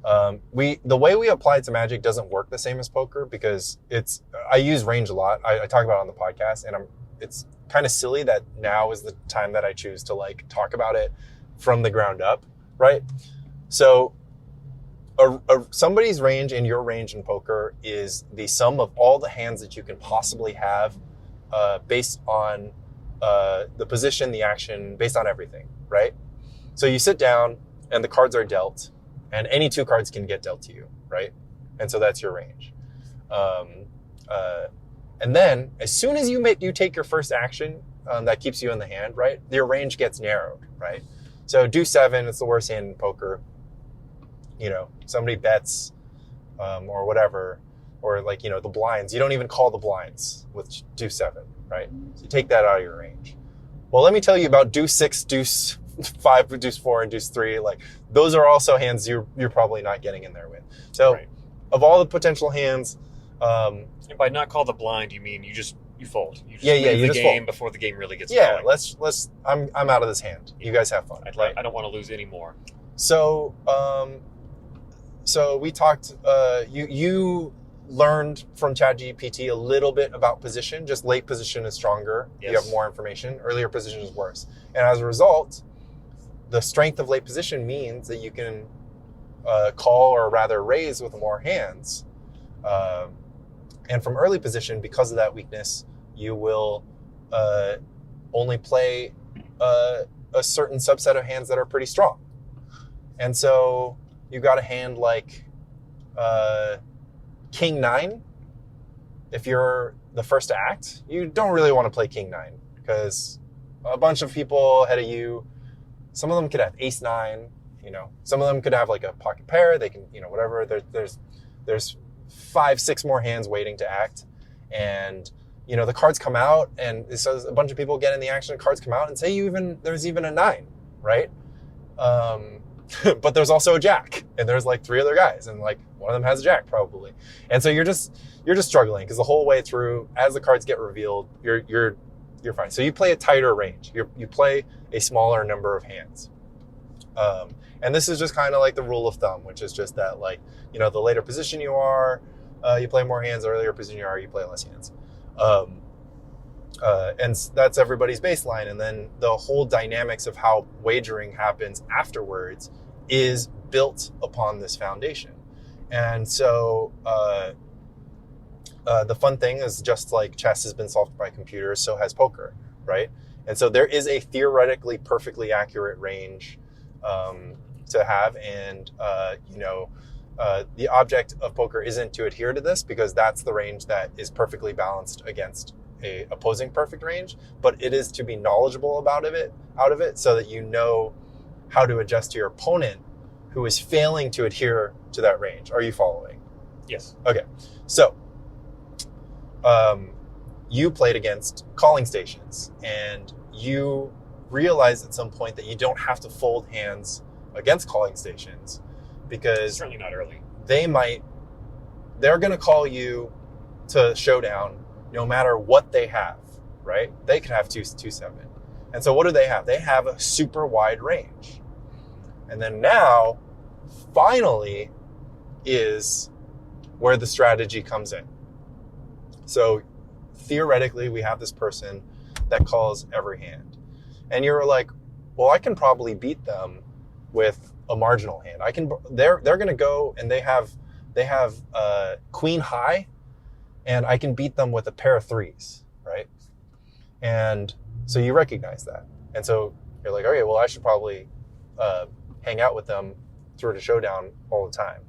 The way we apply it to Magic doesn't work the same as poker because I use range a lot. I talk about it on the podcast, and it's kind of silly that now is the time that I choose to like talk about it from the ground up, right? So somebody's range and your range in poker is the sum of all the hands that you can possibly have based on the position, the action, based on everything, right? So you sit down and the cards are dealt, and any two cards can get dealt to you, right? And so that's your range. And then as soon as you take your first action that keeps you in the hand, right? Your range gets narrowed, right? So deuce 7, it's the worst hand in poker. You know, somebody bets or whatever, or like, you know, the blinds. You don't even call the blinds with deuce 7, right? So you take that out of your range. Well, let me tell you about deuce 6, deuce 5, deuce 4, and deuce 3. Like, those are also hands you're probably not getting in there with. So Right. of all the potential hands, And by not call the blind, you mean you fold. You just Yeah, leave you the just game fold. before the game really gets yeah, going. let's I'm out of this hand. You guys have fun. Right? I don't want to lose any more. So we talked, you learned from ChatGPT a little bit about position. Just late position is stronger. Yes. You have more information. Earlier position is worse. And as a result, the strength of late position means that you can call, or rather raise, with more hands. And from early position, because of that weakness, you will only play a certain subset of hands that are pretty strong. And so you got a hand like King 9. If you're the first to act, you don't really want to play King 9 because a bunch of people ahead of you, some of them could have Ace 9, you know, some of them could have like a pocket pair. They can, you know, whatever. There's 5, 6 more hands waiting to act. And, you know, the cards come out, and so a bunch of people get in the action, cards come out, and say there's even a 9, right? But there's also a jack, and there's like 3 other guys, and like one of them has a jack probably. And so you're just struggling because the whole way through, as the cards get revealed, you're fine. So you play a tighter range. You play a smaller number of hands. And this is just kind of like the rule of thumb, which is just that, like, you know, the later position you are, you play more hands. The earlier position you are, you play less hands. And that's everybody's baseline. And then the whole dynamics of how wagering happens afterwards is built upon this foundation. And so the fun thing is, just like chess has been solved by computers, so has poker, right? And so there is a theoretically perfectly accurate range to have. And, the object of poker isn't to adhere to this, because that's the range that is perfectly balanced against a opposing perfect range, but it is to be knowledgeable out of it so that you know how to adjust to your opponent who is failing to adhere to that range. Are you following? Yes. Okay. So you played against calling stations, and you realized at some point that you don't have to fold hands against calling stations, because Certainly not early. they're going to call you to showdown no matter what they have, right? They could have 2-7. And so what do they have? They have a super wide range. And then now, finally, is where the strategy comes in. So theoretically, we have this person that calls every hand. And you're like, well, I can probably beat them with a marginal hand. They're going to go, and they have queen high, and I can beat them with a pair of threes, right? And so you recognize that. And so you're like, okay, well, I should probably hang out with them through the showdown all the time.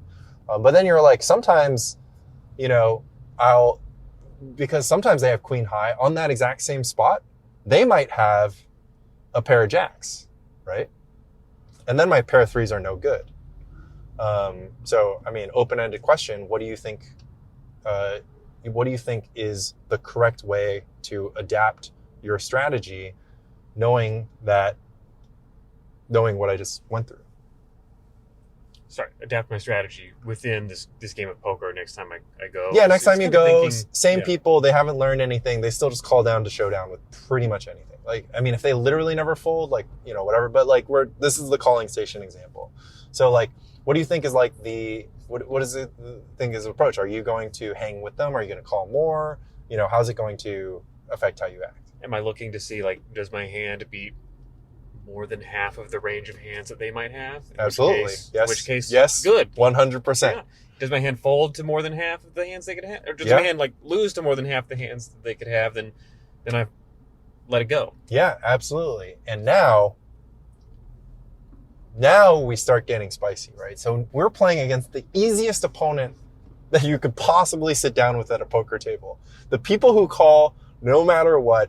But then you're like, sometimes, because sometimes they have queen high on that exact same spot, they might have a pair of jacks, right? And then my pair of threes are no good. So, I mean, open-ended question, what do you think is the correct way to adapt your strategy, knowing what I just went through? Sorry, adapt my strategy within this game of poker next time I go. Yeah, next time you go, same yeah. people, they haven't learned anything. They still just call down to showdown with pretty much anything. Like, I mean, if they literally never fold, like, whatever. But like, this is the calling station example. So like, what do you think is like what is the thing is approach? Are you going to hang with them? Are you going to call more? How's it going to affect how you act? Am I looking to see, like, does my hand beat more than half of the range of hands that they might have? Absolutely. Yes. In which case, yes. Good. 100%. Yeah. Does my hand fold to more than half of the hands they could have? Or does my hand, like, lose to more than half the hands that they could have? Then I let it go. Yeah, absolutely. And now we start getting spicy, right? So we're playing against the easiest opponent that you could possibly sit down with at a poker table. The people who call no matter what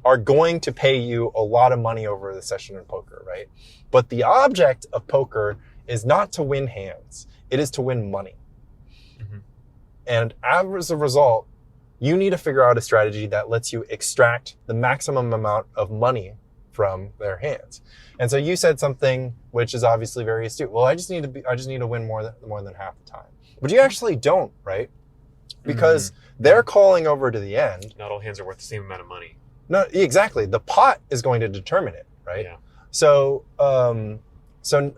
are going to pay you a lot of money over the session in poker, right? But the object of poker is not to win hands. It is to win money. Mm-hmm. And as a result, you need to figure out a strategy that lets you extract the maximum amount of money from their hands. And so you said something which is obviously very astute. Well, I just need to win more than half the time. But you actually don't, right? Because they're calling over to the end. Not all hands are worth the same amount of money. No, exactly. The pot is going to determine it, right? Yeah. So, so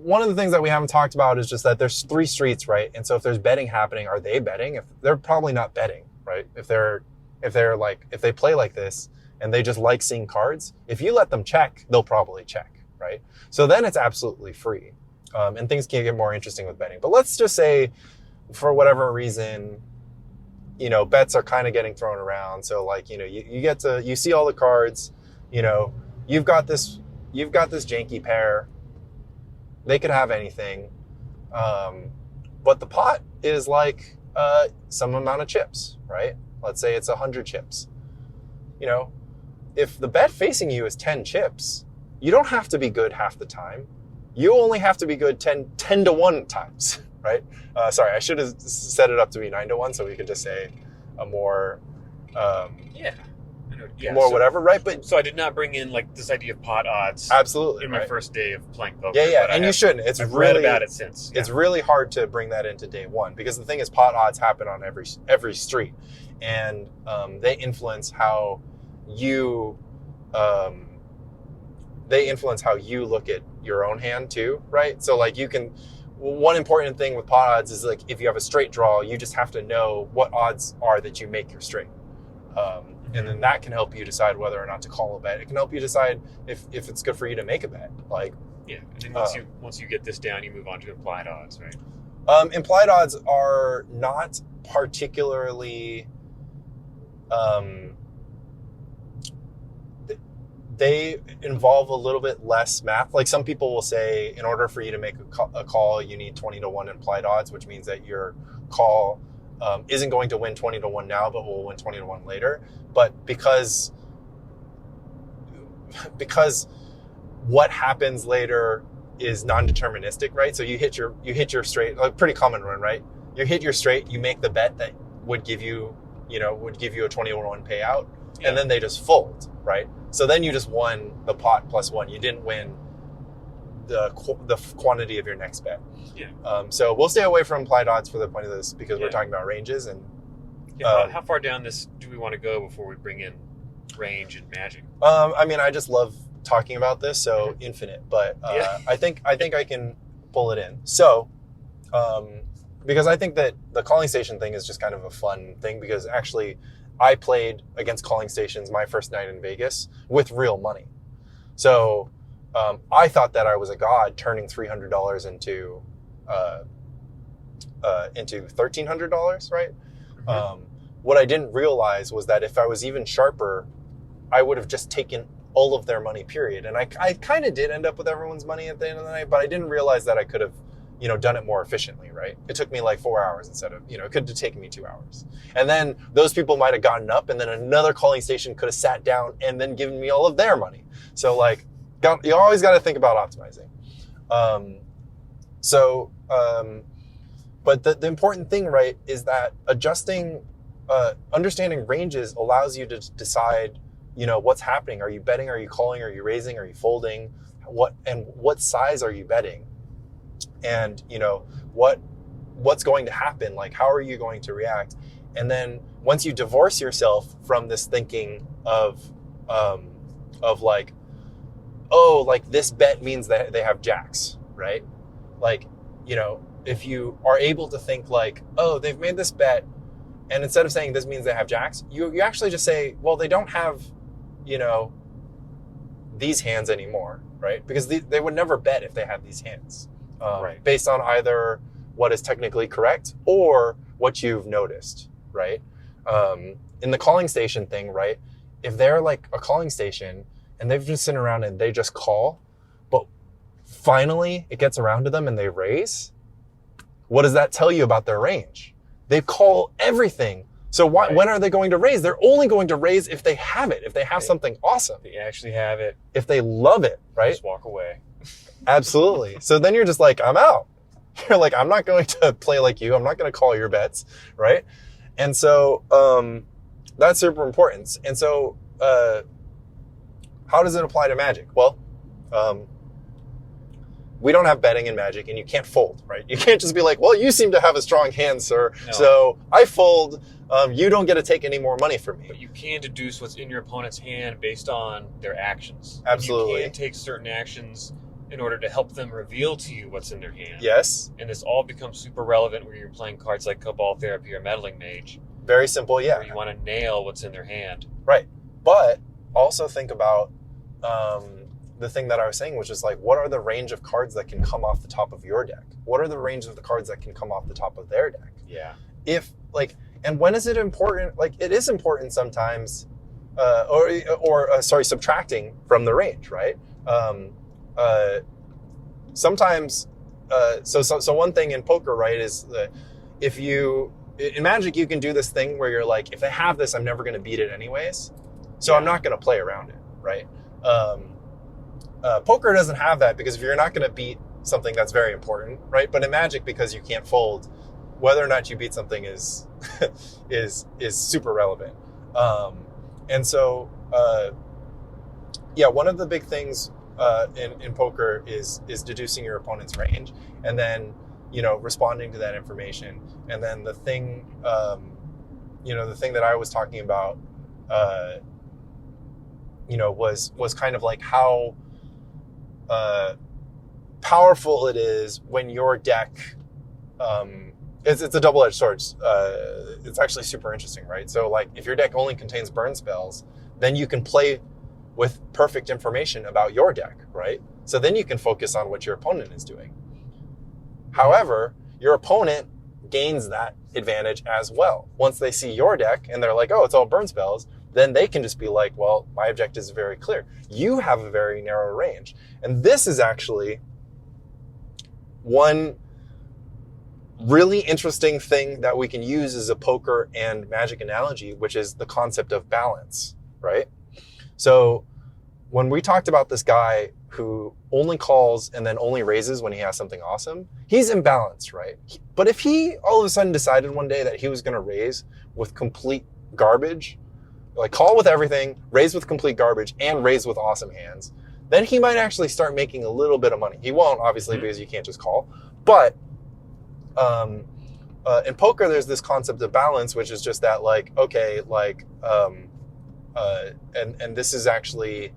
one of the things that we haven't talked about is just that there's three streets, right? And so if there's betting happening, are they betting? If they're probably not betting, right? If they play like this and they just like seeing cards, if you let them check, they'll probably check, right? So then it's absolutely free. And things can get more interesting with betting. But let's just say, for whatever reason, bets are kind of getting thrown around. So like, you see all the cards, you've got this janky pair. They could have anything. But the pot is like, some amount of chips, right? Let's say it's 100 chips. If the bet facing you is 10 chips, you don't have to be good half the time. You only have to be good 10 to 1 times, right? Sorry, I should have set it up to be 9 to 1 so we could just say a more, whatever, right? But so I did not bring in like this idea of pot odds. Absolutely, in my first day of playing poker. Yeah, and you shouldn't. I've read about it since. Yeah. It's really hard to bring that into day one because the thing is, pot odds happen on every street, and they influence how you look at your own hand too, right? So like one important thing with pot odds is like if you have a straight draw, you just have to know what odds are that you make your straight. And then that can help you decide whether or not to call a bet. It can help you decide if it's good for you to make a bet. Like, yeah, and then once you get this down, you move on to implied odds, right? Implied odds are not particularly. They involve a little bit less math. Like some people will say, in order for you to make a call, you need 20 to 1 implied odds, which means that your call isn't going to win 20 to 1 now, but will win 20 to 1 later. But because what happens later is non-deterministic, right? So you hit your straight, a pretty common one, right? You hit your straight, you make the bet that would give you a 20 to 1 payout, and then they just fold, right? So then you just won the pot plus 1. You didn't win the quantity of your next bet. Yeah. So we'll stay away from implied odds for the point of this because we're talking about ranges and. How far down this do we want to go before we bring in range and magic? I mean, I just love talking about this, so infinite. But I think I can pull it in. So, because I think that the calling station thing is just kind of a fun thing because actually I played against calling stations my first night in Vegas with real money. So I thought that I was a god turning $300 into $1,300, right? What I didn't realize was that if I was even sharper, I would have just taken all of their money, period. And I kind of did end up with everyone's money at the end of the night, but I didn't realize that I could have, done it more efficiently, right? It took me like 4 hours instead of, it could have taken me 2 hours. And then those people might have gotten up, and then another calling station could have sat down and then given me all of their money. So like, you always got to think about optimizing. But the important thing, right, is that understanding ranges allows you to decide, what's happening. Are you betting? Are you calling? Are you raising? Are you folding? What size are you betting? And, what's going to happen? Like, how are you going to react? And then once you divorce yourself from this thinking of like, oh, like this bet means that they have jacks, right? Like, if you are able to think like, oh, they've made this bet, and instead of saying this means they have jacks, you actually just say, well, they don't have, these hands anymore, right? Because they would never bet if they had these hands, right, based on either what is technically correct or what you've noticed, right? In the calling station thing, right? If they're like a calling station and they've just sitting around and they just call, but finally it gets around to them and they raise, what does that tell you about their range? They call everything. So when are they going to raise? They're only going to raise if they have it, if they have something awesome. They actually have it. If they love it, right? Just walk away. Absolutely. So then you're just like, I'm out. You're like, I'm not going to play like you. I'm not going to call your bets, right? And so that's super important. And so how does it apply to Magic? Well, we don't have betting in Magic, and you can't fold, right? You can't just be like, well, you seem to have a strong hand, sir. No. So I fold. You don't get to take any more money from me. But you can deduce what's in your opponent's hand based on their actions. Absolutely. You can take certain actions in order to help them reveal to you what's in their hand. Yes. And this all becomes super relevant when you're playing cards like Cabal Therapy or Meddling Mage. Very simple, yeah. Where you want to nail what's in their hand. Right. But also think about the thing that I was saying, which is like, what are the range of cards that can come off the top of your deck? What are the range of the cards that can come off the top of their deck? Yeah. And when is it important? Like, it is important sometimes, subtracting from the range, right? Sometimes, so one thing in poker, right, is that in Magic, you can do this thing where you're like, if they have this, I'm never going to beat it anyways. So I'm not going to play around it, right? Poker doesn't have that, because if you're not going to beat something, that's very important, right? But in Magic, because you can't fold, whether or not you beat something is super relevant. And so, one of the big things in poker is deducing your opponent's range, and then responding to that information. And then the thing that I was talking about was kind of like how powerful it is when your deck it's a double-edged sword. It's actually super interesting, right? So like, if your deck only contains burn spells, then you can play with perfect information about your deck, right? So then you can focus on what your opponent is doing. However, your opponent gains that advantage as well. Once they see your deck and they're like, oh, it's all burn spells, then they can just be like, well, my objective is very clear. You have a very narrow range. And this is actually one really interesting thing that we can use as a poker and Magic analogy, which is the concept of balance, right? So when we talked about this guy who only calls and then only raises when he has something awesome, he's imbalanced, right? But if he all of a sudden decided one day that he was going to raise with complete garbage, like call with everything, raise with complete garbage, and raise with awesome hands, then he might actually start making a little bit of money. He won't, obviously, because you can't just call. But in poker, there's this concept of balance, which is just that, like, okay, like, and this is actually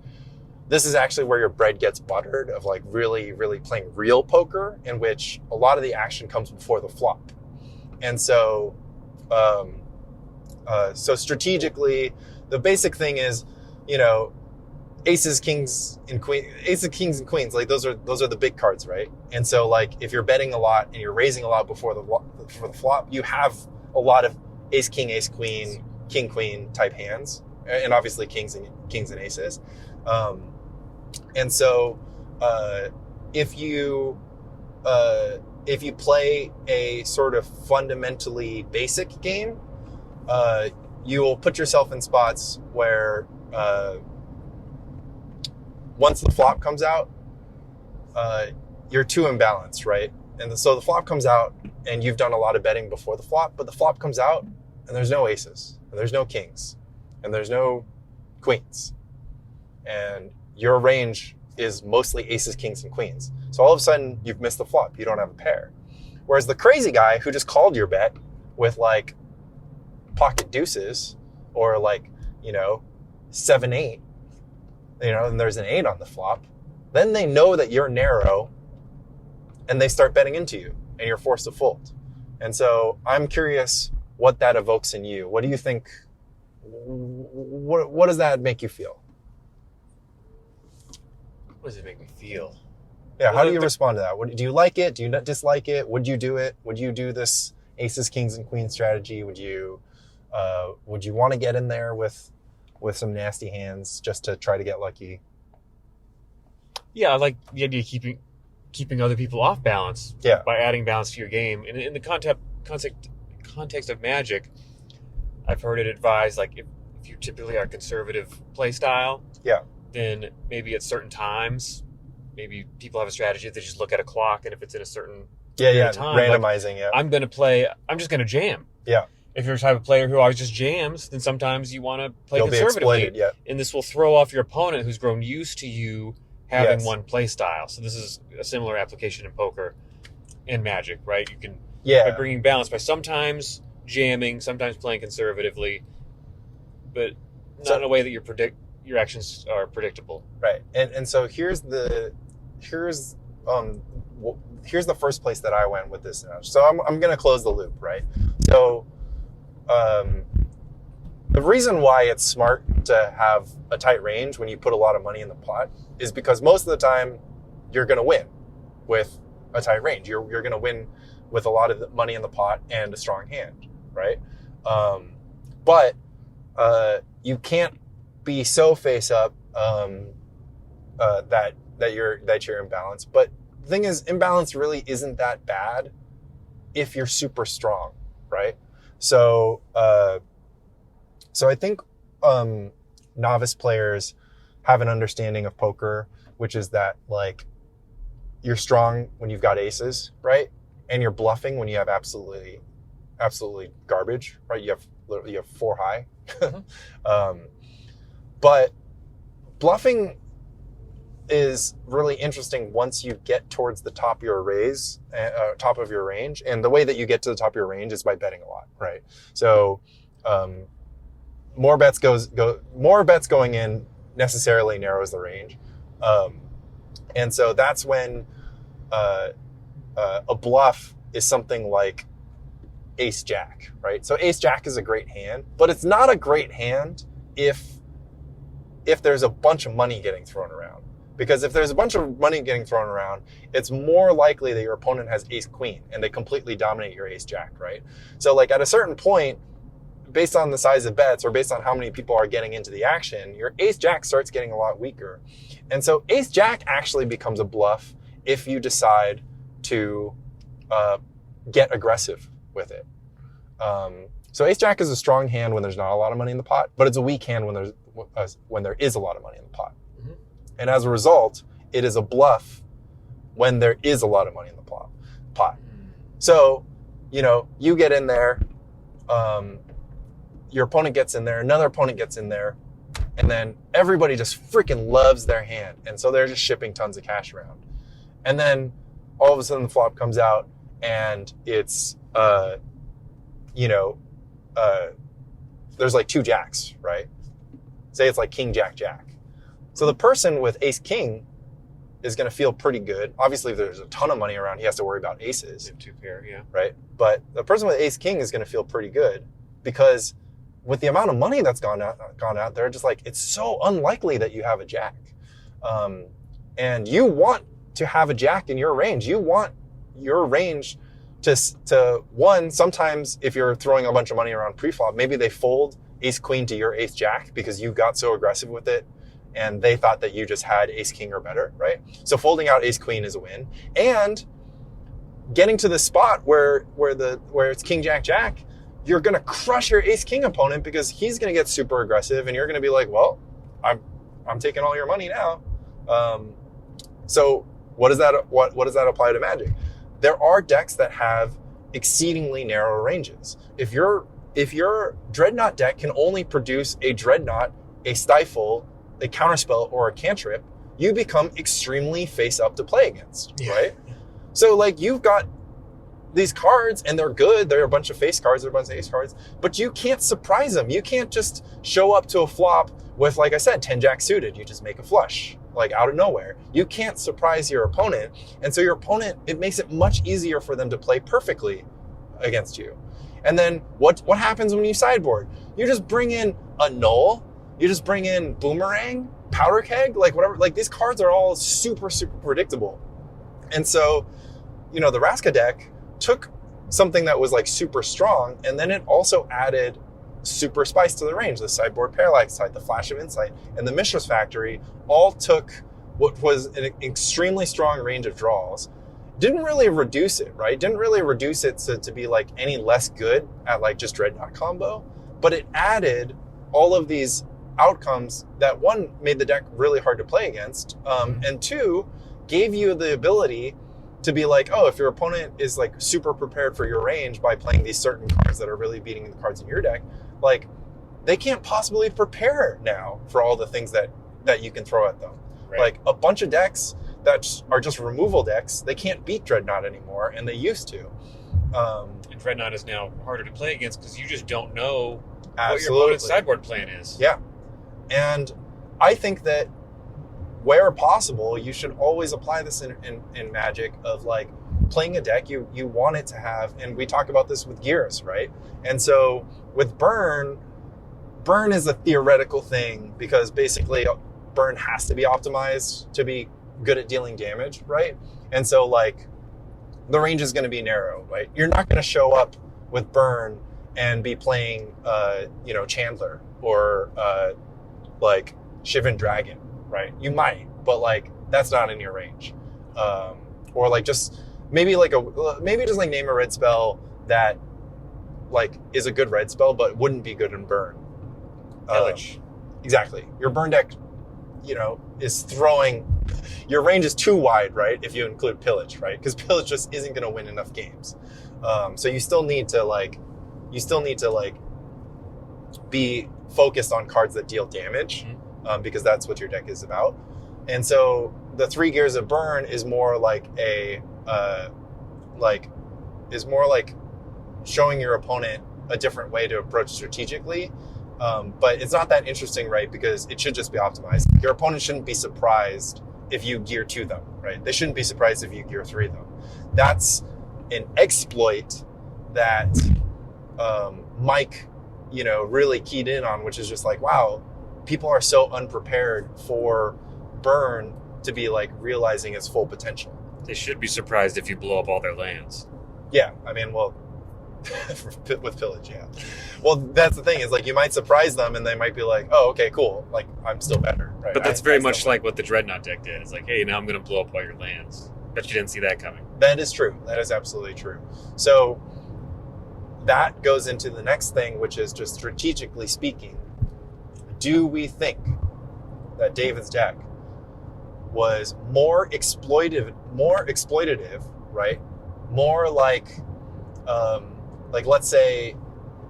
where your bread gets buttered, of like really, really playing real poker, in which a lot of the action comes before the flop. And so, so strategically, the basic thing is, aces, kings, and queens, like those are the big cards, right? And so, like, if you're betting a lot and you're raising a lot before the flop, you have a lot of ace king, ace queen, king queen type hands, and obviously kings and aces. And so if you play a sort of fundamentally basic game, you will put yourself in spots where once the flop comes out, you're too imbalanced, right? And so the flop comes out, and you've done a lot of betting before the flop, but the flop comes out, and there's no aces, and there's no kings, and there's no queens. And your range is mostly aces, kings, and queens. So all of a sudden, you've missed the flop. You don't have a pair. Whereas the crazy guy who just called your bet with like pocket deuces or like, 7-8, and there's an 8 on the flop, then they know that you're narrow and they start betting into you and you're forced to fold. And so I'm curious what that evokes in you. What do you think? What does that make you feel? What does it make me feel? Yeah, how do you respond to that? Do you like it? Do you not dislike it? Would you do it? Would you do this aces, kings, and queens strategy? Would you want to get in there with some nasty hands just to try to get lucky? Yeah, I like the idea of keeping other people off balance. Yeah. By adding balance to your game. And in the context of Magic, I've heard it advised, like, if you typically are conservative play style, yeah, then maybe at certain times, maybe people have a strategy that they just look at a clock, and if it's in a certain time, randomizing, I'm just going to jam. Yeah. If you're the type of player who always just jams, then sometimes you want to play conservatively. Be exploited, yeah. And this will throw off your opponent who's grown used to you having one play style. So this is a similar application in poker and Magic, right? You can, by bringing balance, by sometimes jamming, sometimes playing conservatively, but not in a way that your actions are predictable. Right. And so here's the first place that I went with this analogy. So I'm going to close the loop, right? So the reason why it's smart to have a tight range when you put a lot of money in the pot is because most of the time you're going to win with a tight range. You're going to win with a lot of money in the pot and a strong hand, right? But you can't be so face up that you're imbalanced. But the thing is, imbalance really isn't that bad if you're super strong, right? So I think novice players have an understanding of poker, which is that, like, you're strong when you've got aces, right? And you're bluffing when you have absolutely garbage, right? You have 4 high. But bluffing is really interesting once you get towards the top of your range. And the way that you get to the top of your range is by betting a lot, right? So more bets going in necessarily narrows the range. And so that's when a bluff is something like ace jack, right? So ace jack is a great hand, but it's not a great hand if there's a bunch of money getting thrown around. Because if there's a bunch of money getting thrown around, it's more likely that your opponent has ace queen and they completely dominate your ace jack, right? So like at a certain point, based on the size of bets or based on how many people are getting into the action, your ace jack starts getting a lot weaker. And so ace jack actually becomes a bluff if you decide to get aggressive with it. So ace jack is a strong hand when there's not a lot of money in the pot, but it's a weak hand when there is a lot of money in the pot. Mm-hmm. And as a result, it is a bluff when there is a lot of money in the pot. So, you get in there, your opponent gets in there, another opponent gets in there, and then everybody just freaking loves their hand. And so they're just shipping tons of cash around. And then all of a sudden the flop comes out and it's, there's like 2 jacks, right? Say it's like king, jack, jack. So the person with ace king is going to feel pretty good. Obviously, if there's a ton of money around, he has to worry about aces. 2 pair, yeah. Right? But the person with ace king is going to feel pretty good because with the amount of money that's gone out, they're just like, it's so unlikely that you have a jack. And you want to have a jack in your range. You want your range to one, sometimes if you're throwing a bunch of money around pre-flop, maybe they fold ace queen to your ace jack because you got so aggressive with it and they thought that you just had ace king or better, right? So folding out ace queen is a win. And getting to the spot where it's king jack jack, you're going to crush your ace king opponent because he's going to get super aggressive and you're going to be like, well, I'm taking all your money now. So what does that apply to Magic? There are decks that have exceedingly narrow ranges. If your Dreadnought deck can only produce a Dreadnought, a Stifle, a Counterspell, or a Cantrip, you become extremely face up to play against, right? So like you've got these cards and they're good. They're a bunch of face cards, they're a bunch of ace cards, but you can't surprise them. You can't just show up to a flop with, like I said, 10 jack suited. You just make a flush, like out of nowhere. You can't surprise your opponent. And so your opponent, it makes it much easier for them to play perfectly against you. And then what happens when you sideboard? You just bring in a null, you just bring in boomerang, powder keg, like whatever. Like these cards are all super, super predictable. And so, the Raska deck took something that was like super strong, and then it also added super spice to the range. The sideboard parallax side, the flash of insight, and the Mishra's Factory all took what was an extremely strong range of draws. Didn't really reduce it, right? Didn't really reduce it to be like any less good at like just Dreadnought combo, but it added all of these outcomes that, one, made the deck really hard to play against, and two, gave you the ability to be like, oh, if your opponent is like super prepared for your range by playing these certain cards that are really beating the cards in your deck, like they can't possibly prepare now for all the things that you can throw at them. Right. Like a bunch of decks that are just removal decks, they can't beat Dreadnought anymore, and they used to. And Dreadnought is now harder to play against because you just don't know what your opponent's sideboard plan is. Yeah. And I think that where possible, you should always apply this in Magic of like playing a deck you want it to have. And we talk about this with Gears, right? And so with Burn is a theoretical thing because basically Burn has to be optimized to be good at dealing damage, right? And so like the range is going to be narrow, right? You're not going to show up with Burn and be playing, Chandler or like Shivan Dragon, right? You might, but like that's not in your range. Or like just maybe just like name a red spell that like is a good red spell but wouldn't be good in Burn. Pillage. Exactly. Your Burn deck, is throwing. Your range is too wide, right? If you include Pillage, right? Because Pillage just isn't going to win enough games. So you still need to be focused on cards that deal damage, because that's what your deck is about. And so the 3 gears of Burn is more like showing your opponent a different way to approach strategically. But it's not that interesting, right? Because it should just be optimized. Your opponent shouldn't be surprised if you gear 2 them, right? They shouldn't be surprised if you gear 3 them. That's an exploit that Mike, really keyed in on, which is just like, wow, people are so unprepared for Burn to be like realizing its full potential. They should be surprised if you blow up all their lands. Yeah, I mean, well, with Pillage, yeah. Well, that's the thing is like you might surprise them and they might be like, oh, okay, cool. Like I'm still better, right? But that's very much like what the Dreadnought deck did. It's like, hey, now I'm going to blow up all your lands. Bet you didn't see that coming. That is true. That is absolutely true. So that goes into the next thing, which is just strategically speaking. Do we think that David's deck was more exploitative, right? More like let's say,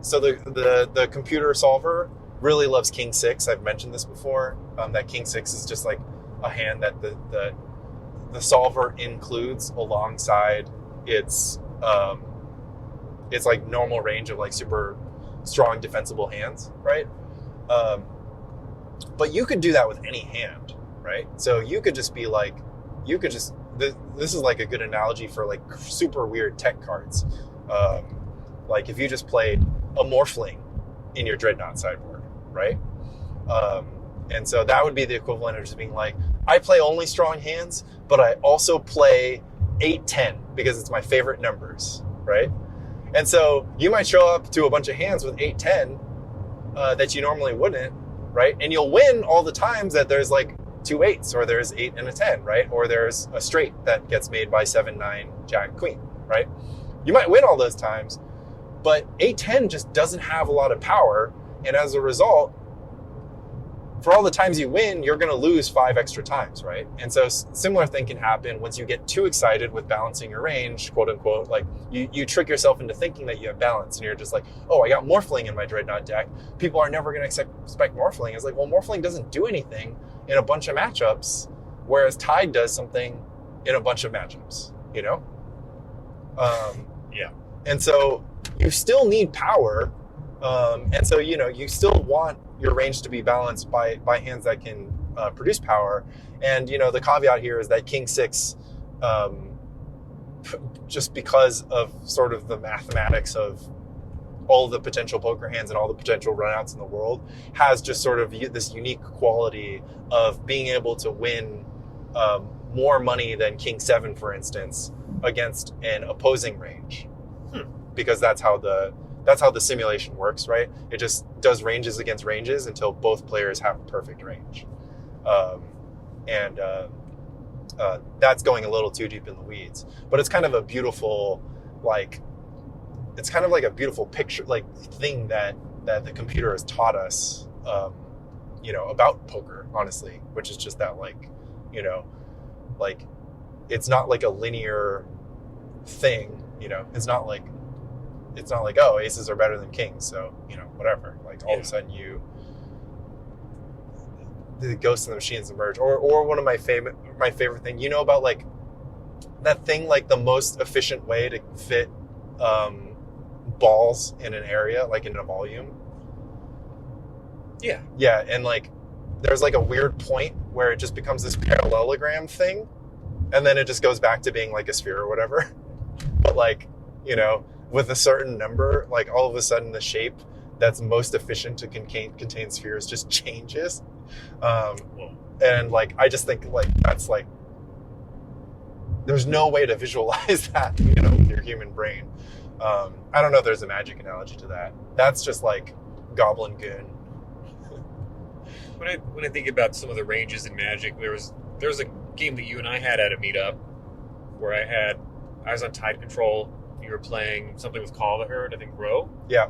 so the computer solver really loves King 6. I've mentioned this before. That King 6 is just like a hand that the solver includes alongside its like normal range of like super strong defensible hands, right? But you could do that with any hand, right? So you could just be like, this is like a good analogy for like super weird tech cards. Like if you just played a Morphling in your Dreadnought sideboard, right? And so that would be the equivalent of just being like, I play only strong hands, but I also play 8-10 because it's my favorite numbers. right? And so you might show up to a bunch of hands with 8-10 that you normally wouldn't, right? And you'll win all the times that there's like 2 8s, or there's 8 and a 10, right? Or there's a straight that gets made by 7-9 Jack Queen, right? You might win all those times, but 8-10 just doesn't have a lot of power, and as a result, for all the times you win, you're going to lose 5 extra times, right? And so similar thing can happen once you get too excited with balancing your range, quote unquote. Like you trick yourself into thinking that you have balance, and you're just like, oh, I got Morphling in my Dreadnought deck. People are never going to expect Morphling. It's like, well, Morphling doesn't do anything in a bunch of matchups, whereas Tide does something in a bunch of matchups, you know? Yeah. And so you still need power. And so, you still want your range to be balanced by hands that can produce power. And, the caveat here is that King 6, just because of sort of the mathematics of all the potential poker hands and all the potential runouts in the world, has just sort of this unique quality of being able to win more money than King 7, for instance, against an opposing range. Because that's how the simulation works, right? It just does ranges against ranges until both players have perfect range. That's going a little too deep in the weeds. But it's kind of a beautiful, it's kind of like a beautiful picture, thing that the computer has taught us, about poker, honestly, which is just that, it's not like a linear thing, it's not like, oh, aces are better than kings, so, whatever. All of a sudden the ghosts and the machines emerge. Or one of my favorite thing, about that thing, the most efficient way to fit balls in an area, in a volume. Yeah. Yeah, and there's a weird point where it just becomes this parallelogram thing, and then it just goes back to being a sphere or whatever. But with a certain number, all of a sudden the shape that's most efficient to contain spheres just changes. And I just think that's there's no way to visualize that, with your human brain. I don't know if there's a magic analogy to that. That's just Goblin Goon. When I think about some of the ranges in Magic, there was a game that you and I had at a meetup where I was on Tide Control. You were playing something with Call of the Herd, I think Row. Yeah.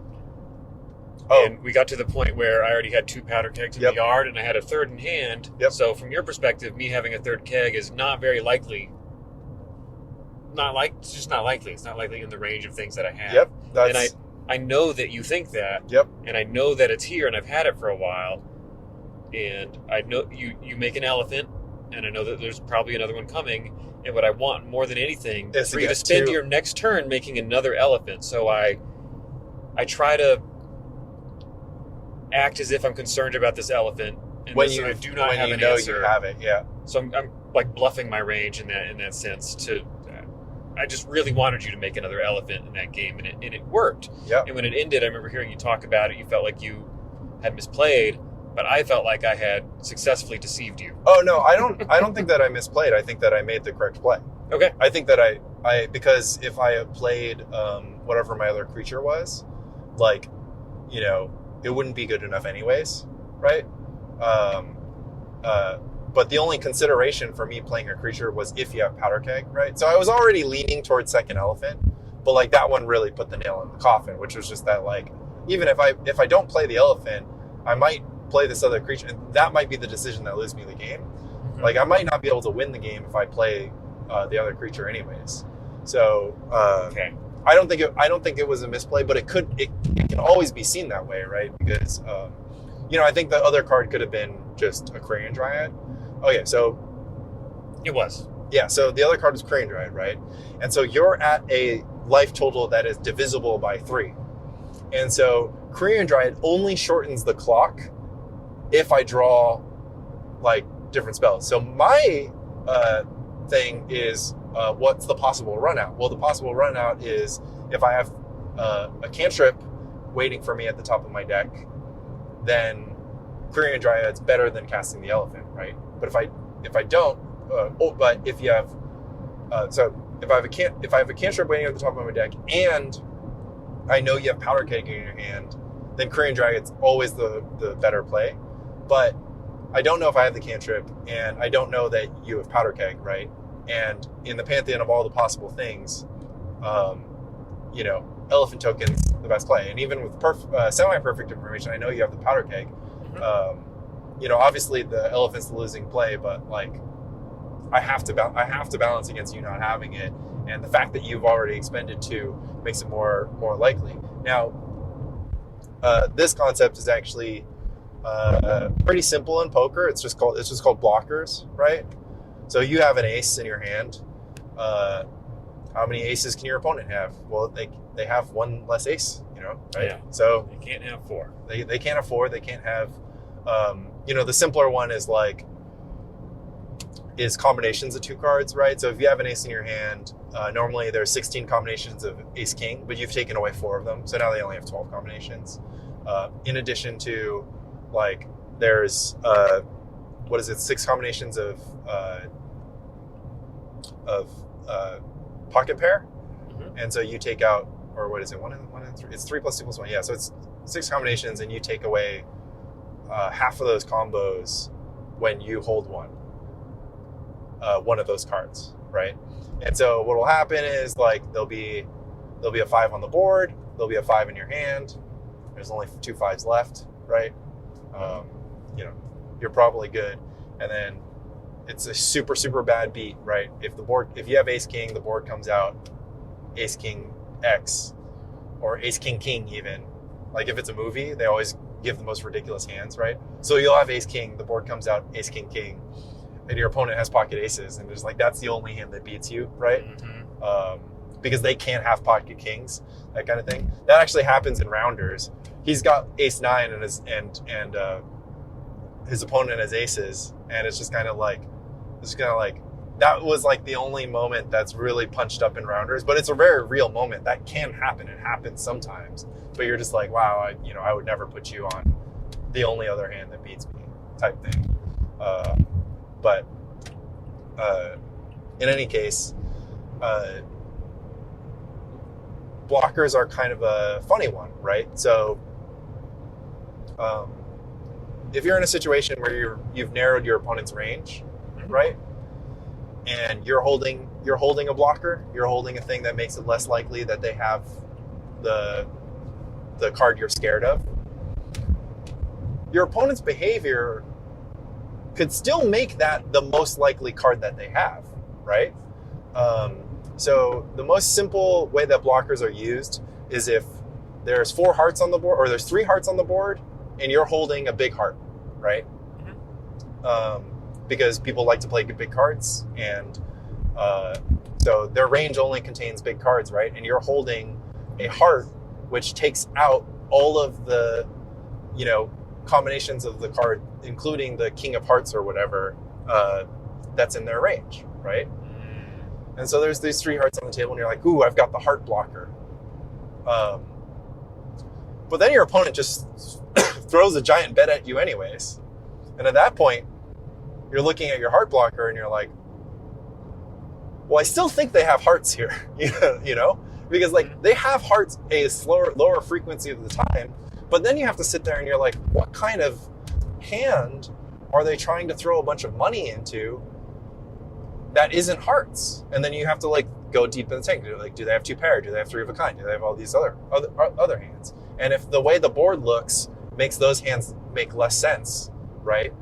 Oh. And we got to the point where I already had 2 powder kegs in the yard, and I had a third in hand. Yep. So from your perspective, me having a third keg is not very likely. It's just not likely. It's not likely in the range of things that I have. Yep. And I know that you think that. Yep. And I know that it's here, and I've had it for a while. And I know you make an elephant, and I know that there's probably another one coming. And what I want more than anything is for you to spend your next turn making another elephant. So I try to act as if I'm concerned about this elephant, and when I do not have an answer. You have it, yeah. So I'm bluffing my range in that sense. I just really wanted you to make another elephant in that game, and it worked. Yeah. And when it ended, I remember hearing you talk about it. You felt like you had misplayed, but I felt like I had successfully deceived you. Oh no, I don't think that I misplayed. I think that I made the correct play. Okay. I think that I because if I had played whatever my other creature was, it wouldn't be good enough anyways, right? But the only consideration for me playing a creature was if you have powder keg, right? So I was already leaning towards second elephant, but that one really put the nail in the coffin, which was just that even if I don't play the elephant, I might play this other creature, and that might be the decision that loses me the game. Mm-hmm. I might not be able to win the game if I play the other creature anyways. So okay. I don't think it was a misplay, but it can always be seen that way, right? Because I think the other card could have been just a Crayon Dryad. Okay, so it was. Yeah, so the other card is Crayon Dryad, right? And so you're at a life total that is divisible by 3. And so Crayon Dryad only shortens the clock if I draw different spells. So my thing is what's the possible run out? Well, the possible run out is if I have a cantrip waiting for me at the top of my deck, then Crayon Dryad's better than casting the elephant, right? But if I don't, but if you have, so if I have a cantrip waiting at the top of my deck, and I know you have powder keg in your hand, then Korean Dragon's always the better play. But I don't know if I have the cantrip, and I don't know that you have powder keg, right? And in the pantheon of all the possible things, you know, elephant token's the best play. And even with semi-perfect information, I know you have the powder keg. You know, obviously the elephant's the losing play, but like I have to balance against you not having it, and the fact that you've already expended 2 makes it more likely. Now, this concept is actually pretty simple in poker. It's just called blockers, right? So you have an ace in your hand. How many aces can your opponent have? Well, they have 1 less ace, you know, right? Yeah. So They can't have 4. They can't have 4. They can't have, you know, the simpler one is combinations of 2 cards, right? So if you have an ace in your hand, normally there's 16 combinations of ace king, but you've taken away 4 of them. So now they only have 12 combinations. In addition to, like, there's, 6 combinations of pocket pair. And so you take out, or what is it, 1 and 3? It's 3 plus 2 plus 1. Yeah, so it's 6 combinations, and you take away half of those combos when you hold one of those cards, right? And so what will happen is, like, there'll be a 5 on the board, there'll be a 5 in your hand. There's only 2 5s left, right? You know, you're probably good. And then it's a super, super bad beat, right? If you have ace king, the board comes out ace king X, or ace king king even. Like, if it's a movie, they always give the most ridiculous hands, right? So you'll have ace king, the board comes out ace king king, and your opponent has pocket aces, and there's like, that's the only hand that beats you, right? Because they can't have pocket kings, that kind of thing. That actually happens in rounders. He's got ace 9 and his opponent has aces, and it's just kind of like that was like the only moment that's really punched up in rounders. But it's a very real moment that can happen. It happens sometimes, but you're just like, wow, I would never put you on the only other hand that beats me, type thing. But in any case, blockers are kind of a funny one, right? So if you're in a situation where you've narrowed your opponent's range, right, and you're holding a blocker, you're holding a thing that makes it less likely that they have the card you're scared of, your opponent's behavior could still make that the most likely card that they have, right? So the most simple way that blockers are used is if there's 4 hearts on the board, or there's 3 hearts on the board, and you're holding a big heart, right? Because people like to play big cards, and so their range only contains big cards, right? And you're holding a heart, which takes out all of the, you know, combinations of the card, including the king of hearts or whatever, that's in their range, right? And so there's these 3 hearts on the table, and you're like, ooh, I've got the heart blocker. But then your opponent just throws a giant bet at you anyways. And at that point, you're looking at your heart blocker, and you're like, well, I still think they have hearts here, you know? Because, like, they have hearts a lower frequency of the time, but then you have to sit there and you're like, what kind of hand are they trying to throw a bunch of money into that isn't hearts? And then you have to, like, go deep in the tank. Like, do they have 2 pair? Do they have 3 of a kind? Do they have all these other hands? And if the way the board looks makes those hands make less sense, right?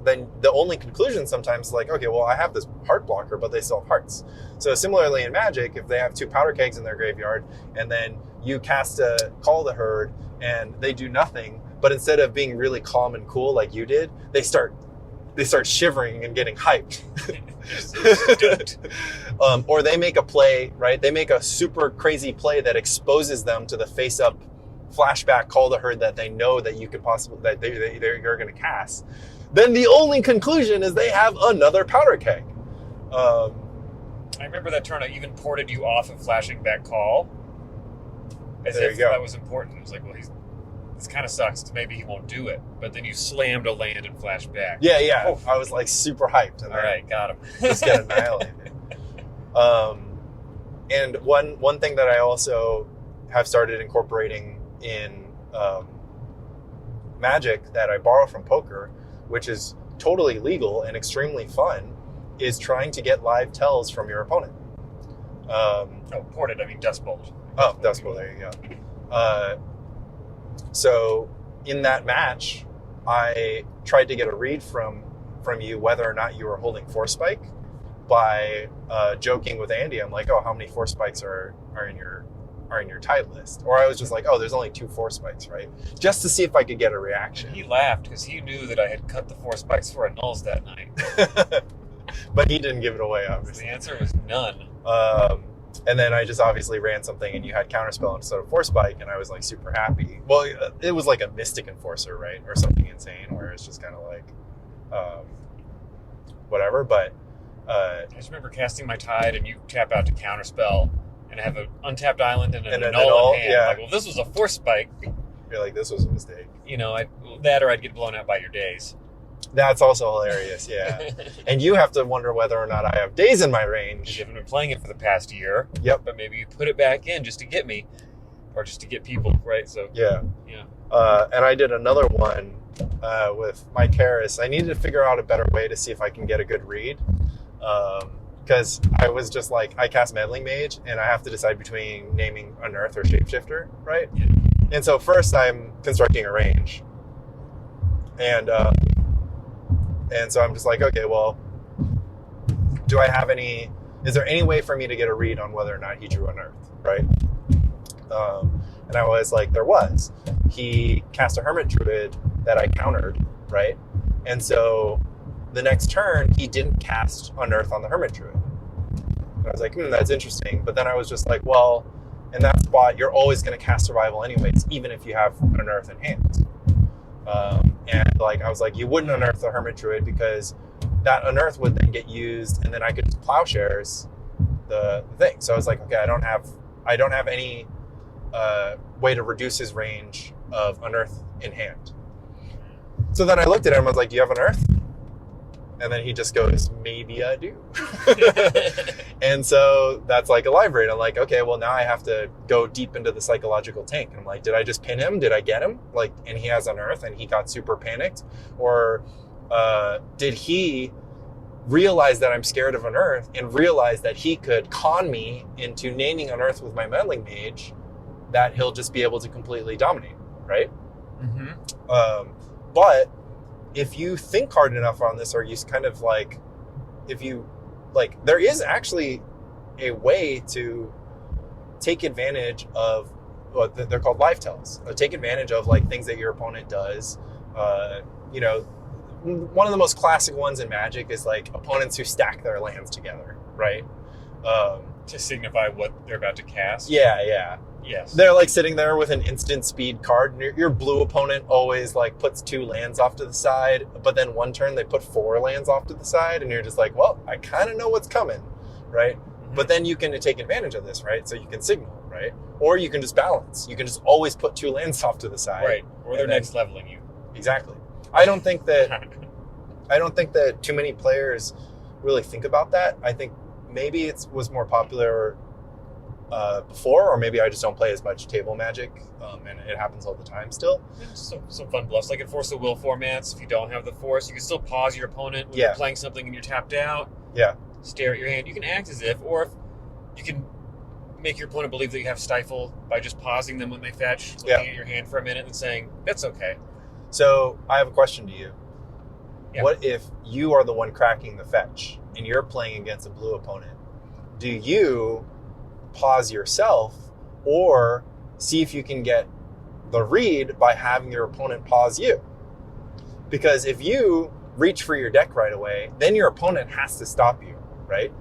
Then the only conclusion sometimes is like, okay, well, I have this heart blocker, but they still have hearts. So similarly in Magic, if they have 2 powder kegs in their graveyard, and then you cast a Call the Herd, and they do nothing, but instead of being really calm and cool like you did, they start shivering and getting hyped. Or they make a play, right? They make a super crazy play that exposes them to the face-up flashback Call the Herd that they know that you could possibly, that they're going to cast. Then the only conclusion is they have another powder keg. I remember that turn I even ported you off of flashing back call. As There if you go. that was important. It was like, well, this kind of sucks. Maybe he won't do it. But then you slammed a land and flashed back. Yeah. Oh. I was like super hyped. And All right, got him. just get annihilated. And one thing that I also have started incorporating in Magic that I borrow from poker, which is totally legal and extremely fun, is trying to get live tells from your opponent. Ported, I mean Dust Bowl. Oh, Dust Bowl, there you go. So in that match, I tried to get a read from you whether or not you were holding Force Spike by joking with Andy. I'm like, oh, how many Force Spikes are in your tide list? Or I was just like, oh, there's only 2 Force Spikes, right? Just to see if I could get a reaction. He laughed because he knew that I had cut the Force Spikes for a nulls that night. But he didn't give it away, obviously. The answer was none. And then I just obviously ran something and you had Counterspell instead of Force Spike, and I was like super happy. Well, it was like a Mystic Enforcer, right? Or something insane where it's just kind of like whatever. But I just remember casting my Tide and you tap out to Counterspell and I have an untapped island and a null in hand. Yeah. Like, well, this was a Force Spike. You're like, this was a mistake. You know, that or I'd get blown out by your days. That's also hilarious, yeah. And you have to wonder whether or not I have days in my range. You haven't been playing it for the past year. Yep. But maybe you put it back in just to get me. Or just to get people, right? So yeah. And I did another one with Mike Harris. I needed to figure out a better way to see if I can get a good read. Because I was just like, I cast Meddling Mage, and I have to decide between naming Unearth or Shapeshifter, right? Yeah. And so first I'm constructing a range. And so I'm just like, okay, well, is there any way for me to get a read on whether or not he drew Unearth, right? And I was like, there was. He cast a Hermit Druid that I countered, right? And so the next turn, he didn't cast Unearth on the Hermit Druid. And I was like, that's interesting. But then I was just like, well, in that spot, you're always going to cast Survival anyways, even if you have Unearth in hand. And like, I was like, you wouldn't Unearth the Hermit Druid because that Unearth would then get used, and then I could just Plowshares the thing. So I was like, okay, I don't have any way to reduce his range of Unearth in hand. So then I looked at him, I was like, do you have Unearth? And then he just goes, maybe I do. And so that's like a live raid. I'm like, okay, well now I have to go deep into the psychological tank. And I'm like, did I just pin him? Did I get him? Like, and he has Unearth and he got super panicked? Or did he realize that I'm scared of Unearth and realize that he could con me into naming Unearth with my Meddling Mage, that he'll just be able to completely dominate, right? Mm-hmm. But if you think hard enough on this, or you kind of like, there is actually a way to take advantage of what they're called live tells. Take advantage of like things that your opponent does. One of the most classic ones in Magic is like opponents who stack their lands together, right? To signify what they're about to cast. Yeah. Yes. They're like sitting there with an instant speed card. And your blue opponent always like puts 2 lands off to the side, but then one turn they put 4 lands off to the side, and you're just like, well, I kind of know what's coming, right? Mm-hmm. But then you can take advantage of this, right? So you can signal, right? Or you can just balance. You can just always put 2 lands off to the side, right? Or they're next leveling you. Exactly. I don't think that too many players really think about that. I think maybe it was more popular before, or maybe I just don't play as much table Magic, and it happens all the time still. Some fun bluffs, like in Force of Will formats. If you don't have the Force, you can still pause your opponent when you're playing something and you're tapped out. Yeah. Stare at your hand. You can act as if, or if you can make your opponent believe that you have Stifle by just pausing them when they fetch, looking at your hand for a minute and saying, that's okay. So I have a question to you. Yeah. What if you are the one cracking the fetch and you're playing against a blue opponent? Do you pause yourself, or see if you can get the read by having your opponent pause you? Because if you reach for your deck right away, then your opponent has to stop you, right?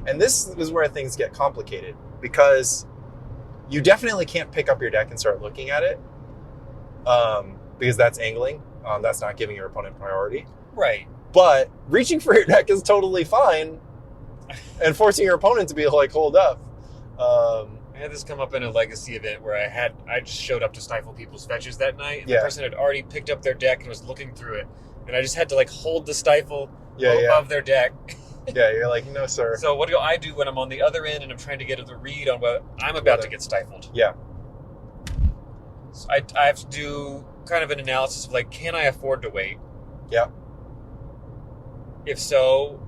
And this is where things get complicated, because you definitely can't pick up your deck and start looking at it, because that's angling. That's not giving your opponent priority. Right. But reaching for your deck is totally fine, and forcing your opponent to be like, hold up. I had this come up in a Legacy event where I just showed up to stifle people's fetches that night, and the person had already picked up their deck and was looking through it, and I just had to like hold the stifle above their deck Yeah, you're like, no, sir. So what do I do when I'm on the other end and I'm trying to get the read on what I'm about to get stifled? Yeah. So I have to do kind of an analysis of like, can I afford to wait? Yeah. If so,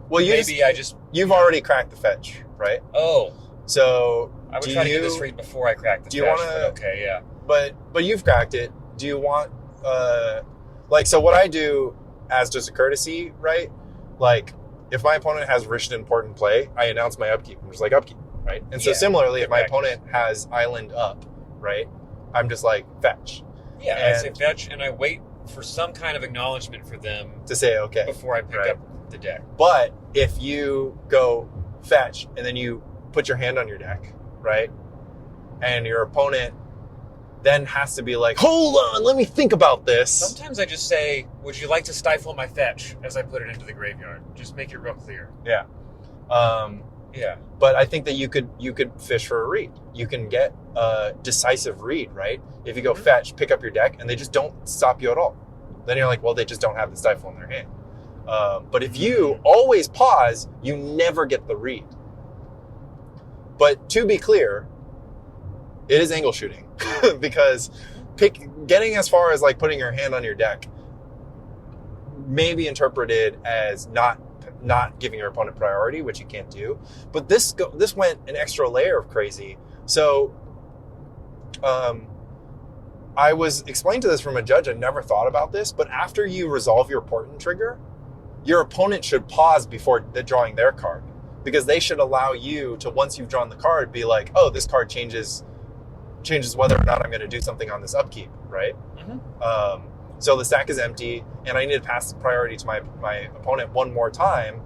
well, you've already cracked the fetch, right? Oh. So I would try to get this read before I crack the fetch. Do you want to? Okay, yeah. But you've cracked it. Do you want so what I do as just a courtesy, right? Like if my opponent has rich and important play, I announce my upkeep. I'm just like upkeep, right? And so similarly, if my opponent has island up, right? I'm just like fetch. Yeah, I say fetch, and I wait for some kind of acknowledgement for them to say okay before I pick up the deck. But if you go fetch and then you put your hand on your deck, right? And your opponent then has to be like, hold on, let me think about this. Sometimes I just say, would you like to stifle my fetch as I put it into the graveyard? Just make it real clear. Yeah. Yeah. But I think that you could fish for a read. You can get a decisive read, right? If you go fetch, pick up your deck, and they just don't stop you at all. Then you're like, well, they just don't have the stifle in their hand. But if you always pause, you never get the read. But to be clear, it is angle shooting because getting as far as like putting your hand on your deck may be interpreted as not giving your opponent priority, which you can't do. But this went an extra layer of crazy. So I was explained to this from a judge. I never thought about this, but after you resolve your important trigger, your opponent should pause before drawing their card, because they should allow you to, once you've drawn the card, be like, oh, this card changes whether or not I'm going to do something on this upkeep, right? Mm-hmm. So the stack is empty, and I need to pass the priority to my opponent one more time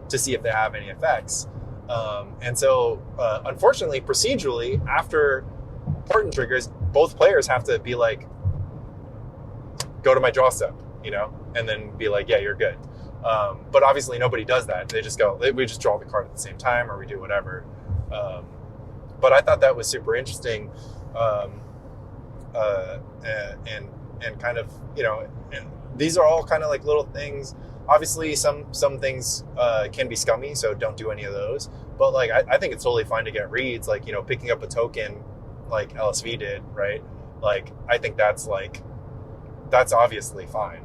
to see if they have any effects. And so, unfortunately, procedurally, after important triggers, both players have to be like, go to my draw step, and then be like, yeah, you're good. But obviously nobody does that. They just go, we just draw the card at the same time, or we do whatever. But I thought that was super interesting. And kind of, and these are all kind of like little things. Obviously some things can be scummy, so don't do any of those. But like, I think it's totally fine to get reads, like, picking up a token like LSV did, right? Like, I think that's obviously fine.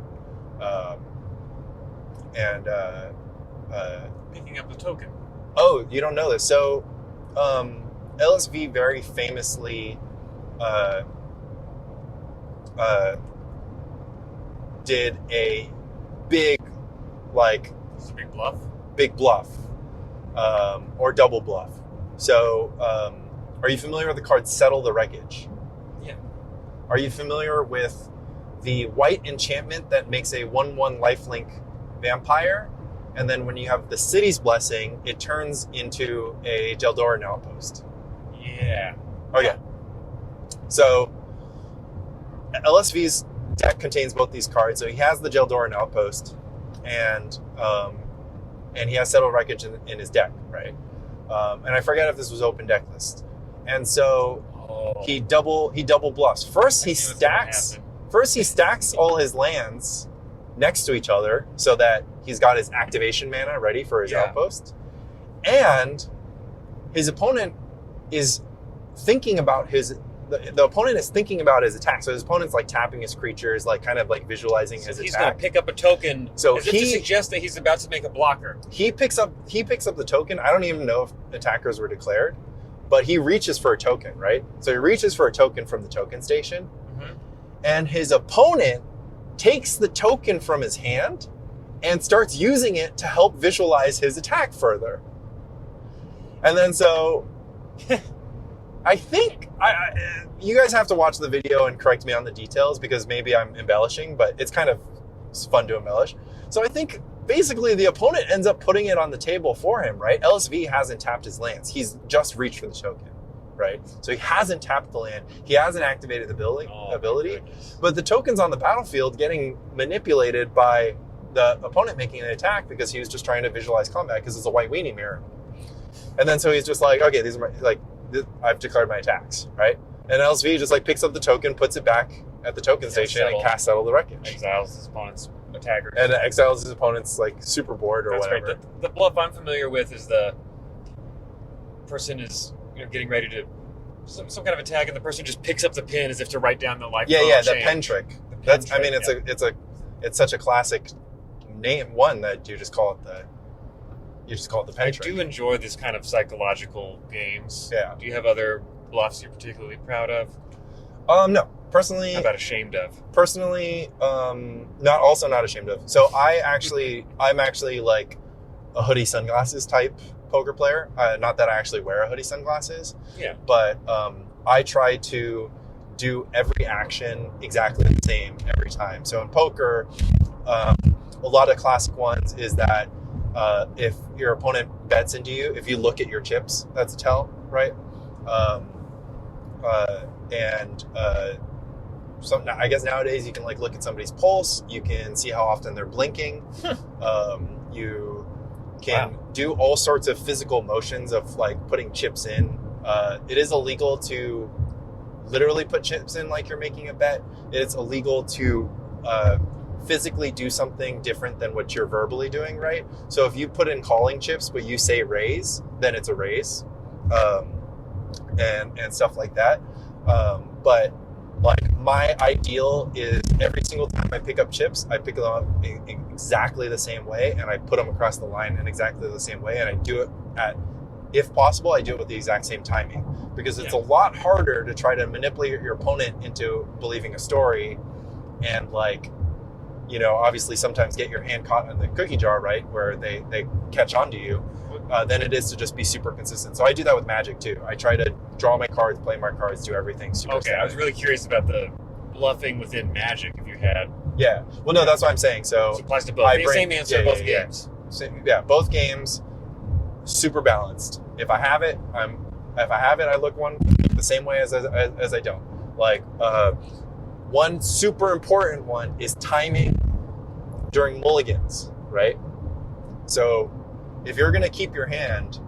Picking up the token. Oh, you don't know this. So LSV very famously did a big, like... Is it a big bluff? Big bluff. Or double bluff. So, are you familiar with the card Settle the Wreckage? Yeah. Are you familiar with the white enchantment that makes a 1/1 lifelink vampire, and then when you have the City's Blessing, it turns into a Jeldoran Outpost? Yeah. Okay. So LSV's deck contains both these cards. So he has the Jeldoran Outpost, and he has Settle Wreckage in his deck, right? And I forget if this was open deck list. And so he double bluffs. First he stacks all his lands next to each other so that he's got his activation mana ready for his outpost. And his opponent is thinking about the opponent is thinking about his attack. So his opponent's like tapping his creatures, like kind of like visualizing his attack. He's going to pick up a token so as if to suggest that he's about to make a blocker. He picks up the token. I don't even know if attackers were declared, but he reaches for a token, right? So he reaches for a token from the token station, and his opponent takes the token from his hand and starts using it to help visualize his attack further. And then so I think you guys have to watch the video and correct me on the details, because maybe I'm embellishing, but it's kind of fun to embellish. So I think basically the opponent ends up putting it on the table for him, right? LSV hasn't tapped his lands. He's just reached for the token, right? So he hasn't tapped the land. He hasn't activated the ability, but the token's on the battlefield getting manipulated by the opponent making an attack because he was just trying to visualize combat because it's a white weenie mirror. And then so he's just like, okay, these are I've declared my attacks, right? And LSV just like picks up the token, puts it back at the token station, and casts Settle the Wreckage. Exiles his opponent's attackers. and exiles his opponent's like super board or That's whatever. right. The bluff I'm familiar with is the person is getting ready to some kind of attack, and the person just picks up the pin as if to write down the life. Yeah, the chain. pen trick. The pen That's. trick, I mean, it's such a classic name one that you just call it the pen I trick. do enjoy this kind of psychological games. Yeah. Do you have other bluffs you're particularly proud of? No. Personally, How about ashamed of? Not ashamed of. So I'm actually like a hoodie sunglasses type poker player. Not that I actually wear a hoodie sunglasses. Yeah. But I try to do every action exactly the same every time. So in poker, a lot of classic ones is that if your opponent bets into you, if you look at your chips, that's a tell, right? I guess nowadays you can like look at somebody's pulse. You can see how often they're blinking. You can do all sorts of physical motions of like putting chips in. It is illegal to literally put chips in like you're making a bet. It's illegal to physically do something different than what you're verbally doing, right? So if you put in calling chips but you say raise, then it's a raise, and stuff like that. But like my ideal is every single time I pick up chips, I pick them up exactly the same way, and I put them across the line in exactly the same way, and I do it if possible, I do it with the exact same timing, because it's a lot harder to try to manipulate your opponent into believing a story and like, obviously sometimes get your hand caught in the cookie jar, right, where they catch on to you, than it is to just be super consistent. So I do that with Magic too. I try to draw my cards, play my cards, do everything super Okay, I was really curious about the bluffing within Magic, if you had. Yeah. Well, no, that's what I'm saying. So It applies to both. Same answer, both games. Both games, super balanced. If I have it, I look one the same way as I don't. Like, one super important one is timing during mulligans, right? So if you're going to keep your hand,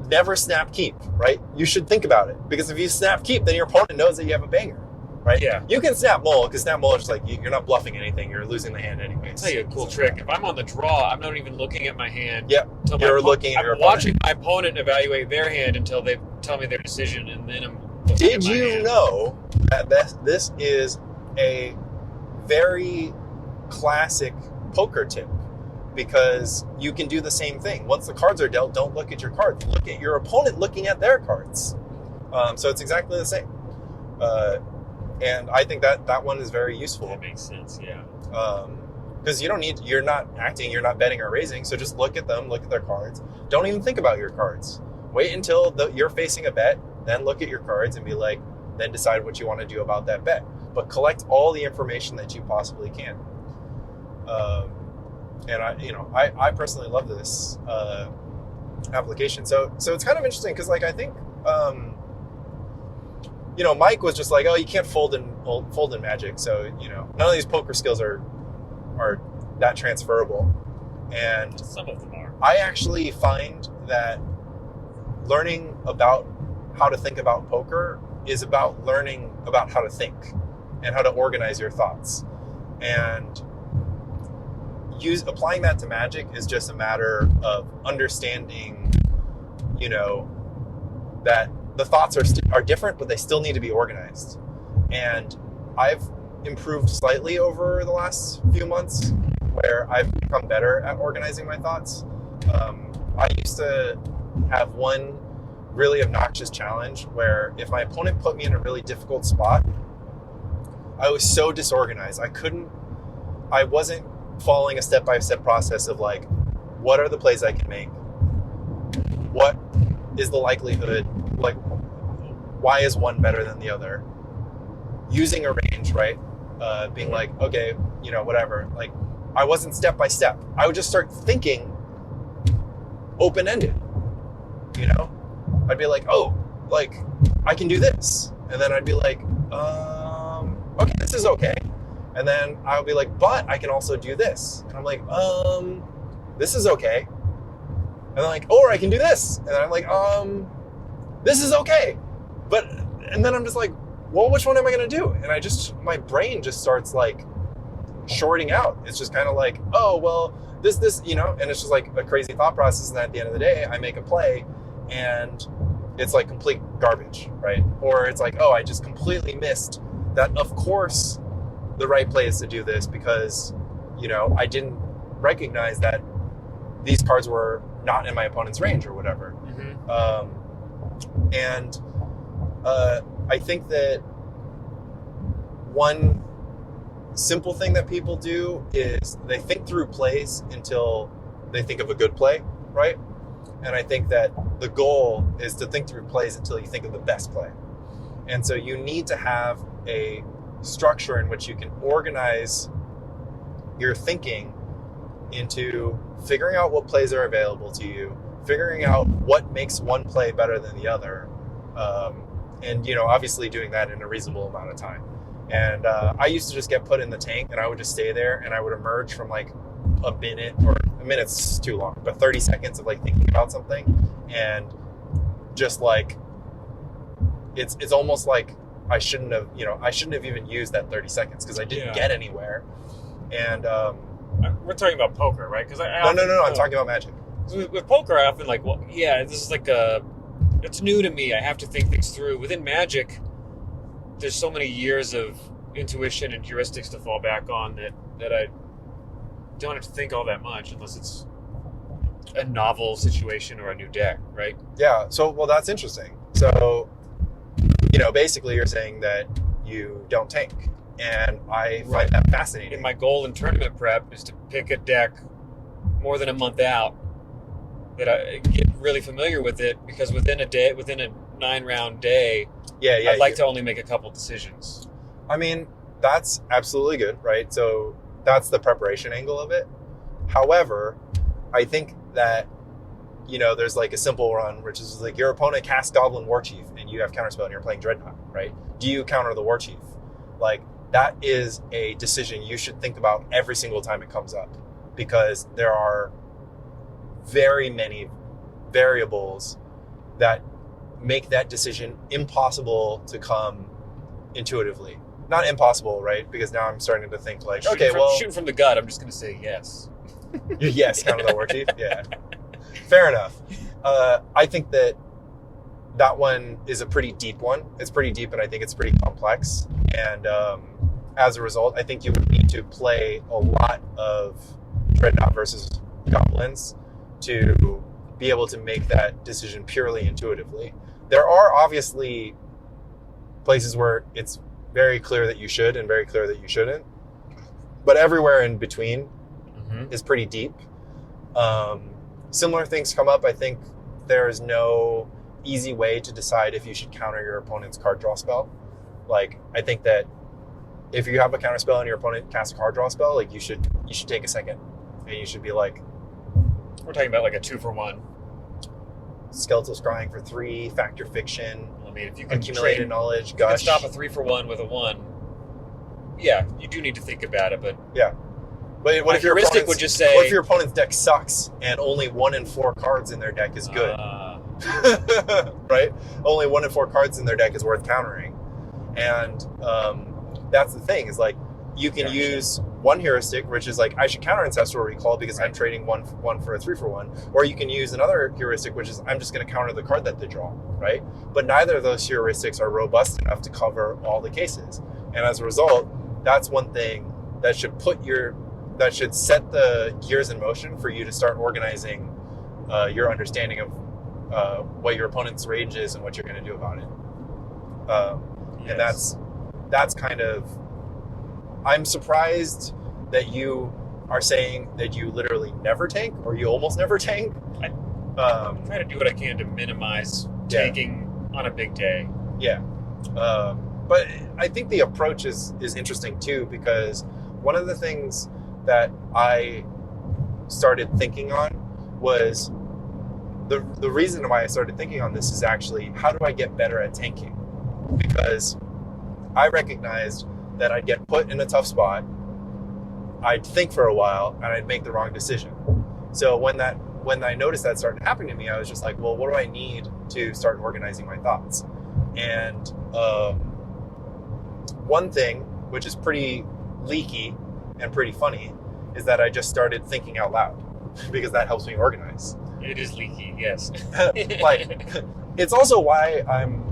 never snap keep, right? You should think about it, because if you snap keep, then your opponent knows that you have a banger, right? Yeah. You can snap mull, because snap mull is just like, you're not bluffing anything, you're losing the hand anyways. I'll tell you a cool trick. If I'm on the draw, I'm not even looking at my hand. Yep. You're looking at your opponent. I'm watching my opponent evaluate their hand until they tell me their decision, and then I'm looking Did at my you hand. know that this is a very classic poker tip? Because you can do the same thing. Once the cards are dealt, don't look at your cards. Look at your opponent looking at their cards. So it's exactly the same. And I think that one is very useful. That makes sense, yeah. Because you're not acting, you're not betting or raising, so just look at them, look at their cards. Don't even think about your cards. Wait until you're facing a bet, then look at your cards and be like, then decide what you want to do about that bet. But collect all the information that you possibly can. And I personally love this application. So it's kind of interesting because like I think Mike was just like, oh, you can't fold in Magic, so none of these poker skills are that transferable. And Some of them are. I actually find that learning about how to think about poker is about learning about how to think and how to organize your thoughts. And applying that to Magic is just a matter of understanding, that the thoughts are different, but they still need to be organized. And I've improved slightly over the last few months, where I've become better at organizing my thoughts. I used to have one really obnoxious challenge where if my opponent put me in a really difficult spot, I was so disorganized. I wasn't following a step-by-step process of like, what are the plays I can make? What is the likelihood? Like, why is one better than the other? Using a range, right? Being like, okay, whatever. Like, I wasn't step-by-step. I would just start thinking open-ended, I'd be like, oh, like, I can do this. And then I'd be like, okay, this is okay. And then I would be like, but I can also do this. And I'm like, this is okay. And then like, or I can do this. And then I'm like, this is okay. And then I'm just like, well, which one am I going to do? And my brain just starts like shorting out. It's just kind of like, oh, well, this, you know, and it's just like a crazy thought process. And at the end of the day, I make a play and it's like complete garbage, right? Or it's like, oh, I just completely missed that. Of course, the right play is to do this because, you know, I didn't recognize that these cards were not in my opponent's range or whatever. And I think that one simple thing that people do is they think through plays until they think of a good play, right? And I think that the goal is to think through plays until you think of the best play. And so you need to have a structure in which you can organize your thinking into figuring out what plays are available to you, figuring out what makes one play better than the other, and, you know, obviously doing that in a reasonable amount of time. And I used to just get put in the tank and I would just stay there and I would emerge from like a minute, or a minute's too long, but 30 seconds of like thinking about something, and just like it's almost like I shouldn't have even used that 30 seconds because I didn't get anywhere. And we're talking about poker, right? Because no, I'm talking about Magic. With poker, I often like, well, yeah, this is like it's new to me. I have to think things through. Within Magic, there's so many years of intuition and heuristics to fall back on that I don't have to think all that much unless it's a novel situation or a new deck, right? Yeah. So, well, that's interesting. So, you know, basically you're saying that you don't tank, and I find that fascinating. And my goal in tournament prep is to pick a deck more than a month out that I get really familiar with it, because within a 9-round day, I'd like to only make a couple decisions. I mean, that's absolutely good, right? So that's the preparation angle of it. However, I think that, you know, there's like a simple run, which is like your opponent casts Goblin Warchief and you have Counterspell and you're playing Dreadnought, right? Do you counter the Warchief? Like, that is a decision you should think about every single time it comes up, because there are very many variables that make that decision impossible to come intuitively. Not impossible, right? Because now I'm starting to think like, shooting from the gut, I'm just going to say yes. Yes, counter the Warchief. Yeah, fair enough. I think that one is a pretty deep one. It's pretty deep, and I think it's pretty complex. And as a result, I think you would need to play a lot of Dreadnought versus Goblins to be able to make that decision purely intuitively. There are obviously places where it's very clear that you should and very clear that you shouldn't, but everywhere in between is pretty deep. Similar things come up. I think there is no easy way to decide if you should counter your opponent's card draw spell. Like, I think that if you have a counter spell and your opponent casts a card draw spell, like you should take a second and you should be like, we're talking about like a 2-for-1. Skeletal Scrying for 3, Factor Fiction. I mean, if you can Accumulated Knowledge, Gush. You can stop a 3-for-1 with a 1. Yeah, you do need to think about it, but yeah. But what if your heuristic would just say, what if your opponent's deck sucks and only 1 in 4 cards in their deck is good? Right? Only 1 in 4 cards in their deck is worth countering. And that's the thing, is like, you can use one heuristic, which is like, I should counter Ancestral Recall because I'm trading one for a 3-for-1. Or you can use another heuristic, which is, I'm just going to counter the card that they draw, right? But neither of those heuristics are robust enough to cover all the cases. And as a result, that's one thing that should should set the gears in motion for you to start organizing your understanding of what your opponent's range is and what you're going to do about it. Yes. And that's kind of, I'm surprised that you are saying that you literally never tank, or you almost never tank. I try to do what I can to minimize tanking on a big day. Yeah. But I think the approach is interesting too, because one of the things that I started thinking on was the reason why I started thinking on this is actually, how do I get better at tanking? Because I recognized that I'd get put in a tough spot, I'd think for a while, and I'd make the wrong decision. So when I noticed that started happening to me, I was just like, well, what do I need to start organizing my thoughts? And one thing, which is pretty leaky, and pretty funny is that I just started thinking out loud because that helps me organize. It is leaky, yes. Like, it's also why I'm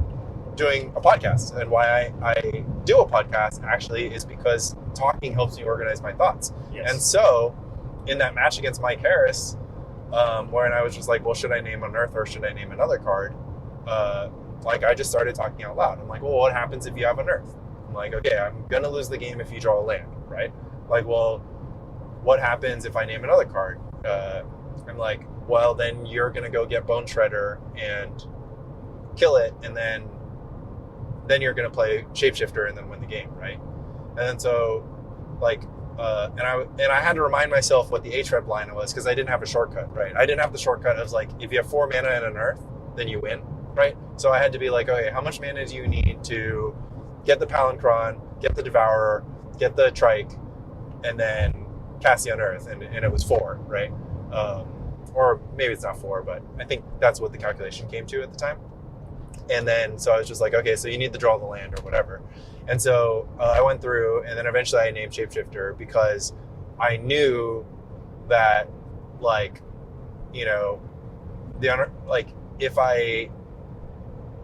doing a podcast, and why I do a podcast actually is because talking helps me organize my thoughts. Yes. And so in that match against Mike Harris, where I was just like, well, should I name Unearth or should I name another card? Like, I just started talking out loud. I'm like, well, what happens if you have Unearth? I'm like, okay, I'm going to lose the game if you draw a land, right? Like, well, what happens if I name another card? I'm like, well, then you're going to go get Bone Shredder and kill it, and then you're going to play Shapeshifter and then win the game, right? And then so, like, and I had to remind myself what the HREP line was, because I didn't have a shortcut, right? I didn't have the shortcut of, like, if you have 4 mana and an Earth, then you win, right? So I had to be like, okay, how much mana do you need to get the Palinchron, get the Devourer, get the Trike, and then cast the Unearth? And it was 4, right? Or maybe it's not 4, but I think that's what the calculation came to at the time. And then, so I was just like, okay, so you need to draw the land or whatever. And so I went through, and then eventually I named Shapeshifter because I knew that, like, you know, like, if I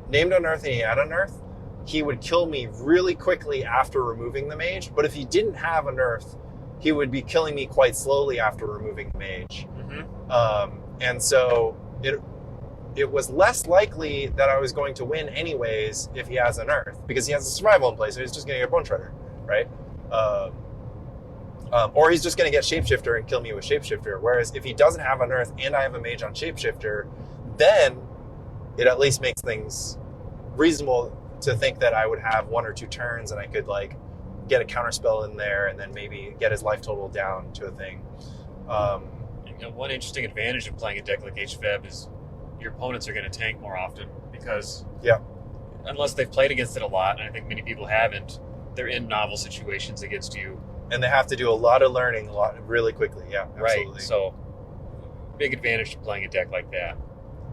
named Unearth and he had Unearth, he would kill me really quickly after removing the mage. But if he didn't have Unearth, he would be killing me quite slowly after removing the mage. And so it was less likely that I was going to win anyways if he has Unearth, because he has a survival in place, so he's just going to get Bone Shredder, right? Or he's just going to get Shapeshifter and kill me with Shapeshifter. Whereas if he doesn't have Unearth and I have a mage on Shapeshifter, then it at least makes things reasonable to think that I would have 1 or 2 turns and I could, like, get a counterspell in there and then maybe get his life total down to a thing. You know, one interesting advantage of playing a deck like HVEB is your opponents are going to tank more often, because unless they've played against it a lot, and I think many people haven't, they're in novel situations against you. And they have to do a lot of learning really quickly. Yeah, absolutely. Right. So, big advantage to playing a deck like that,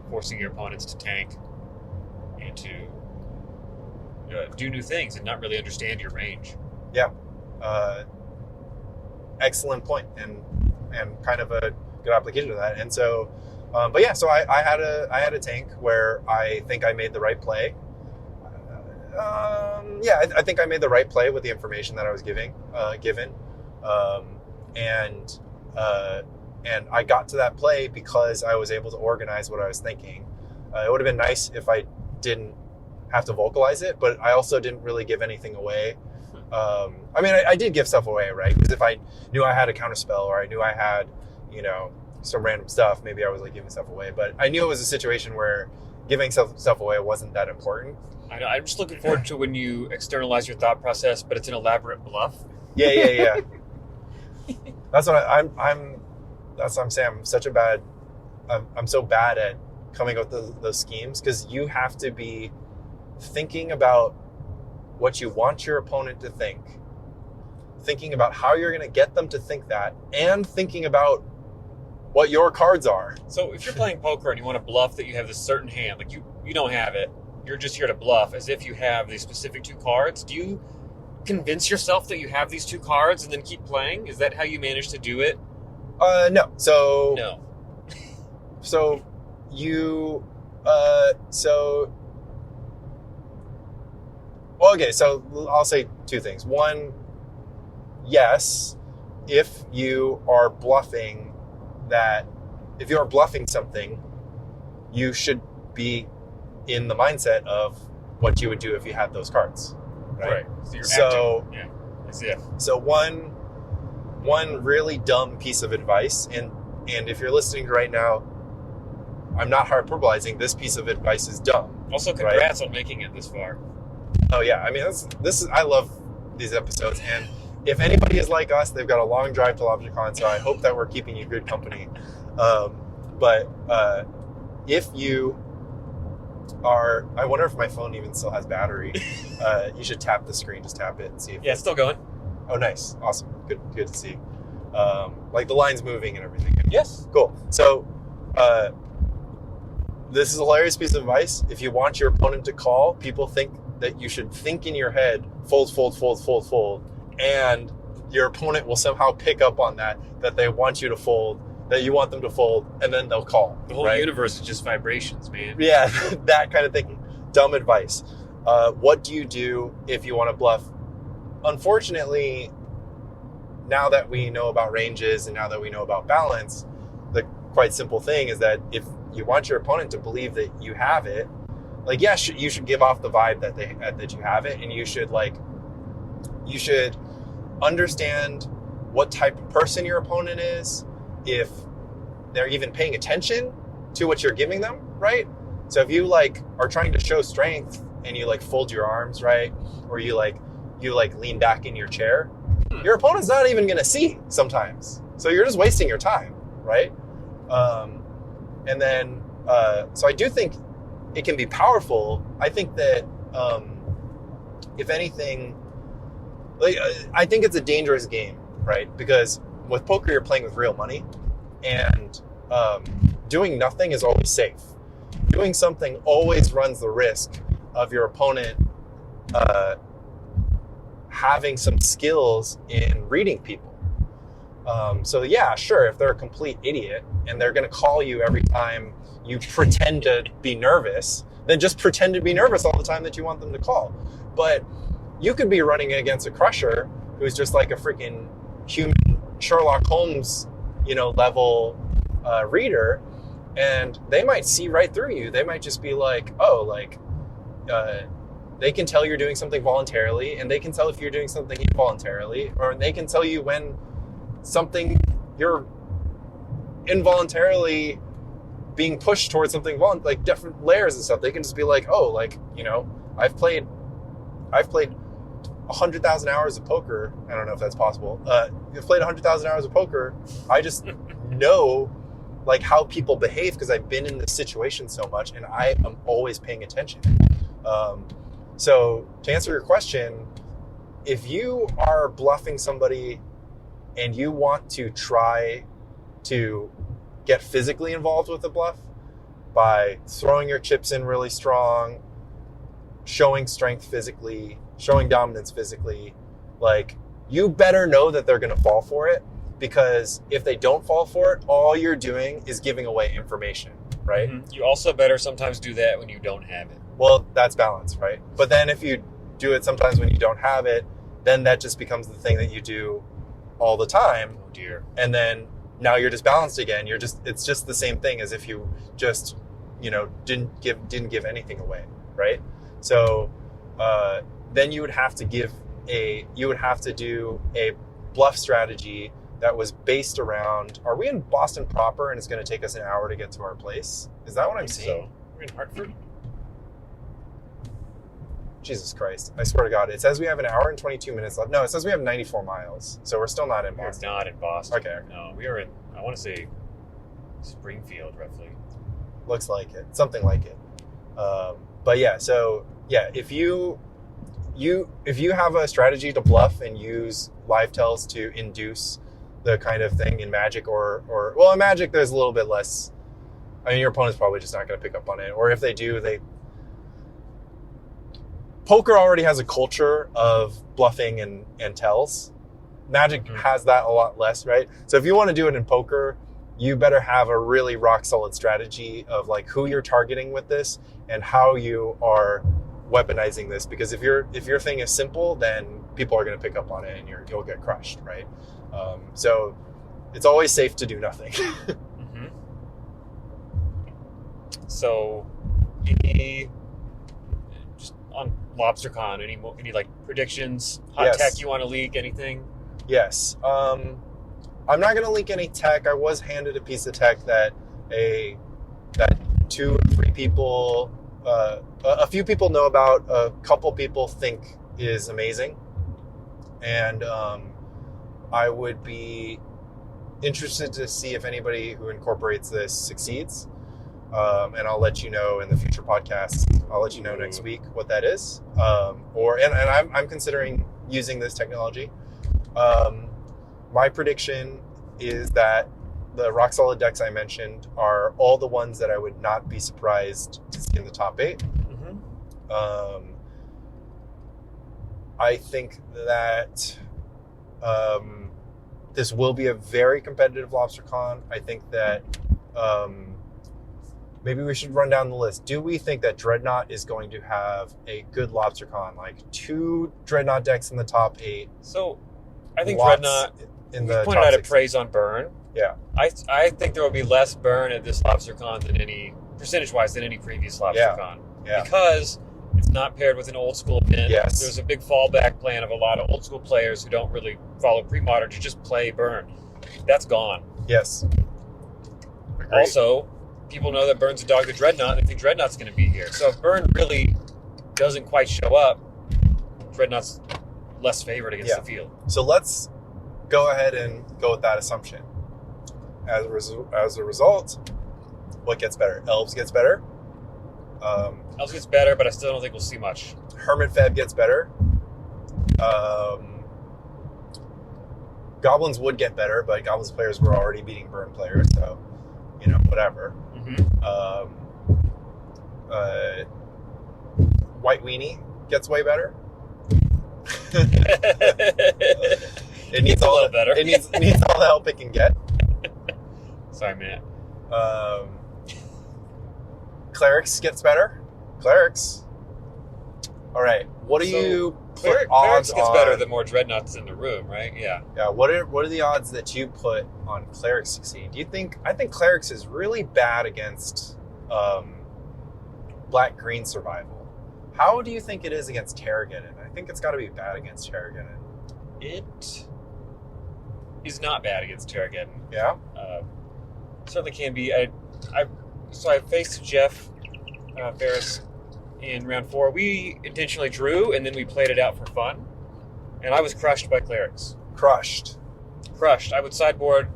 forcing your opponents to tank and to do new things and not really understand your range. Yeah. Excellent point, and kind of a good application of that. And so, but yeah, so I had a tank where I think I made the right play. I think I made the right play with the information that I was given. And I got to that play because I was able to organize what I was thinking. It would have been nice if I didn't have to vocalize it, but I also didn't really give anything away. I mean, I did give stuff away, right? Because if I knew I had a counterspell, or I knew I had, you know, some random stuff, maybe I was, like, giving stuff away. But I knew it was a situation where giving stuff away wasn't that important. I'm just looking forward to when you externalize your thought process, but it's an elaborate bluff. Yeah. That's what I'm saying. I'm so bad at coming up with those schemes, because you have to be thinking about what you want your opponent to think, thinking about how you're going to get them to think that, and thinking about what your cards are. So if you're playing poker and you want to bluff that you have this certain hand, like you don't have it, you're just here to bluff as if you have these specific 2 cards, do you convince yourself that you have these 2 cards and then keep playing? Is that how you manage to do it? No. So no. So you well, okay, so I'll say 2 things. One, yes, if you are bluffing something, you should be in the mindset of what you would do if you had those cards, right? So you're acting. Yeah, as if. So one really dumb piece of advice, and if you're listening right now, I'm not hyperbolizing. This piece of advice is dumb. Also, congrats on making it this far. Oh yeah, I mean, this is I love these episodes, and if anybody is like us, they've got a long drive to Lobstercon, so I hope that we're keeping you good company. But if you are, I wonder if my phone even still has battery. You should tap the screen, just tap it and see if it's still going. Oh, nice, awesome, good to see. Like the line's moving and everything. Yes, cool. So this is a hilarious piece of advice. If you want your opponent to call, people think that you should think in your head, fold, and your opponent will somehow pick up on that they want you to fold, that you want them to fold, and then they'll call. The whole universe is just vibrations, man. Yeah, that kind of thing. Dumb advice. What do you do if you want to bluff? Unfortunately, now that we know about ranges and now that we know about balance, the quite simple thing is that if you want your opponent to believe that you have it, like, yes, you should give off the vibe that you have it, and you should understand what type of person your opponent is, if they're even paying attention to what you're giving them, right? So if you like are trying to show strength and you like fold your arms, right, or you lean back in your chair, your opponent's not even going to see sometimes. So you're just wasting your time, right? And then, so I do think it can be powerful. I think that, if anything, like, I think it's a dangerous game, right? Because with poker, you're playing with real money, and doing nothing is always safe. Doing something always runs the risk of your opponent having some skills in reading people. So yeah, sure, if they're a complete idiot and they're going to call you every time you pretend to be nervous, then just pretend to be nervous all the time that you want them to call. But you could be running against a crusher who's just like a freaking human Sherlock Holmes, level reader, and they might see right through you. They might just be like, oh, like, they can tell you're doing something voluntarily, and they can tell if you're doing something involuntarily, or they can tell you when something you're involuntarily being pushed towards something, like different layers and stuff. They can just be like, oh, like, I've played 100,000 hours of poker. I don't know if that's possible. I've played 100,000 hours of poker. I just know like how people behave because I've been in this situation so much, and I am always paying attention. So to answer your question, if you are bluffing somebody and you want to try to get physically involved with the bluff by throwing your chips in really strong, showing strength physically, showing dominance physically, like, you better know that they're going to fall for it, because if they don't fall for it, all you're doing is giving away information, right? Mm-hmm. You also better sometimes do that when you don't have it. Well, that's balance, right? But then if you do it sometimes when you don't have it, then that just becomes the thing that you do all the time. Oh dear. And then now you're just balanced again. It's just the same thing as if you just, didn't give anything away, right? So then you would have to do a bluff strategy that was based around, are we in Boston proper and it's going to take us an hour to get to our place? Is that what I'm seeing? So we're in Hartford. Jesus Christ. I swear to God. It says we have an hour and 22 minutes left. No, it says we have 94 miles. So we're still not in Boston. We're not in Boston. Okay. No, we are in, I want to say, Springfield, roughly. Looks like it. Something like it. But yeah, so yeah, if you have a strategy to bluff and use live tells to induce the kind of thing in Magic or in Magic there's a little bit less. I mean, your opponent's probably just not going to pick up on it. Or if they do, poker already has a culture of bluffing and tells. Magic has that a lot less, right? So if you want to do it in poker, you better have a really rock solid strategy of like who you're targeting with this and how you are weaponizing this. Because if your thing is simple, then people are going to pick up on it and you'll get crushed, right? So it's always safe to do nothing. Mm-hmm. So just on Lobstercon, any like predictions, hot tech you want to leak, anything? Yes. I'm not going to leak any tech. I was handed a piece of tech that 2 or 3 people, a few people know about, a couple people think is amazing. And I would be interested to see if anybody who incorporates this succeeds. And I'll let you know in the future podcasts. I'll let you know next week what that is. And I'm considering using this technology. My prediction is that the rock solid decks I mentioned are all the ones that I would not be surprised to see in the top 8. Mm-hmm. I think that This will be a very competitive Lobstercon. I think that maybe we should run down the list. Do we think that Dreadnought is going to have a good Lobstercon? Like 2 Dreadnought decks in the top 8. So, I think lots Dreadnought, in you the pointed top out a 6. praise on burn. Yeah. I think there will be less burn at this Lobstercon than any, percentage-wise, than any previous Lobstercon. Yeah. Because it's not paired with an old school event. Yes. There's a big fallback plan of a lot of old school players who don't really follow pre-modern to just play burn. That's gone. Yes. Agreed. Also, people know that Burn's a dog to Dreadnought, and they think Dreadnought's going to be here. So if Burn really doesn't quite show up, Dreadnought's less favored against the field. So let's go ahead and go with that assumption. As a result, what gets better? Elves gets better. Elves gets better, but I still don't think we'll see much. Hermit Feb gets better. Goblins would get better, but Goblins players were already beating Burn players, so, whatever. White Weenie gets way better. It needs all better. It needs all the help it can get. Sorry, man. Clerics gets better. Clerics. All right. What do you put odds Clerics gets on? better the more Dreadnoughts in the room, right? Yeah. Yeah. What are the odds that you put on Clerics succeed? I think Clerics is really bad against Black-Green survival. How do you think it is against Terrageddon? I think it's got to be bad against Terrageddon. It is not bad against Terrageddon. Yeah. Certainly can be. So I faced Jeff Ferris in round 4. We intentionally drew, and then we played it out for fun. And I was crushed by Clerics. Crushed. I would sideboard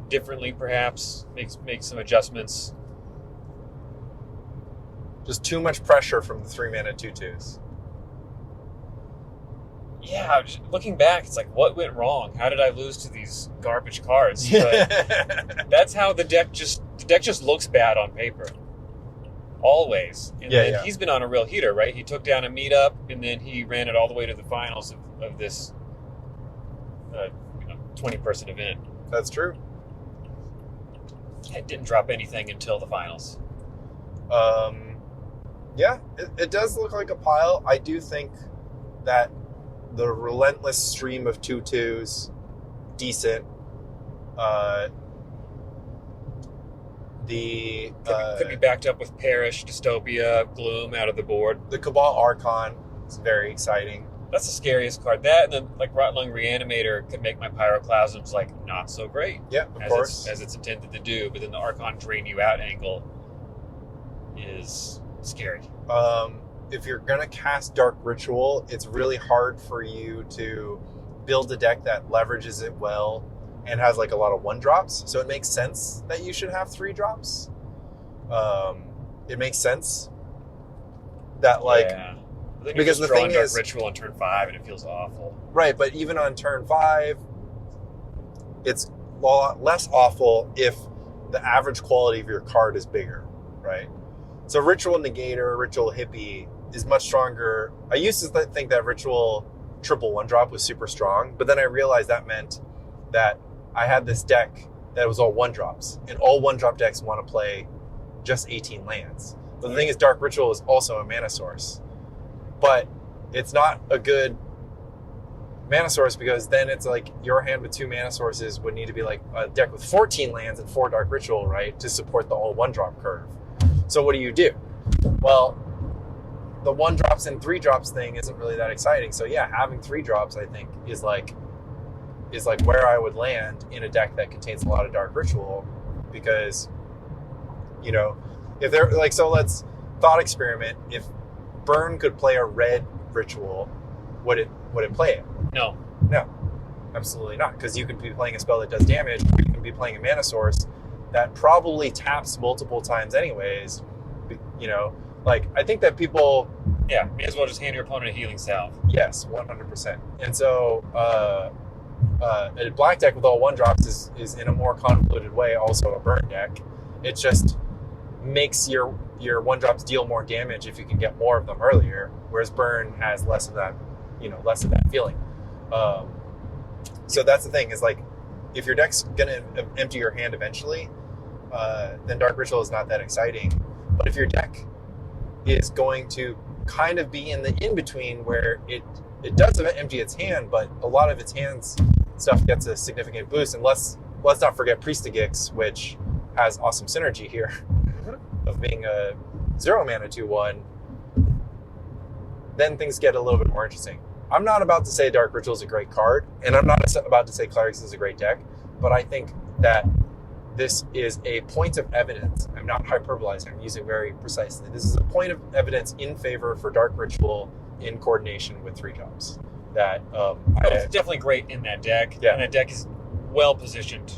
differently, perhaps. Make some adjustments. Just too much pressure from the 3-mana 2/2s. Yeah, looking back, it's like, what went wrong? How did I lose to these garbage cards? But that's how the deck just looks bad on paper. Always. And then he's been on a real heater, right? He took down a meetup, and then he ran it all the way to the finals of this 20-person event. That's true. It didn't drop anything until the finals. Yeah, it does look like a pile. I do think that the relentless stream of 2/2s, decent. Could be backed up with Perish, Dystopia, Gloom out of the board. The Cabal Archon is very exciting. That's the scariest card. That and then Rotlung Reanimator could make my Pyroclasms not so great. Yeah, of course. As it's intended to do, but then the Archon drain you out angle is scary. If you're gonna cast Dark Ritual, it's really hard for you to build a deck that leverages it well and has a lot of 1-drops. So it makes sense that you should have 3-drops. It makes sense that because the thing Dark is Ritual on turn 5 and it feels awful. Right, but even on turn 5, it's a lot less awful if the average quality of your card is bigger, right? So Ritual Negator, Ritual Hippie is much stronger. I used to think that Ritual triple 1-drop was super strong, but then I realized that meant that I had this deck that was all 1-drops, and all 1-drop decks want to play just 18 lands. But the thing is, Dark Ritual is also a mana source, but it's not a good mana source because then it's your hand with 2 mana sources would need to be a deck with 14 lands and 4 Dark Ritual, right, to support the all 1-drop curve. So what do? Well, the 1-drops and 3-drops thing isn't really that exciting. So yeah, having 3-drops I think is where I would land in a deck that contains a lot of Dark Ritual, because if they're so let's thought experiment. If Burn could play a red Ritual, would it play it? No, absolutely not, because you could be playing a spell that does damage, or you can be playing a mana source that probably taps multiple times anyways. I think that people... Yeah, may as well just hand your opponent a healing salve. Yes, 100%. And so a black deck with all 1-drops is in a more convoluted way also a burn deck. It just makes your 1-drops deal more damage if you can get more of them earlier, whereas burn has less of that feeling. So that's the thing, is like, if your deck's gonna empty your hand eventually, then Dark Ritual is not that exciting. But if your deck is going to kind of be in the in-between where it does empty its hand, but a lot of its hands stuff gets a significant boost, and let's not forget Priest of Gix, which has awesome synergy here of being a 0 mana 2/1, then things get a little bit more interesting. I'm not about to say Dark Ritual is a great card, and I'm not about to say Clerics is a great deck, but I think that this is a point of evidence. I'm not hyperbolizing, I'm using very precisely. This is a point of evidence in favor for Dark Ritual in coordination with 3-drops. That it's definitely great in that deck, Yeah. and that deck is well positioned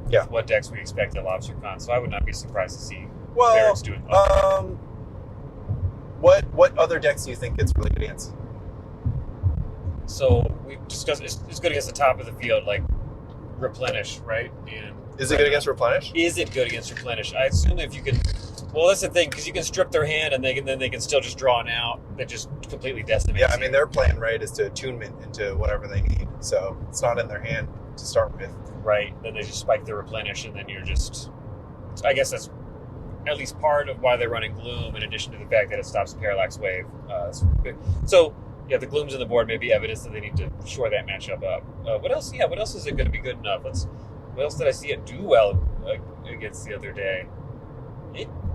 Yeah. with what decks we expect at Lobstercon, so I would not be surprised to see well, Clerics doing well. What other decks do you think it's really good against? So we discussed it's good against the top of the field, like Replenish, right? And Is it good against Replenish? Is it good against Replenish? I assume if you can. Well, that's the thing, because you can strip their hand and then they can still just draw an out that just completely decimates. Yeah, I mean, their plan, right, is to attunement into whatever they need. So it's not in their hand to start with. Right. Then they just spike the Replenish, and then you're just. I guess that's at least part of why they're running Gloom, in addition to the fact that it stops Parallax Wave. So, yeah, the Gloom's in the board may be evidence that they need to shore that matchup up. What else? Yeah, what else is it going to be good enough? What else did I see it do well against the other day?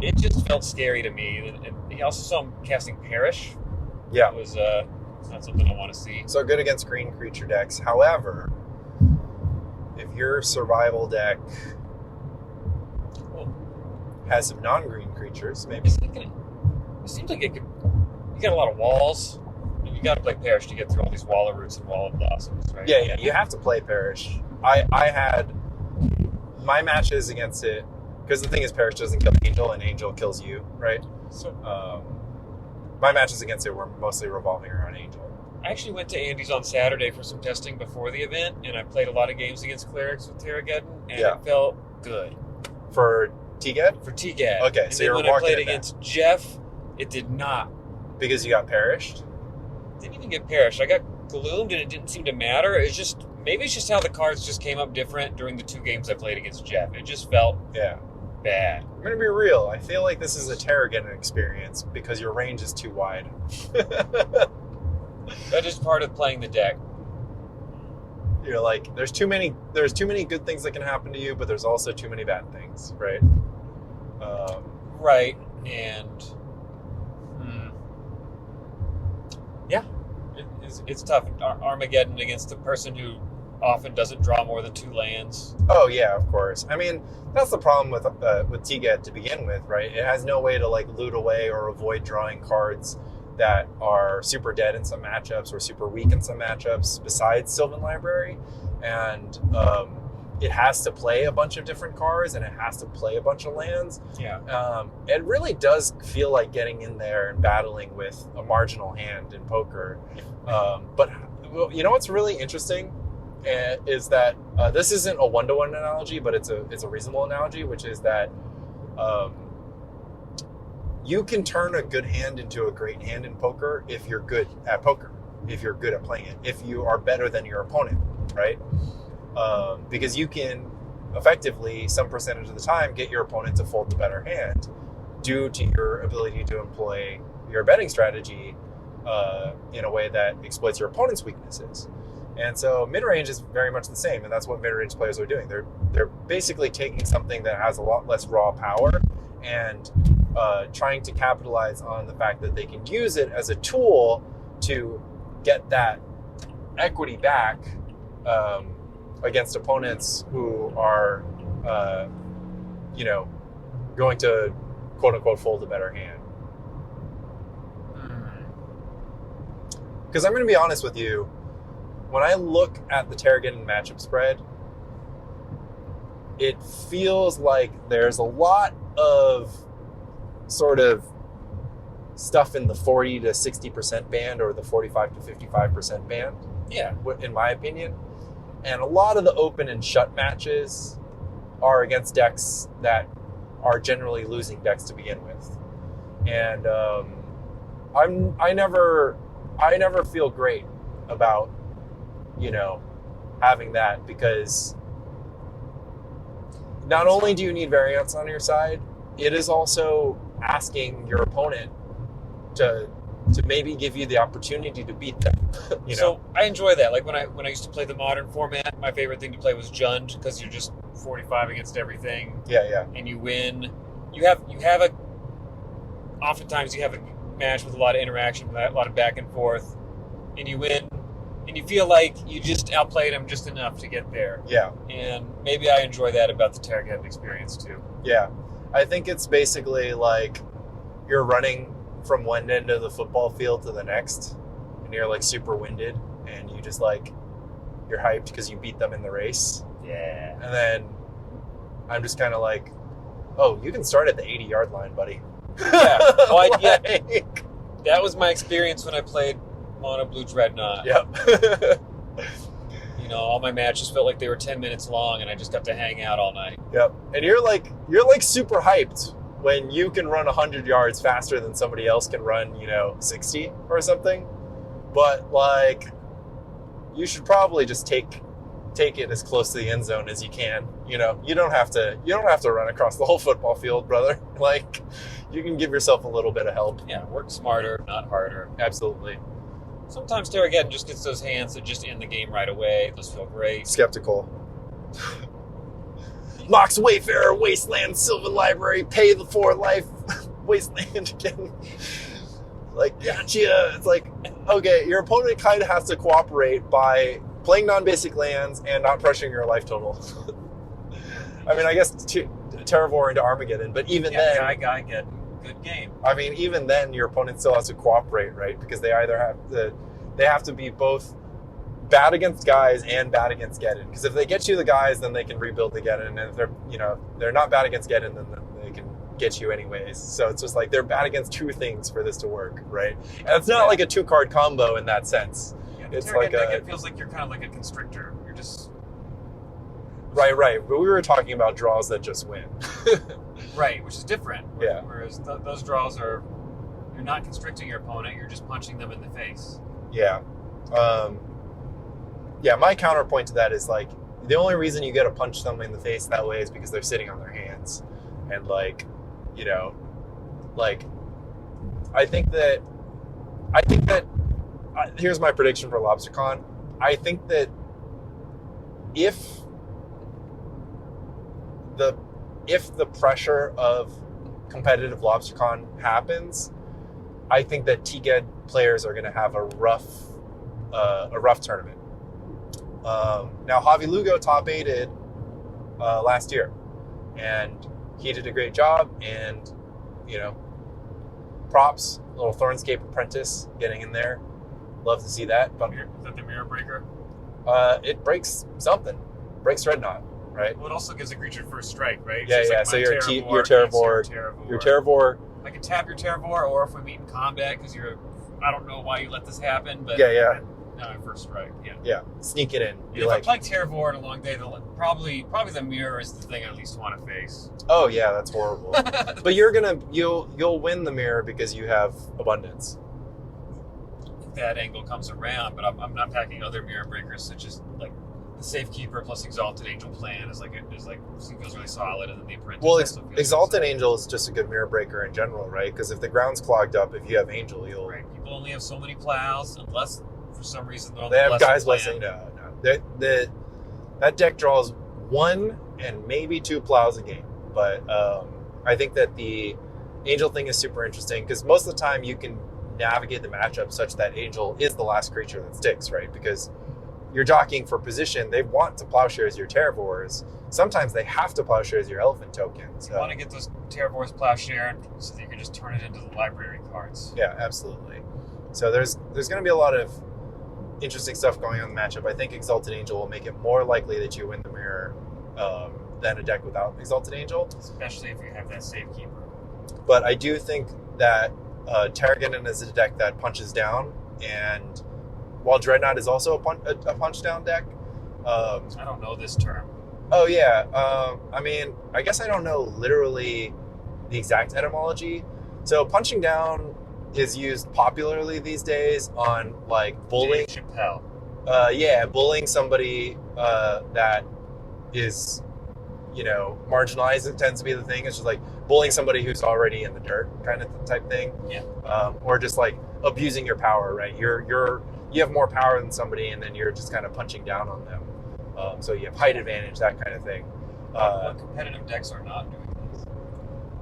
It just felt scary to me. And he also saw him casting Perish. Yeah. It was not something I want to see. So good against green creature decks. However, if your survival deck has some non-green creatures, maybe. It seems like it could. You got a lot of walls. You got to play Perish to get through all these Wall of Roots and Wall of Blossoms, right? Yeah, you have to play Perish. I had my matches against it, because the thing is, Perish doesn't kill Angel, and Angel kills you, right? So my matches against it were mostly revolving around Angel. I actually went to Andy's on Saturday for some testing before the event, and I played a lot of games against Clerics with Terrageddon, and it felt good. For T-Gad? For T-Gad. Okay, and so then you're when I walking played it against Jeff, it did not. Because you got perished? Didn't even get Perished. I got gloomed, and it didn't seem to matter. It's just, maybe it's just how the cards just came up different during the 2 games I played against Jeff. It just felt bad. I'm going to be real. I feel like this is a Terrageddon experience because your range is too wide. That is part of playing the deck. You're like, there's too many good things that can happen to you, but there's also too many bad things, right? Right, and yeah, it's tough. Armageddon against the person who often doesn't draw more than 2 lands. Oh yeah, of course. I mean, that's the problem with T-Get to begin with, right? It has no way to like loot away or avoid drawing cards that are super dead in some matchups or super weak in some matchups besides Sylvan Library. And it has to play a bunch of different cards, and it has to play a bunch of lands. Yeah. It really does feel like getting in there and battling with a marginal hand in poker. But you know what's really interesting is that this isn't a one-to-one analogy, but it's a reasonable analogy, which is that you can turn a good hand into a great hand in poker if you're good at poker, if you're good at playing it, if you are better than your opponent, right? Because you can effectively, some percentage of the time, get your opponent to fold the better hand due to your ability to employ your betting strategy in a way that exploits your opponent's weaknesses. And so mid-range is very much the same, and that's what mid-range players are doing. They're basically taking something that has a lot less raw power and trying to capitalize on the fact that they can use it as a tool to get that equity back against opponents who are, going to quote-unquote fold a better hand. Because I'm going to be honest with you, when I look at the Terrageddon matchup spread, it feels like there's a lot of sort of stuff in the 40 to 60% band or the 45 to 55% band, in my opinion. And a lot of the open and shut matches are against decks that are generally losing decks to begin with. And I never feel great about, having that, because not only do you need variance on your side, it is also asking your opponent to maybe give you the opportunity to beat them. So I enjoy that. Like when I used to play the modern format, my favorite thing to play was Jund, because you're just 45 against everything. Yeah. And you win. Oftentimes you have a match with a lot of interaction, a lot of back and forth, and you win, and you feel like you just outplayed them just enough to get there. Yeah. And maybe I enjoy that about the Terrageddon experience too. Yeah. I think it's basically like you're running from one end of the football field to the next, and you're like super winded, and you just like, you're hyped because you beat them in the race. Yeah. And then I'm just kind of like, oh, you can start at the 80-yard line, buddy. Yeah. Oh, Like- that was my experience when I played Mono Blue Dreadnought. Yep. All my matches felt like they were 10 minutes long, and I just got to hang out all night. Yep. And you're like super hyped when you can run 100 yards faster than somebody else can run, 60 or something. But like, you should probably just take it as close to the end zone as you can. You don't have to run across the whole football field, brother. Like, you can give yourself a little bit of help. Yeah, work smarter, not harder. Absolutely. Sometimes Terrageddon just gets those hands that just end the game right away. Those feel great. Skeptical. Mox Wayfarer, Wasteland, Sylvan Library, Pay the For Life, Wasteland again. Like, gotcha. It's like, okay, your opponent kind of has to cooperate by playing non-basic lands and not pressuring your life total. I mean, I guess Terravor into Armageddon, but even then... I get good game. I mean, even then, your opponent still has to cooperate, right? Because they either have to be both bad against guys and bad against Geddon. Because if they get you the guys, then they can rebuild the Geddon, and if they're not bad against Geddon, then they can get you anyways. So it's just like they're bad against two things for this to work, right? And it's not like a 2-card combo in that sense. Yeah, it's like it feels like you're kind of like a constrictor. You're just right. But we were talking about draws that just win. Right, which is different. Yeah. Whereas those draws you're not constricting your opponent, you're just punching them in the face. Yeah. My counterpoint to that is like, the only reason you get to punch them in the face that way is because they're sitting on their hands. And I think that here's my prediction for Lobstercon. I think that if the pressure of competitive Lobstercon happens, I think that TGED players are going to have a rough tournament. Now, Javi Lugo top 8'd last year, and he did a great job, and, props, little Thornscape apprentice getting in there. Love to see that. But Is that the mirror breaker? it breaks something. Breaks Dreadnought, right? Well, it also gives a creature first strike, right? Yeah. Like So my your Terravor, your Terravor. I can tap your Terravor, or if we meet in combat, because I don't know why you let this happen, but Yeah. Now I first strike. Yeah. Yeah, sneak it in. If I play Terravor in a long day, probably the mirror is the thing I at least want to face. Oh yeah, that's horrible. But you'll win the mirror because you have abundance. If that angle comes around, but I'm not packing other mirror breakers, such as like the Safekeeper plus Exalted Angel plan feels really solid, and then the Apprentice. Well, also feels Exalted solid. Angel is just a good mirror breaker in general, right? Because if the ground's clogged up, if you have Angel, you'll. Right. People only have so many plows, unless for some reason They have guys blessing. No. That deck draws 1 and maybe 2 plows a game, but I think that the Angel thing is super interesting because most of the time you can navigate the matchup such that Angel is the last creature that sticks, right? Because you're jockeying for position. They want to plowshares your Terravors. Sometimes they have to plowshares your Elephant tokens. You want to get those Terravors plowshare so that you can just turn it into the library cards. Yeah, absolutely. So there's going to be a lot of interesting stuff going on in the matchup. I think Exalted Angel will make it more likely that you win the mirror than a deck without Exalted Angel. Especially if you have that Safekeeper. But I do think that Terrageddon is a deck that punches down, and while Dreadnought is also a punch down deck. I don't know this term. Oh yeah. I mean, I guess I don't know literally the exact etymology. So punching down is used popularly these days on like bullying. Dave Chappelle. bullying somebody that is, marginalized. It tends to be the thing. It's just like bullying somebody who's already in the dirt, kind of type thing. Yeah. Or just like abusing your power, right? You have more power than somebody, and then you're just kind of punching down on them. So you have height advantage, that kind of thing. What competitive decks are not doing this?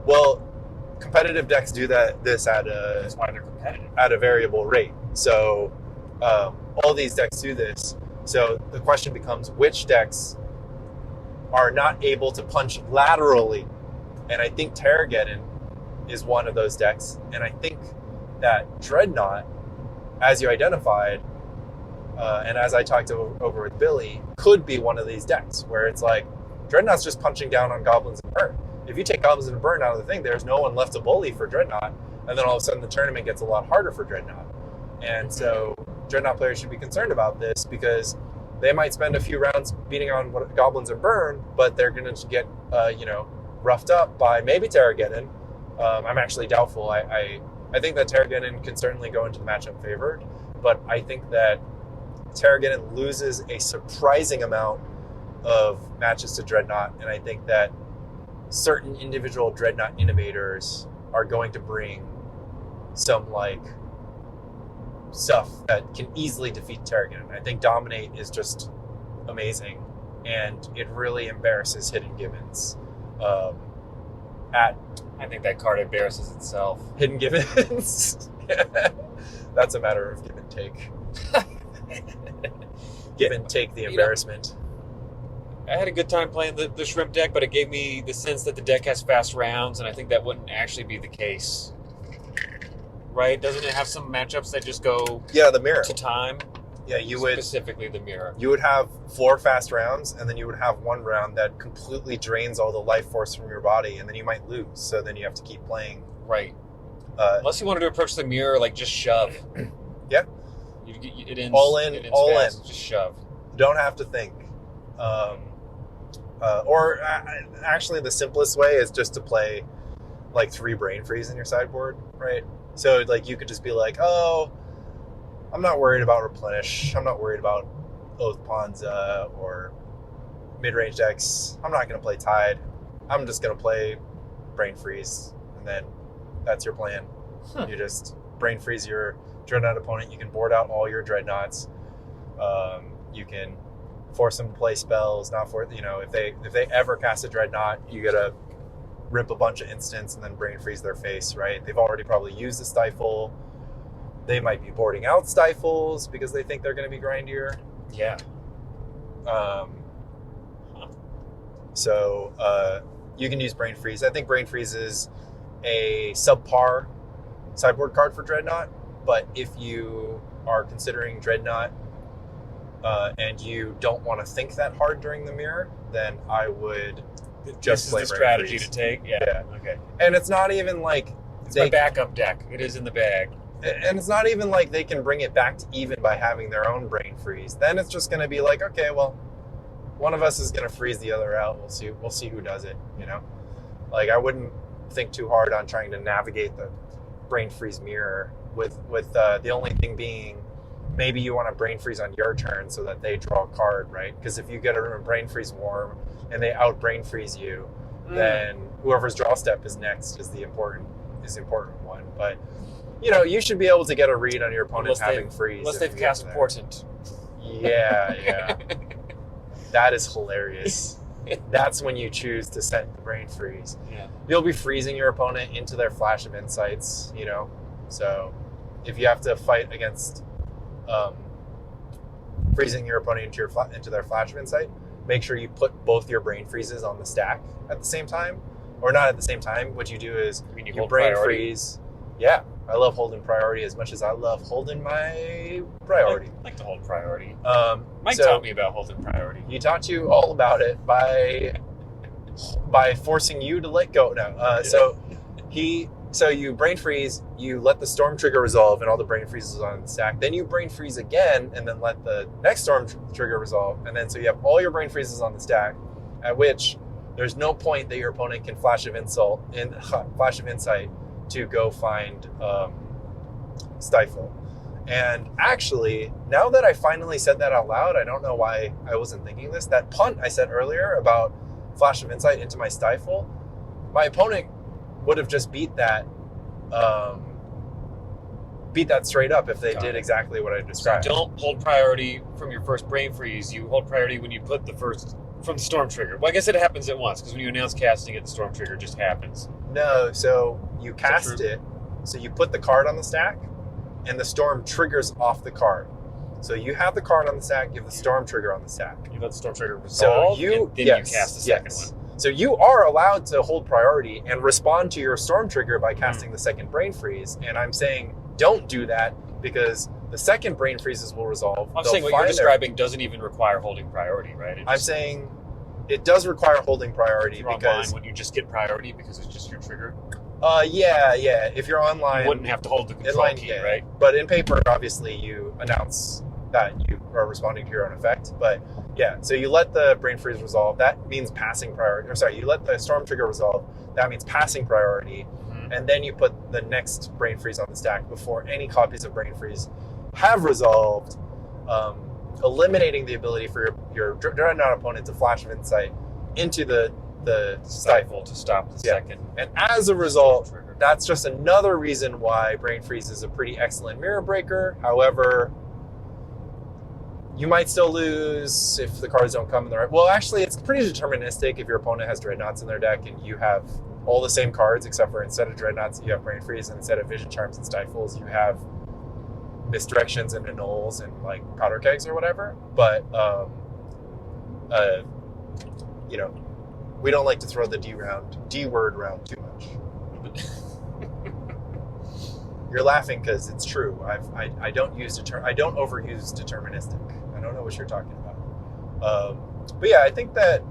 Well, competitive decks do this That's why they're competitive. at a variable rate. So all these decks do this. So the question becomes, which decks are not able to punch laterally? And I think Terrageddon is one of those decks. And I think that Dreadnought, as you identified, and as I talked over with Billy, could be one of these decks where it's like, Dreadnought's just punching down on Goblins and Burn. If you take Goblins and Burn out of the thing, there's no one left to bully for Dreadnought. And then all of a sudden the tournament gets a lot harder for Dreadnought. And so Dreadnought players should be concerned about this, because they might spend a few rounds beating on Goblins and Burn, but they're going to get, roughed up by maybe Terrageddon. I'm actually doubtful. I think that Terrageddon can certainly go into the matchup favored, but I think that Terrageddon loses a surprising amount of matches to Dreadnought, and I think that certain individual Dreadnought innovators are going to bring some stuff that can easily defeat Terrageddon. I think Dominate is just amazing, and it really embarrasses Hidden Givens. I think that card embarrasses itself. Hidden Givens. That's a matter of give and take. Give and take the embarrassment. I had a good time playing the shrimp deck, but it gave me the sense that the deck has fast rounds, and I think that wouldn't actually be the case. Right? Doesn't it have some matchups that just go the mirror to time? Yeah, you would specifically the mirror. You would have 4 fast rounds, and then you would have 1 round that completely drains all the life force from your body, and then you might lose. So then you have to keep playing. Right. Unless you wanted to approach the mirror like just shove. Yeah. It ends all in. Just shove. You don't have to think. Actually, the simplest way is just to play like 3 Brain Freeze in your sideboard, right? So like you could just be like, oh, I'm not worried about Replenish. I'm not worried about Oath Ponza or mid-range decks. I'm not going to play Tide. I'm just going to play Brain Freeze, and then that's your plan. You just Brain Freeze your Dreadnought opponent. You can board out all your Dreadnoughts. You can force them to play spells. If they ever cast a Dreadnought, you gotta rip a bunch of instants and then Brain Freeze their face, right? They've already probably used the Stifle. They might be boarding out Stifles because they think they're going to be grindier. Yeah. So you can use Brain Freeze. I think Brain Freeze is a subpar sideboard card for Dreadnought, but if you are considering Dreadnought and you don't want to think that hard during the mirror, then I would just play the Brain strategy Freeze. to take. Yeah. Okay. And it's not even like it's my backup deck. It is in the bag. And it's not even like they can bring it back to even by having their own Brain Freeze. Then it's just going to be like, okay, well, one of us is going to freeze the other out. We'll see who does it, Like, I wouldn't think too hard on trying to navigate the Brain Freeze mirror with the only thing being maybe you want to Brain Freeze on your turn so that they draw a card, right? Because if you get a Brain Freeze Worm and they out Brain Freeze you, then whoever's draw step is next is the important one. But you should be able to get a read on your opponent having freeze. Unless they've cast Portent. Yeah. That is hilarious. That's when you choose to set the Brain Freeze. Yeah. You'll be freezing your opponent into their Flash of Insights, So if you have to fight against freezing your opponent into their Flash of Insight, make sure you put both your Brain Freezes on the stack at the same time. Or not at the same time. What you do is you Brain Freeze. Yeah. I love holding priority as much as I love holding my priority. I like to hold priority. Mike so taught me about holding priority. He taught you all about it by forcing you to let go. No. So you Brain Freeze, you let the Storm Trigger resolve and all the Brain Freezes on the stack. Then you Brain Freeze again and then let the next Storm Trigger resolve. And then so you have all your Brain Freezes on the stack, at which there's no point that your opponent can Flash of Insight to go find Stifle. And actually, now that I finally said that out loud, I don't know why I wasn't thinking this. That punt I said earlier about flash of insight into my stifle, my opponent would have just beat that straight up if they did exactly what I described. So don't hold priority from your first brain freeze. You hold priority when you put the first from the storm trigger. Well, I guess it happens at once, because when you announce casting it, the storm trigger just happens. No, so you cast it, so you put the card on the stack, and the storm triggers off the card. So you have the card on the stack, you have the storm trigger on the stack. You let the storm trigger resolve, and then you cast the second one. So you are allowed to hold priority and respond to your storm trigger by casting the second brain freeze. And I'm saying don't do that, because the second brain freezes will resolve. I'm saying what you're describing doesn't even require holding priority, right? I'm saying it does require holding priority, because when you just get priority because it's just your trigger. Yeah. If you're online, you wouldn't have to hold the control key, right? But in paper, obviously, you announce that you are responding to your own effect. But yeah, so you let the brain freeze resolve. That means passing priority. Or sorry, you let the storm trigger resolve. That means passing priority. Mm-hmm. And then you put the next brain freeze on the stack before any copies of brain freeze have resolved, eliminating the ability for your Dreadnought opponent to flash of insight into the stifle to stop the second. And as a result, that's just another reason why brain freeze is a pretty excellent mirror breaker. However, you might still lose if the cards don't come in the right. Well, actually, it's pretty deterministic if your opponent has Dreadnoughts in their deck and you have all the same cards, except for instead of Dreadnoughts, you have Brain Freeze, and instead of Vision Charms and Stifles, you have Misdirections and Annuls and like Powder Kegs or whatever. But, we don't like to throw the D word around too much. You're laughing because it's true. I don't overuse deterministic. I don't know what you're talking about. But yeah, I think that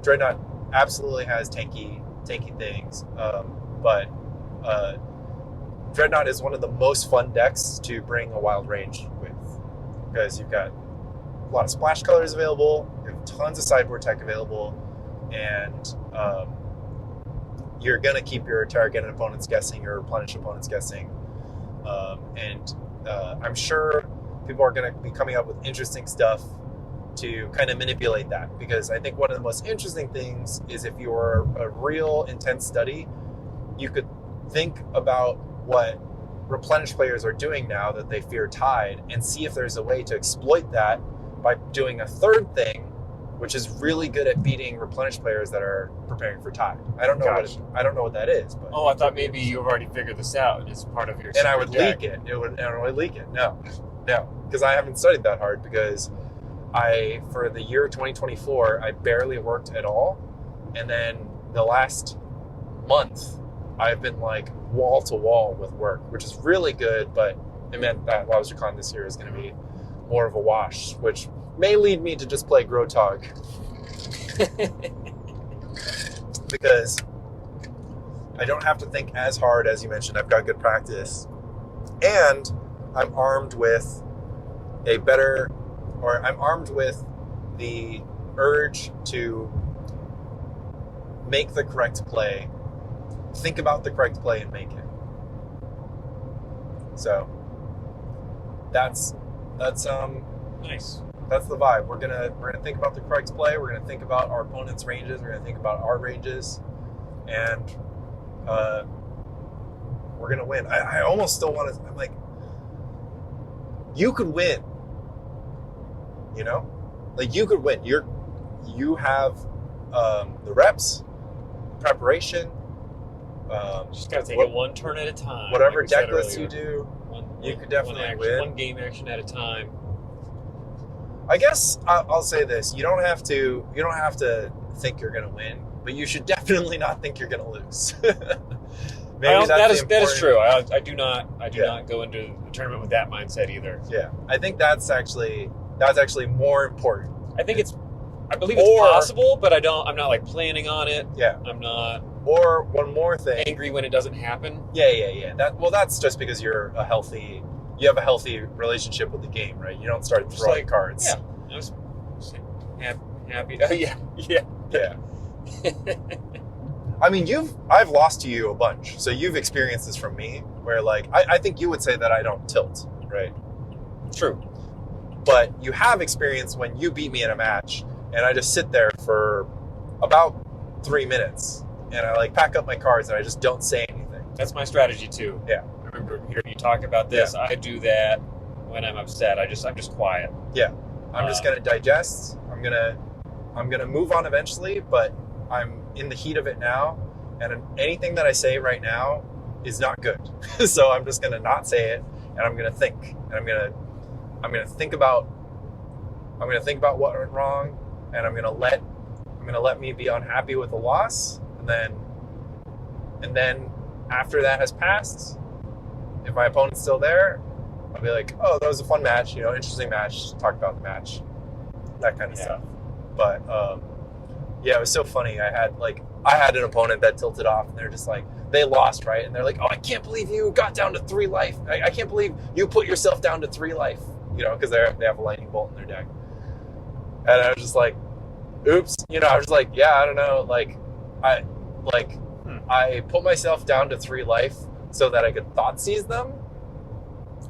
Dreadnought absolutely has tanky things. But Dreadnought is one of the most fun decks to bring a wild range with, because you've got a lot of splash colors available, you have tons of sideboard tech available, and you're going to keep your target opponents guessing, your replenished opponents guessing. And I'm sure people are going to be coming up with interesting stuff to kind of manipulate that, because I think one of the most interesting things is if you're a real intense study, you could think about what replenished players are doing now that they fear Tide, and see if there's a way to exploit that by doing a third thing, which is really good at beating replenished players that are preparing for Tide. I don't know what that is. But I thought maybe you've already figured this out and it's part of your. And I would leak it. I would leak it. No, because I haven't studied that hard. Because for the year 2024, I barely worked at all, and then the last month, I've been like wall to wall with work, which is really good. But it meant that Lobstercon this year is going to be more of a wash, which may lead me to just play Grotog. Because I don't have to think as hard, as you mentioned. I've got good practice. And I'm armed with I'm armed with the urge to make the correct play, think about the correct play and make it. So that's nice. That's the vibe. We're gonna think about the correct play. We're gonna think about our opponent's ranges. We're gonna think about our ranges, and we're gonna win. I almost still want to. I'm like, you could win. You know, like you could win. You have the reps, preparation. Just gotta take it one turn at a time. Whatever deck list you do, you could definitely win. One game action at a time. I guess I'll say this: you don't have to think you're going to win, but you should definitely not think you're going to lose. That is true. I do not go into the tournament with that mindset either. Yeah, I think that's actually more important. I believe it's possible, but I'm not like planning on it. Yeah, I'm not. Or one more thing, angry when it doesn't happen. Yeah. That's just because you have a healthy relationship with the game, right? You don't start throwing cards. Yeah, I was happy. Oh, yeah. I mean, I've lost to you a bunch, so you've experienced this from me, where like I think you would say that I don't tilt. right? True. But you have experience when you beat me in a match, and I just sit there for about 3 minutes, and I like pack up my cards, and I just don't say anything. That's my strategy too. Yeah. I remember hearing you talk about this. Yeah. I do that when I'm upset. I'm just quiet. Yeah. I'm just gonna digest. I'm gonna move on eventually, but I'm in the heat of it now, and anything that I say right now is not good. So I'm just gonna not say it, and I'm gonna think, and I'm gonna think about what went wrong, and I'm gonna let me be unhappy with the loss, and then after that has passed, if my opponent's still there, I'll be like, oh, that was a fun match, interesting match, talk about the match, that kind of stuff. But yeah, it was so funny. I had an opponent that tilted off, and they're just like, they lost, right? And they're like, oh, I can't believe you got down to 3 life. I can't believe you put yourself down to 3 life, because they have a lightning bolt in their deck. And I was just like, oops, I was just like, yeah, I don't know, I put myself down to 3 life so that I could thought seize them.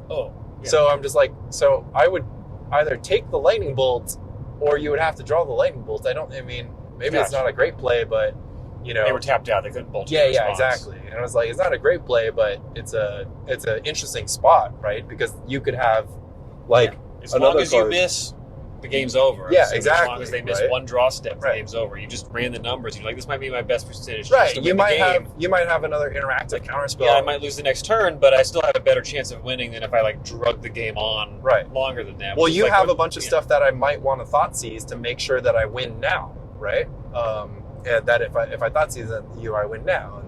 Oh. Yeah. So I'm just like, so I would either take the lightning bolt, or you would have to draw the lightning bolt. Maybe it's not a great play, but they were tapped out. They couldn't bolt. Yeah, exactly. And I was like, it's not a great play, but it's an interesting spot, right? Because you could have as long as you miss, the game's over. Yeah, so exactly. As long as they miss one draw step, the game's over. You just ran the numbers. You're like, this might be my best percentage. Right. You might have another interactive counterspell. Yeah, I might lose the next turn, but I still have a better chance of winning than if I drug the game on longer than that. Well, you have a bunch of stuff that I might want to thought seize to make sure that I win now, right? And that if I thought seize you, I win now.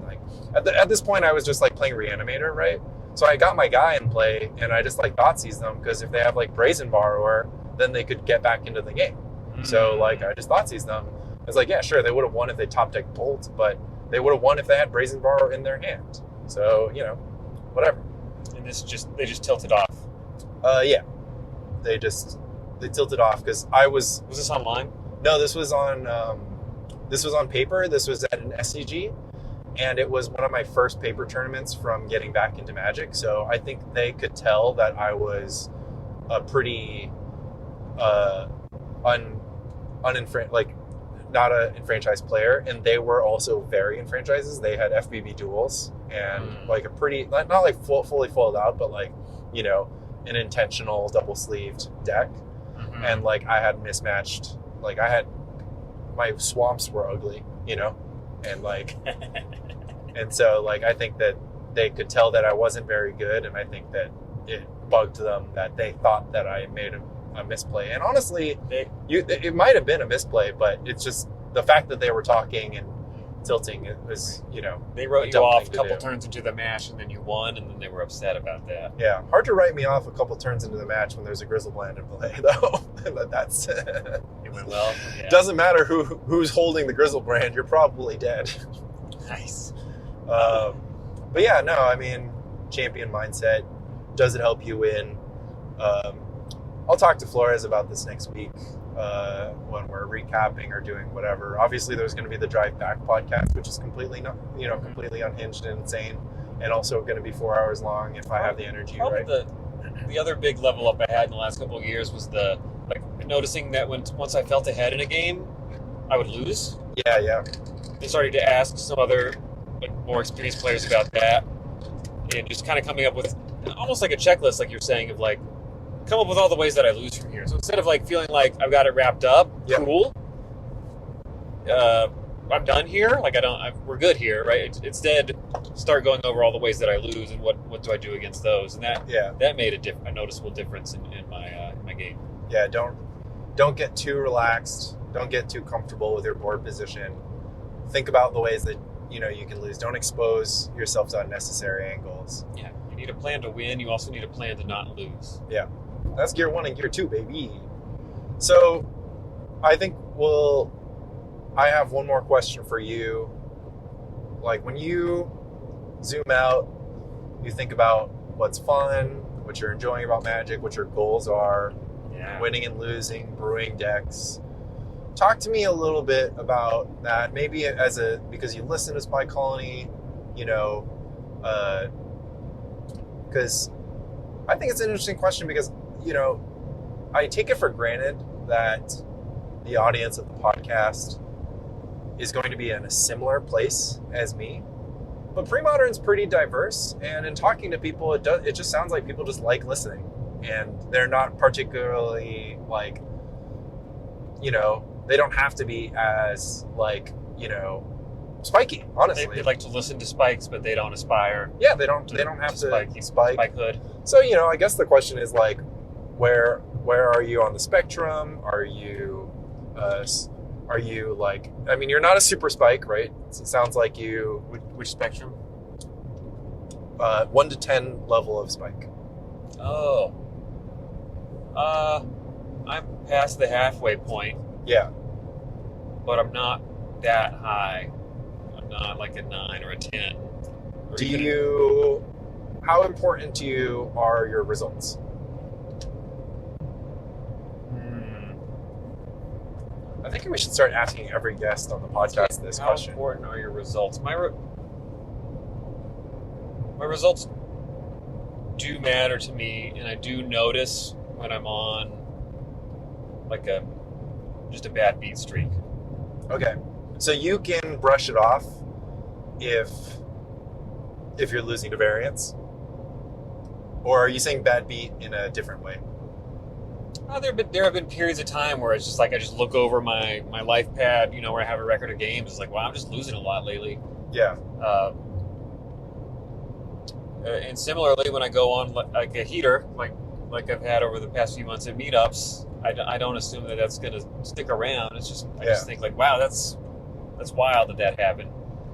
And at this point, I was just playing Reanimator, right? So I got my guy in play, and I just thought seize them, because if they have Brazen Borrower, then they could get back into the game. Mm-hmm. So I just thought seize them. I was like, yeah, sure, they would have won if they top deck Bolt, but they would have won if they had Brazen Borrower in their hand. So whatever. And they just tilted off. Yeah, they tilted off because I was. Was this online? No, this was on paper. This was at an SCG. And it was one of my first paper tournaments from getting back into Magic. So I think they could tell that I was a pretty not an enfranchised player. And they were also very enfranchises. They had FBB duels and a pretty, not fully foiled out, but an intentional double sleeved deck. Mm-hmm. And I had mismatched, my swamps were ugly, and and so I think that they could tell that I wasn't very good, and I think that it bugged them that they thought that I made a misplay. And honestly, it might have been a misplay, but it's just the fact that they were talking and tilting. It was they wrote you off a couple turns into the match, and then you won, and then they were upset about that. Yeah, hard to write me off a couple turns into the match when there's a Grizzlebrand in play, though. But that's it went well. Yeah. Doesn't matter who's holding the Grizzlebrand, you're probably dead. Nice. But yeah, no, champion mindset. Does it help you win? I'll talk to Flores about this next week when we're recapping or doing whatever. Obviously, there's going to be the Drive Back podcast, which is completely completely unhinged and insane, and also going to be 4 hours long if I have the energy. Probably right. The other big level up I had in the last couple of years was noticing that once I felt ahead in a game, I would lose. Yeah. They started to ask some other more experienced players about that, and just kind of coming up with almost like a checklist, like you're saying, of come up with all the ways that I lose from here. So instead of feeling like I've got it wrapped up, cool, I'm done here. We're good here, right? Instead, start going over all the ways that I lose and what do I do against those, and that made a noticeable difference in my game. Yeah, don't get too relaxed. Don't get too comfortable with your board position. Think about the ways that you can lose. Don't expose yourself to unnecessary angles. Yeah, you need a plan to win. You also need a plan to not lose. Yeah, that's gear 1 and gear 2, baby. So, I think I have one more question for you. When you zoom out, you think about what's fun, what you're enjoying about Magic, what your goals are, winning and losing, brewing decks. Talk to me a little bit about that, maybe because you listen to Spy Colony, because I think it's an interesting question because, I take it for granted that the audience of the podcast is going to be in a similar place as me. But pre-modern's pretty diverse, and in talking to people, it just sounds like people just like listening, and they're not particularly like, they don't have to be as like, spiky. Honestly, They like to listen to spikes, but they don't aspire. Yeah, they don't have to spike. Spikehood. So I guess the question is like, where are you on the spectrum? Are you like? I mean, you're not a super spike, right? It sounds like you. Which spectrum? 1 to 10 level of spike. Oh. I'm past the halfway point, Yeah. but I'm not that high. I'm not like a 9 or a 10. How important to you are your results? I think we should start asking every guest on the podcast this question. How important are your results? My results do matter to me, and I do notice when I'm on like just a bad beat streak. Okay, so you can brush it off if you're losing to variance, or are you saying bad beat in a different way? There have been periods of time where it's just like I just look over my life pad, where I have a record of games. It's like, wow, I'm just losing a lot lately. Yeah. And similarly, when I go on like a heater, like I've had over the past few months at meetups, I don't assume that that's going to stick around. It's just I just think like, wow, that's wild that happened.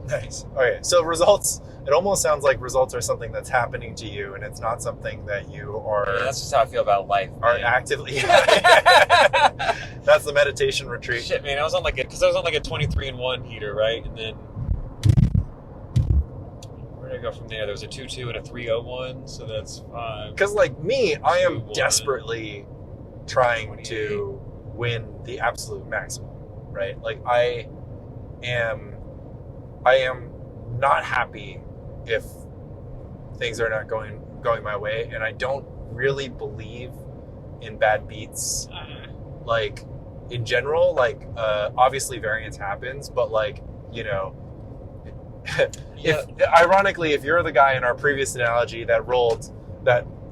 Nice. Okay, so results. It almost sounds like results are something that's happening to you, and it's not something that you are. Yeah, that's just how I feel about life. Are actively. That's the meditation retreat. Shit, man, I was on like a 23-in-1 heater, right? And then where did I go from there? There was a 2-2 and a 3-0-1, so that's 5. Because like me, I am 2-1, desperately trying 28. to win the absolute maximum, right? Like I am not happy if things are not going my way, and I don't really believe in bad beats. Like in general, like obviously variance happens, but like ironically, if you're the guy in our previous analogy that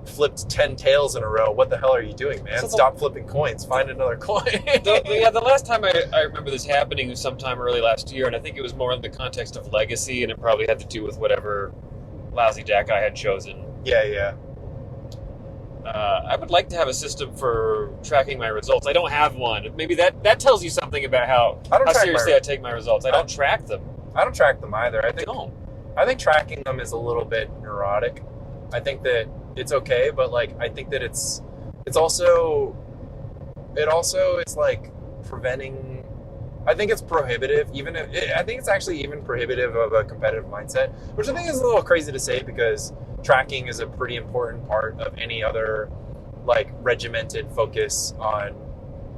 flipped 10 tails in a row, what the hell are you doing, man? Stop flipping coins. Find another coin. The last time I remember this happening was sometime early last year, and I think it was more in the context of legacy, and it probably had to do with whatever lousy deck I had chosen. Yeah. I would like to have a system for tracking my results. I don't have one. Maybe that tells you something about how seriously I take my results. I don't track them. I don't track them either. I don't. I think tracking them is a little bit neurotic. I think that it's okay, but like I think that it's also is like preventing. I think it's prohibitive. I think it's actually even prohibitive of a competitive mindset, which I think is a little crazy to say because tracking is a pretty important part of any other like regimented focus on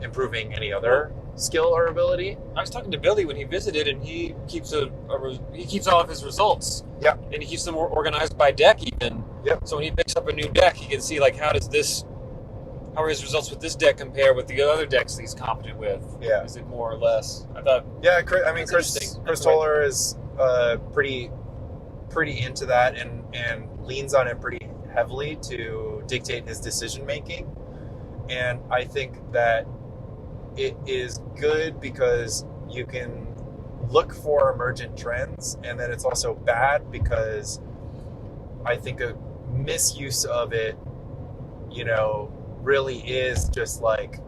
improving any other skill or ability. I was talking to Billy when he visited, and he keeps all of his results. Yeah. And he keeps them organized by deck even. Yep. So when he picks up a new deck, he can see like how are his results with this deck compare with the other decks that he's competent with? Yeah. Is it more or less? I thought. Yeah, Chris Toller is pretty into that and leans on it pretty heavily to dictate his decision making. And I think that it is good because you can look for emergent trends, and then it's also bad because I think a misuse of it, really is just like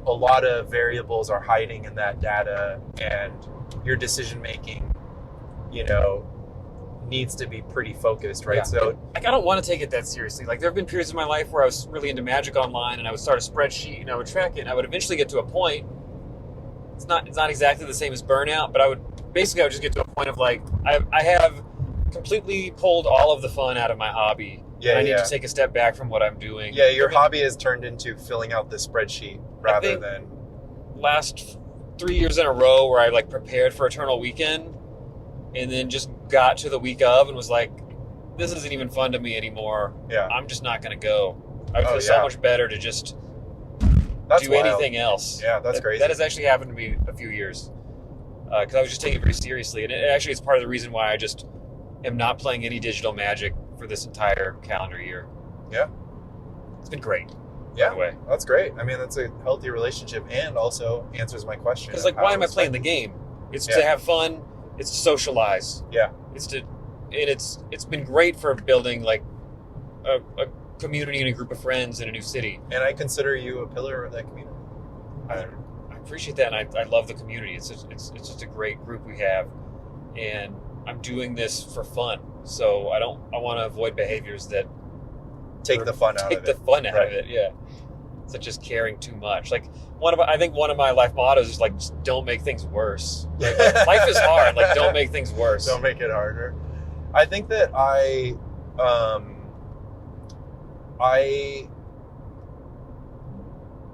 a lot of variables are hiding in that data, and your decision making, needs to be pretty focused, right? Yeah. So I don't want to take it that seriously. Like there have been periods in my life where I was really into Magic Online, and I would start a spreadsheet and I would track it, and I would eventually get to a point. It's not exactly the same as burnout, but I would just get to a point of like I have completely pulled all of the fun out of my hobby. Yeah, and I need to take a step back from what I'm doing. Yeah, your hobby has turned into filling out the spreadsheet rather than last 3 years in a row where I like prepared for Eternal Weekend and then just got to the week of and was like, this isn't even fun to me anymore. Yeah. I'm just not going to go. I would feel so much better to just do anything else. Yeah, that's crazy. That has actually happened to me a few years. Because I was just taking it very seriously. And actually, it's part of the reason why I just am not playing any digital Magic for this entire calendar year. Yeah. It's been great. Yeah, by the way. That's great. I mean, that's a healthy relationship and also answers my question. Because, why am I playing the game? It's to have fun. It's to socialize. Yeah. It's been great for building, a community and a group of friends in a new city. And I consider you a pillar of that community. I appreciate that, and I love the community. It's just a great group we have, and I'm doing this for fun. So I want to avoid behaviors that take the fun out of it. Yeah, such as caring too much. I think one of my life mottos is just don't make things worse. Life is hard. Don't make things worse. Don't make it harder. I think that I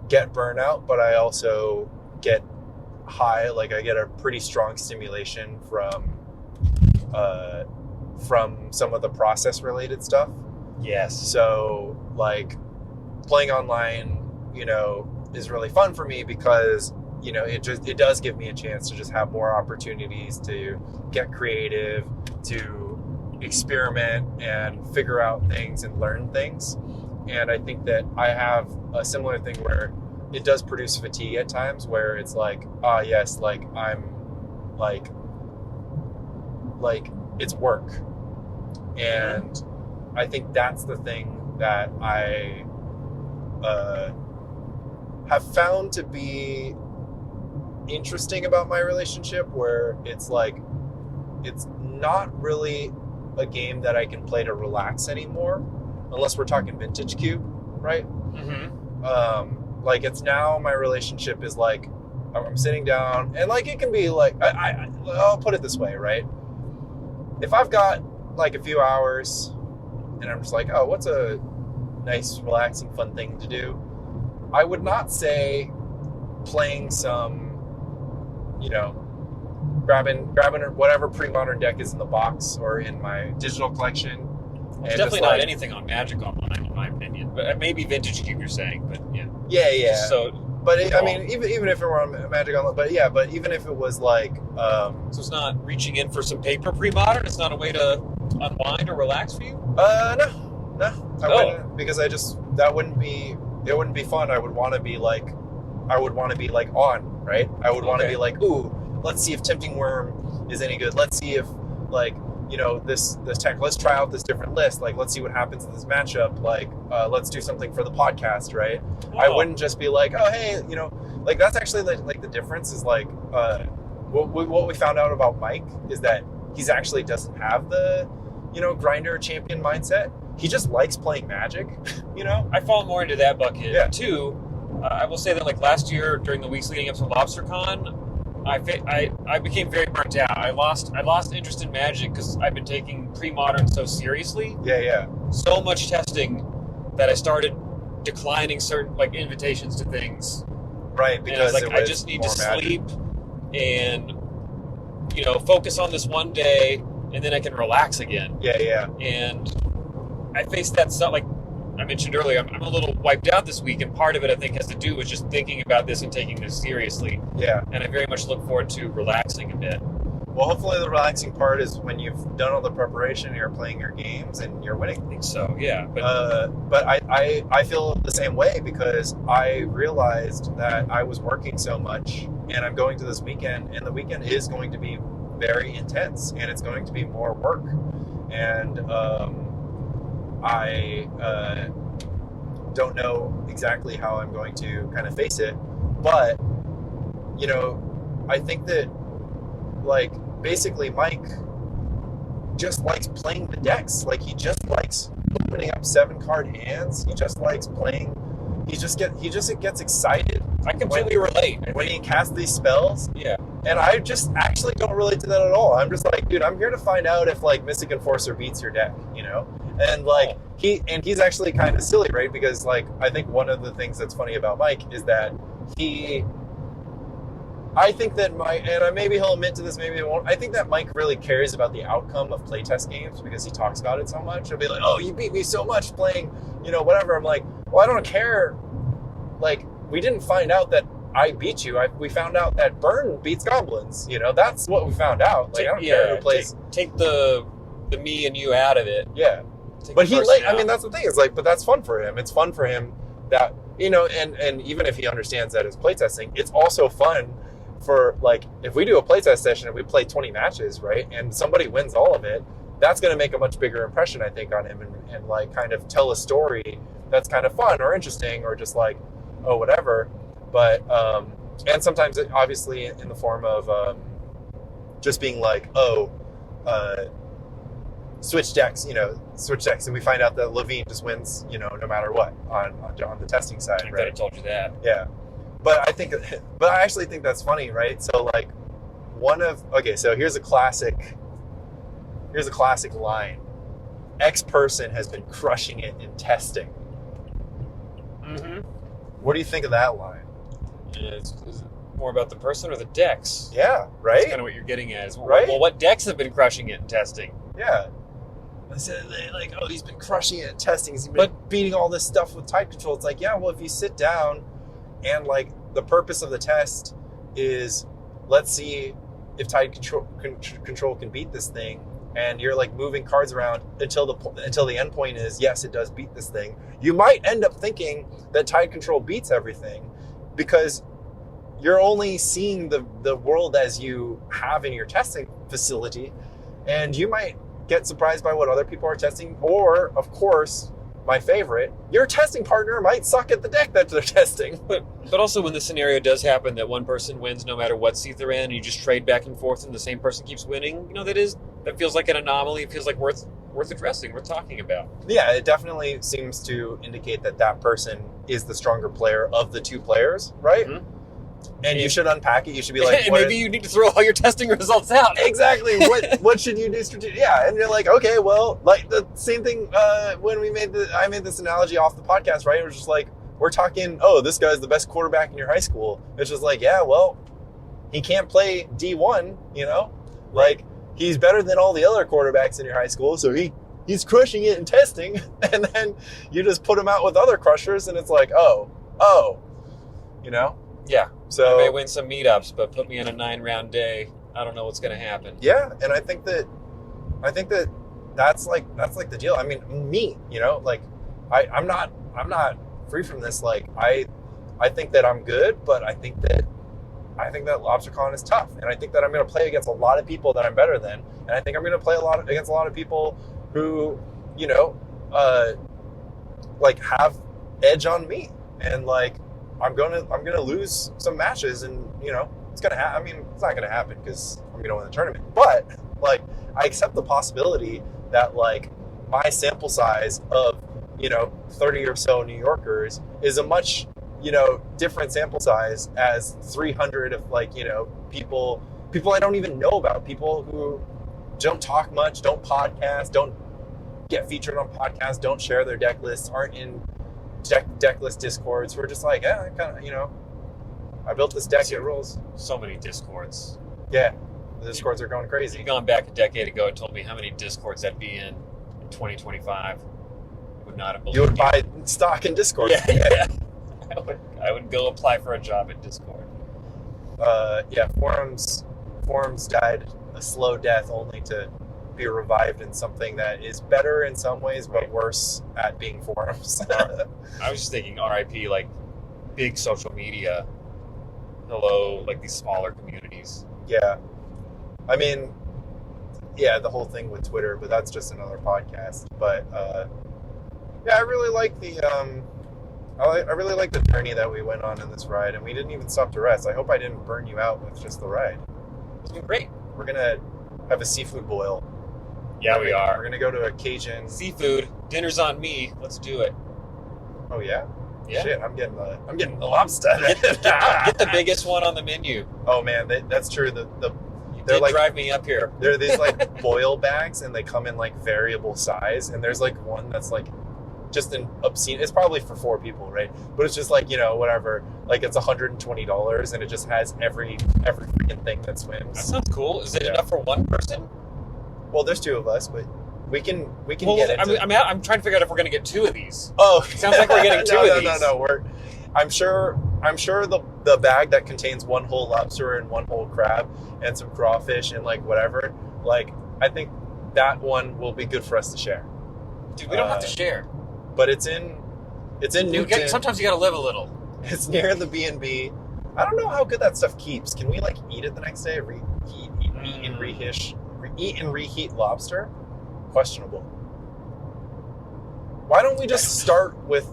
get burnout, but I also get high. I get a pretty strong stimulation from some of the process related stuff. Yes. So playing online, is really fun for me because, it does give me a chance to just have more opportunities to get creative, to experiment and figure out things and learn things. And I think that I have a similar thing where it does produce fatigue at times where it's yes, I'm it's work. And I think that's the thing that I have found to be interesting about my relationship, where it's it's not really a game that I can play to relax anymore, unless we're talking vintage cube, right? Mm-hmm. It's now my relationship is I'm sitting down and it can be I'll put it this way, right? If I've got a few hours and I'm just oh, what's a nice, relaxing, fun thing to do? I would not say playing some, grabbing whatever pre-modern deck is in the box or in my digital collection. It's definitely not anything on Magic Online, in my opinion. But maybe Vintage Cube, you're saying, but yeah. Yeah. But even if it were on Magic Online, but even if it was so it's not reaching in for some paper pre-modern. It's not a way to unwind or relax for you. No, I wouldn't, because it wouldn't be fun. I would want to be on, right? I would want to be ooh, let's see if Tempting Worm is any good. Let's see if this tech. Let's try out this different list. Let's see what happens in this matchup. Let's do something for the podcast, right? Oh. I wouldn't just be oh, hey, that's actually the difference is what we found out about Mike is that he's actually doesn't have the grinder champion mindset. He just likes playing Magic. I fall more into that bucket. Yeah. Too. I will say that last year during the weeks leading up to Lobstercon, I became very burnt out. I lost interest in Magic because I've been taking pre-modern so seriously. Yeah. So much testing that I started declining certain invitations to things. Right, because I just need to sleep and focus on this one day, and then I can relax again. Yeah. And I faced that stuff I mentioned earlier. I'm a little wiped out this week, and part of it I think has to do with just thinking about this and taking this seriously. Yeah. And I very much look forward to relaxing a bit. Well, hopefully the relaxing part is when you've done all the preparation, you're playing your games, and you're winning. I think so, yeah. But I feel the same way because I realized that I was working so much, and I'm going to this weekend, and the weekend is going to be very intense, and it's going to be more work. And I don't know exactly how I'm going to kind of face it, but I think that basically Mike just likes playing the decks. He just likes opening up 7-card hands. He just likes playing. He just gets excited. I completely relate. When he casts these spells. Yeah. And I just actually don't relate to that at all. I'm just dude, I'm here to find out if Mystic Enforcer beats your deck, And he's actually kind of silly, right? Because I think one of the things that's funny about Mike is that he I think that Mike, and maybe he'll admit to this, maybe he won't. I think that Mike really cares about the outcome of playtest games because he talks about it so much. He'll be like, "Oh, you beat me so much playing, whatever." I'm like, "Well, I don't care. Like, we didn't find out that I beat you. We found out that Burn beats goblins. That's what we found out. Like, I don't care who plays. Take the me and you out of it. Yeah, but that's the thing. It's like, but that's fun for him. It's fun for him that and even if he understands that as playtesting, it's also fun." For like, if we do a playtest session and we play 20 matches, right, and somebody wins all of it, that's going to make a much bigger impression, I think, on him, and like kind of tell a story that's kind of fun or interesting or just like, oh, whatever. But and sometimes it, obviously in the form of just being like, switch decks, and we find out that Levine just wins, no matter what on the testing side. I right? could have told you that. Yeah. But I actually think that's funny, right? So like so here's a classic line. X person has been crushing it in testing. Mm-hmm. What do you think of that line? Is it more about the person or the decks? Yeah, right? That's kind of what you're getting at. Right? Well, what decks have been crushing it in testing? Yeah. Like, oh, he's been crushing it in testing. He's been beating all this stuff with type control. It's like, yeah, well, if you sit down and like the purpose of the test is let's see if tide control can beat this thing, and you're like moving cards around until the end point is yes, it does beat this thing. You might end up thinking that tide control beats everything because you're only seeing the world as you have in your testing facility, and you might get surprised by what other people are testing, or of course, my favorite, your testing partner might suck at the deck that they're testing. But also when the scenario does happen that one person wins no matter what seat they're in, and you just trade back and forth and the same person keeps winning, that feels like an anomaly. It feels like worth addressing, worth talking about. Yeah, it definitely seems to indicate that person is the stronger player of the two players, right? Mm-hmm. And you should unpack it. You should be like, and maybe you need to throw all your testing results out. Exactly. What should you do strategically? Yeah, and you're like, okay, well, like the same thing when I made this analogy off the podcast, right? It was just like, we're talking, oh, this guy's the best quarterback in your high school. It's just like, yeah, well, he can't play D1, like he's better than all the other quarterbacks in your high school, so he's crushing it in testing, and then you just put him out with other crushers, and it's like, oh, Yeah. So I may win some meetups, but put me in a 9-round day, I don't know what's going to happen. Yeah, and I think that that's like the deal. I mean, me, like I'm not free from this. Like I think that I'm good, but I think that Lobstercon is tough, and I think that I'm going to play against a lot of people that I'm better than, and I think I'm going to play against a lot of people who, like have edge on me, and like I'm gonna lose some matches, and it's gonna happen. I mean, it's not gonna happen because I'm gonna win the tournament, but like I accept the possibility that like my sample size of 30 or so New Yorkers is a much different sample size as 300 of like people I don't even know about, people who don't talk much, don't podcast, don't get featured on podcasts, don't share their deck lists, aren't in deck list discords, who are just like, yeah, kind of, I built this deck, it rules. So many discords. Yeah, the discords are going crazy. If you'd gone back a decade ago and told me how many discords I'd be in 2025, I would not have believed you. Would buy stock in Discord. Yeah. I would go apply for a job at Discord. Yeah, forums died a slow death, only to be revived in something that is better in some ways, but worse at being forums. I was just thinking RIP, like big social media. Hello, like these smaller communities. Yeah. I mean, yeah, the whole thing with Twitter, but that's just another podcast. But yeah, I really like I really like the journey that we went on in this ride, and we didn't even stop to rest. I hope I didn't burn you out with just the ride. It's been great. We're gonna have a seafood boil. Yeah, we are. We're gonna go to a Cajun seafood. Dinner's on me. Let's do it. Oh yeah. Yeah. Shit, I'm getting the lobster. Get the biggest one on the menu. Oh man, that's true. They're like, drive me up here. They're these like boil bags, and they come in like variable size. And there's like one that's like just an obscene. It's probably for 4 people, right? But it's just like, you know, whatever. Like it's $120, and it just has every freaking thing that swims. That sounds cool. Is it Yeah. enough for one person? Well, there's 2 of us, but we can Well, get into. I'm trying to figure out if we're going to get 2 of these. Oh, It sounds like we're getting 2 of these. No. I'm sure the bag that contains 1 whole lobster and 1 whole crab and some crawfish and like whatever. Like I think that one will be good for us to share. Dude, we don't have to share. But it's in Newton. Sometimes you got to live a little. It's near the B&B. I don't know how good that stuff keeps. Can we like eat it the next day? Eat and reheat lobster? Questionable. Why don't we just start with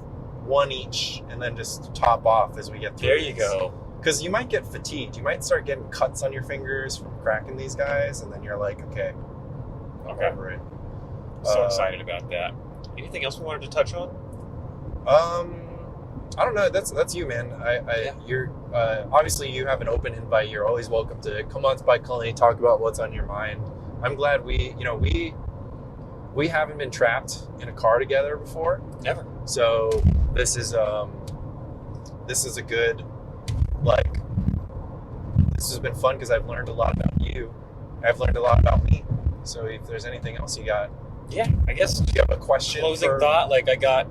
1 each and then just top off as we get through? There you go. Because you might get fatigued. You might start getting cuts on your fingers from cracking these guys, and then you're like, okay, I'm over it. I'm so excited about that. Anything else we wanted to touch on? I don't know. That's you, man. You're obviously you have an open invite. You're always welcome to come on to Bike Colony, talk about what's on your mind. I'm glad we haven't been trapped in a car together before. Never. So this is a good, like, this has been fun because I've learned a lot about you. I've learned a lot about me. So if there's anything else you got, yeah, I guess. Do you have a question? Closing thought, like I got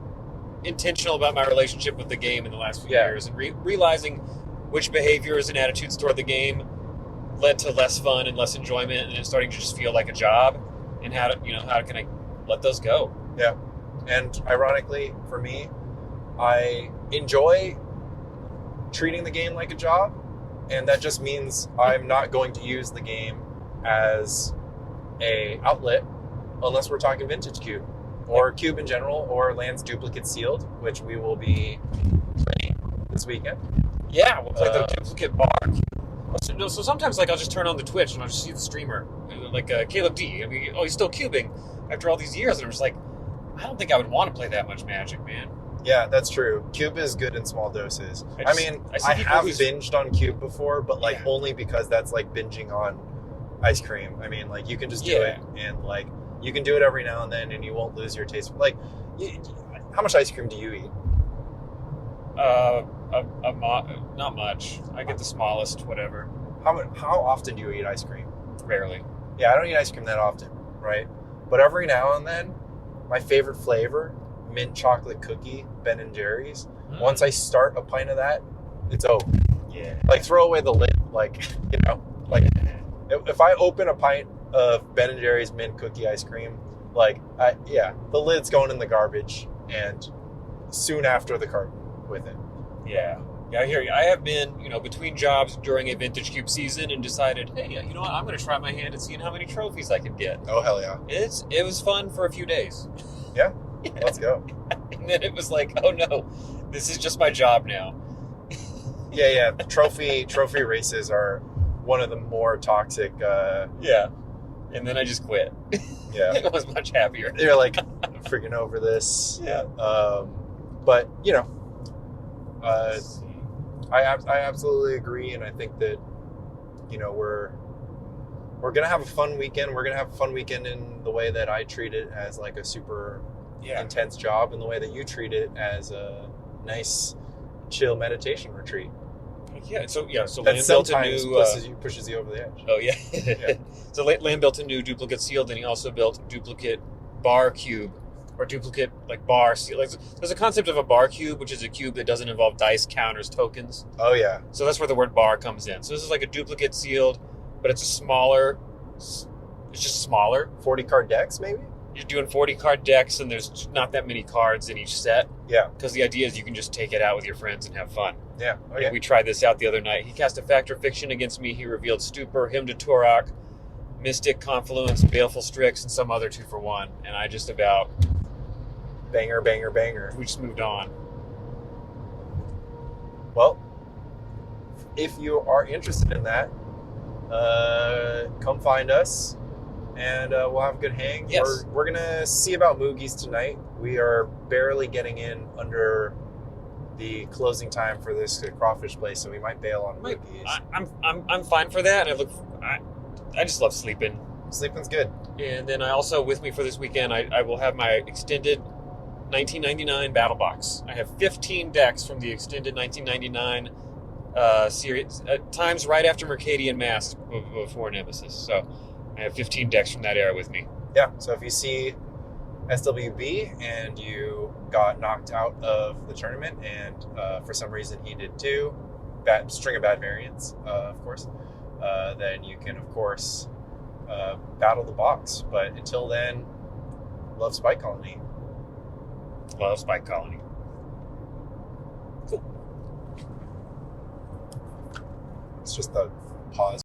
intentional about my relationship with the game in the last few years, and realizing which behaviors and attitudes toward the game led to less fun and less enjoyment, and it's starting to just feel like a job. And how can I let those go? Yeah, and ironically for me, I enjoy treating the game like a job, and that just means I'm not going to use the game as a outlet unless we're talking vintage cube or cube in general or Land's duplicate sealed, which we will be playing this weekend. Yeah, we'll play the duplicate bar. So sometimes, like, I'll just turn on the Twitch and I'll just see the streamer, like Caleb D. I mean, he's still cubing after all these years, and I'm just like, I don't think I would want to play that much Magic, man. Yeah, that's true. Cube is good in small doses. I have binged on Cube before, but like only because that's like binging on ice cream. I mean, like you can just do it, and like you can do it every now and then, and you won't lose your taste. Like, how much ice cream do you eat? Not much. I get the smallest, whatever. How often do you eat ice cream? Rarely. Yeah, I don't eat ice cream that often, right? But every now and then, my favorite flavor, mint chocolate cookie, Ben & Jerry's. Once I start a pint of that, it's over. Yeah. Like, throw away the lid. Like, you know, like, if I open a pint of Ben & Jerry's mint cookie ice cream, like, the lid's going in the garbage, and soon after the carton with it. Yeah. Yeah, I hear you. I have been, between jobs during a Vintage Cube season and decided, hey, you know what? I'm going to try my hand at seeing how many trophies I can get. Oh, hell yeah. It was fun for a few days. Yeah. Let's go. And then it was like, oh no, this is just my job now. Yeah. Trophy races are one of the more toxic. Yeah. And then I just quit. Yeah. I was much happier. You're like, I'm freaking over this. Yeah. But, I absolutely agree, and I think that, we're going to have a fun weekend. We're going to have a fun weekend in the way that I treat it as like a super intense job, and the way that you treat it as a nice, chill meditation retreat. Yeah, so that Land built a new pushes you over the edge. Oh yeah. So Land built a new duplicate sealed, and he also built duplicate bar cube, or duplicate like bar seal. Like, there's a concept of a bar cube, which is a cube that doesn't involve dice, counters, tokens. Oh yeah. So that's where the word bar comes in. So this is like a duplicate sealed, but it's smaller. It's just smaller. 40 card decks, maybe. You're doing 40 card decks, and there's not that many cards in each set. Yeah. Because the idea is you can just take it out with your friends and have fun. Yeah. Okay. And we tried this out the other night. He cast a Factor Fiction against me. He revealed Stupor, Hymn to Turok, Mystic, Confluence, Baleful Strix, and some other 2-for-1. And I just about... Banger. We just moved on. Well, if you are interested in that, come find us, and we'll have a good hang. Yes. We're going to see about Moogies tonight. We are barely getting in under the closing time for this crawfish place, so we might bail on Moogies. I'm fine for that. I just love sleeping. Sleeping's good. And then I also, with me for this weekend, I will have my extended 1999 Battle Box. I have 15 decks from the extended 1999 series, times right after Mercadian Mask before Nemesis. So I have 15 decks from that era with me. Yeah, so if you see SWB and you got knocked out of the tournament, and for some reason he did too, string of bad variants, of course, then you can, of course, battle the box. But until then, love Spike Colony. Love Spike Colony. Cool. It's just the pause.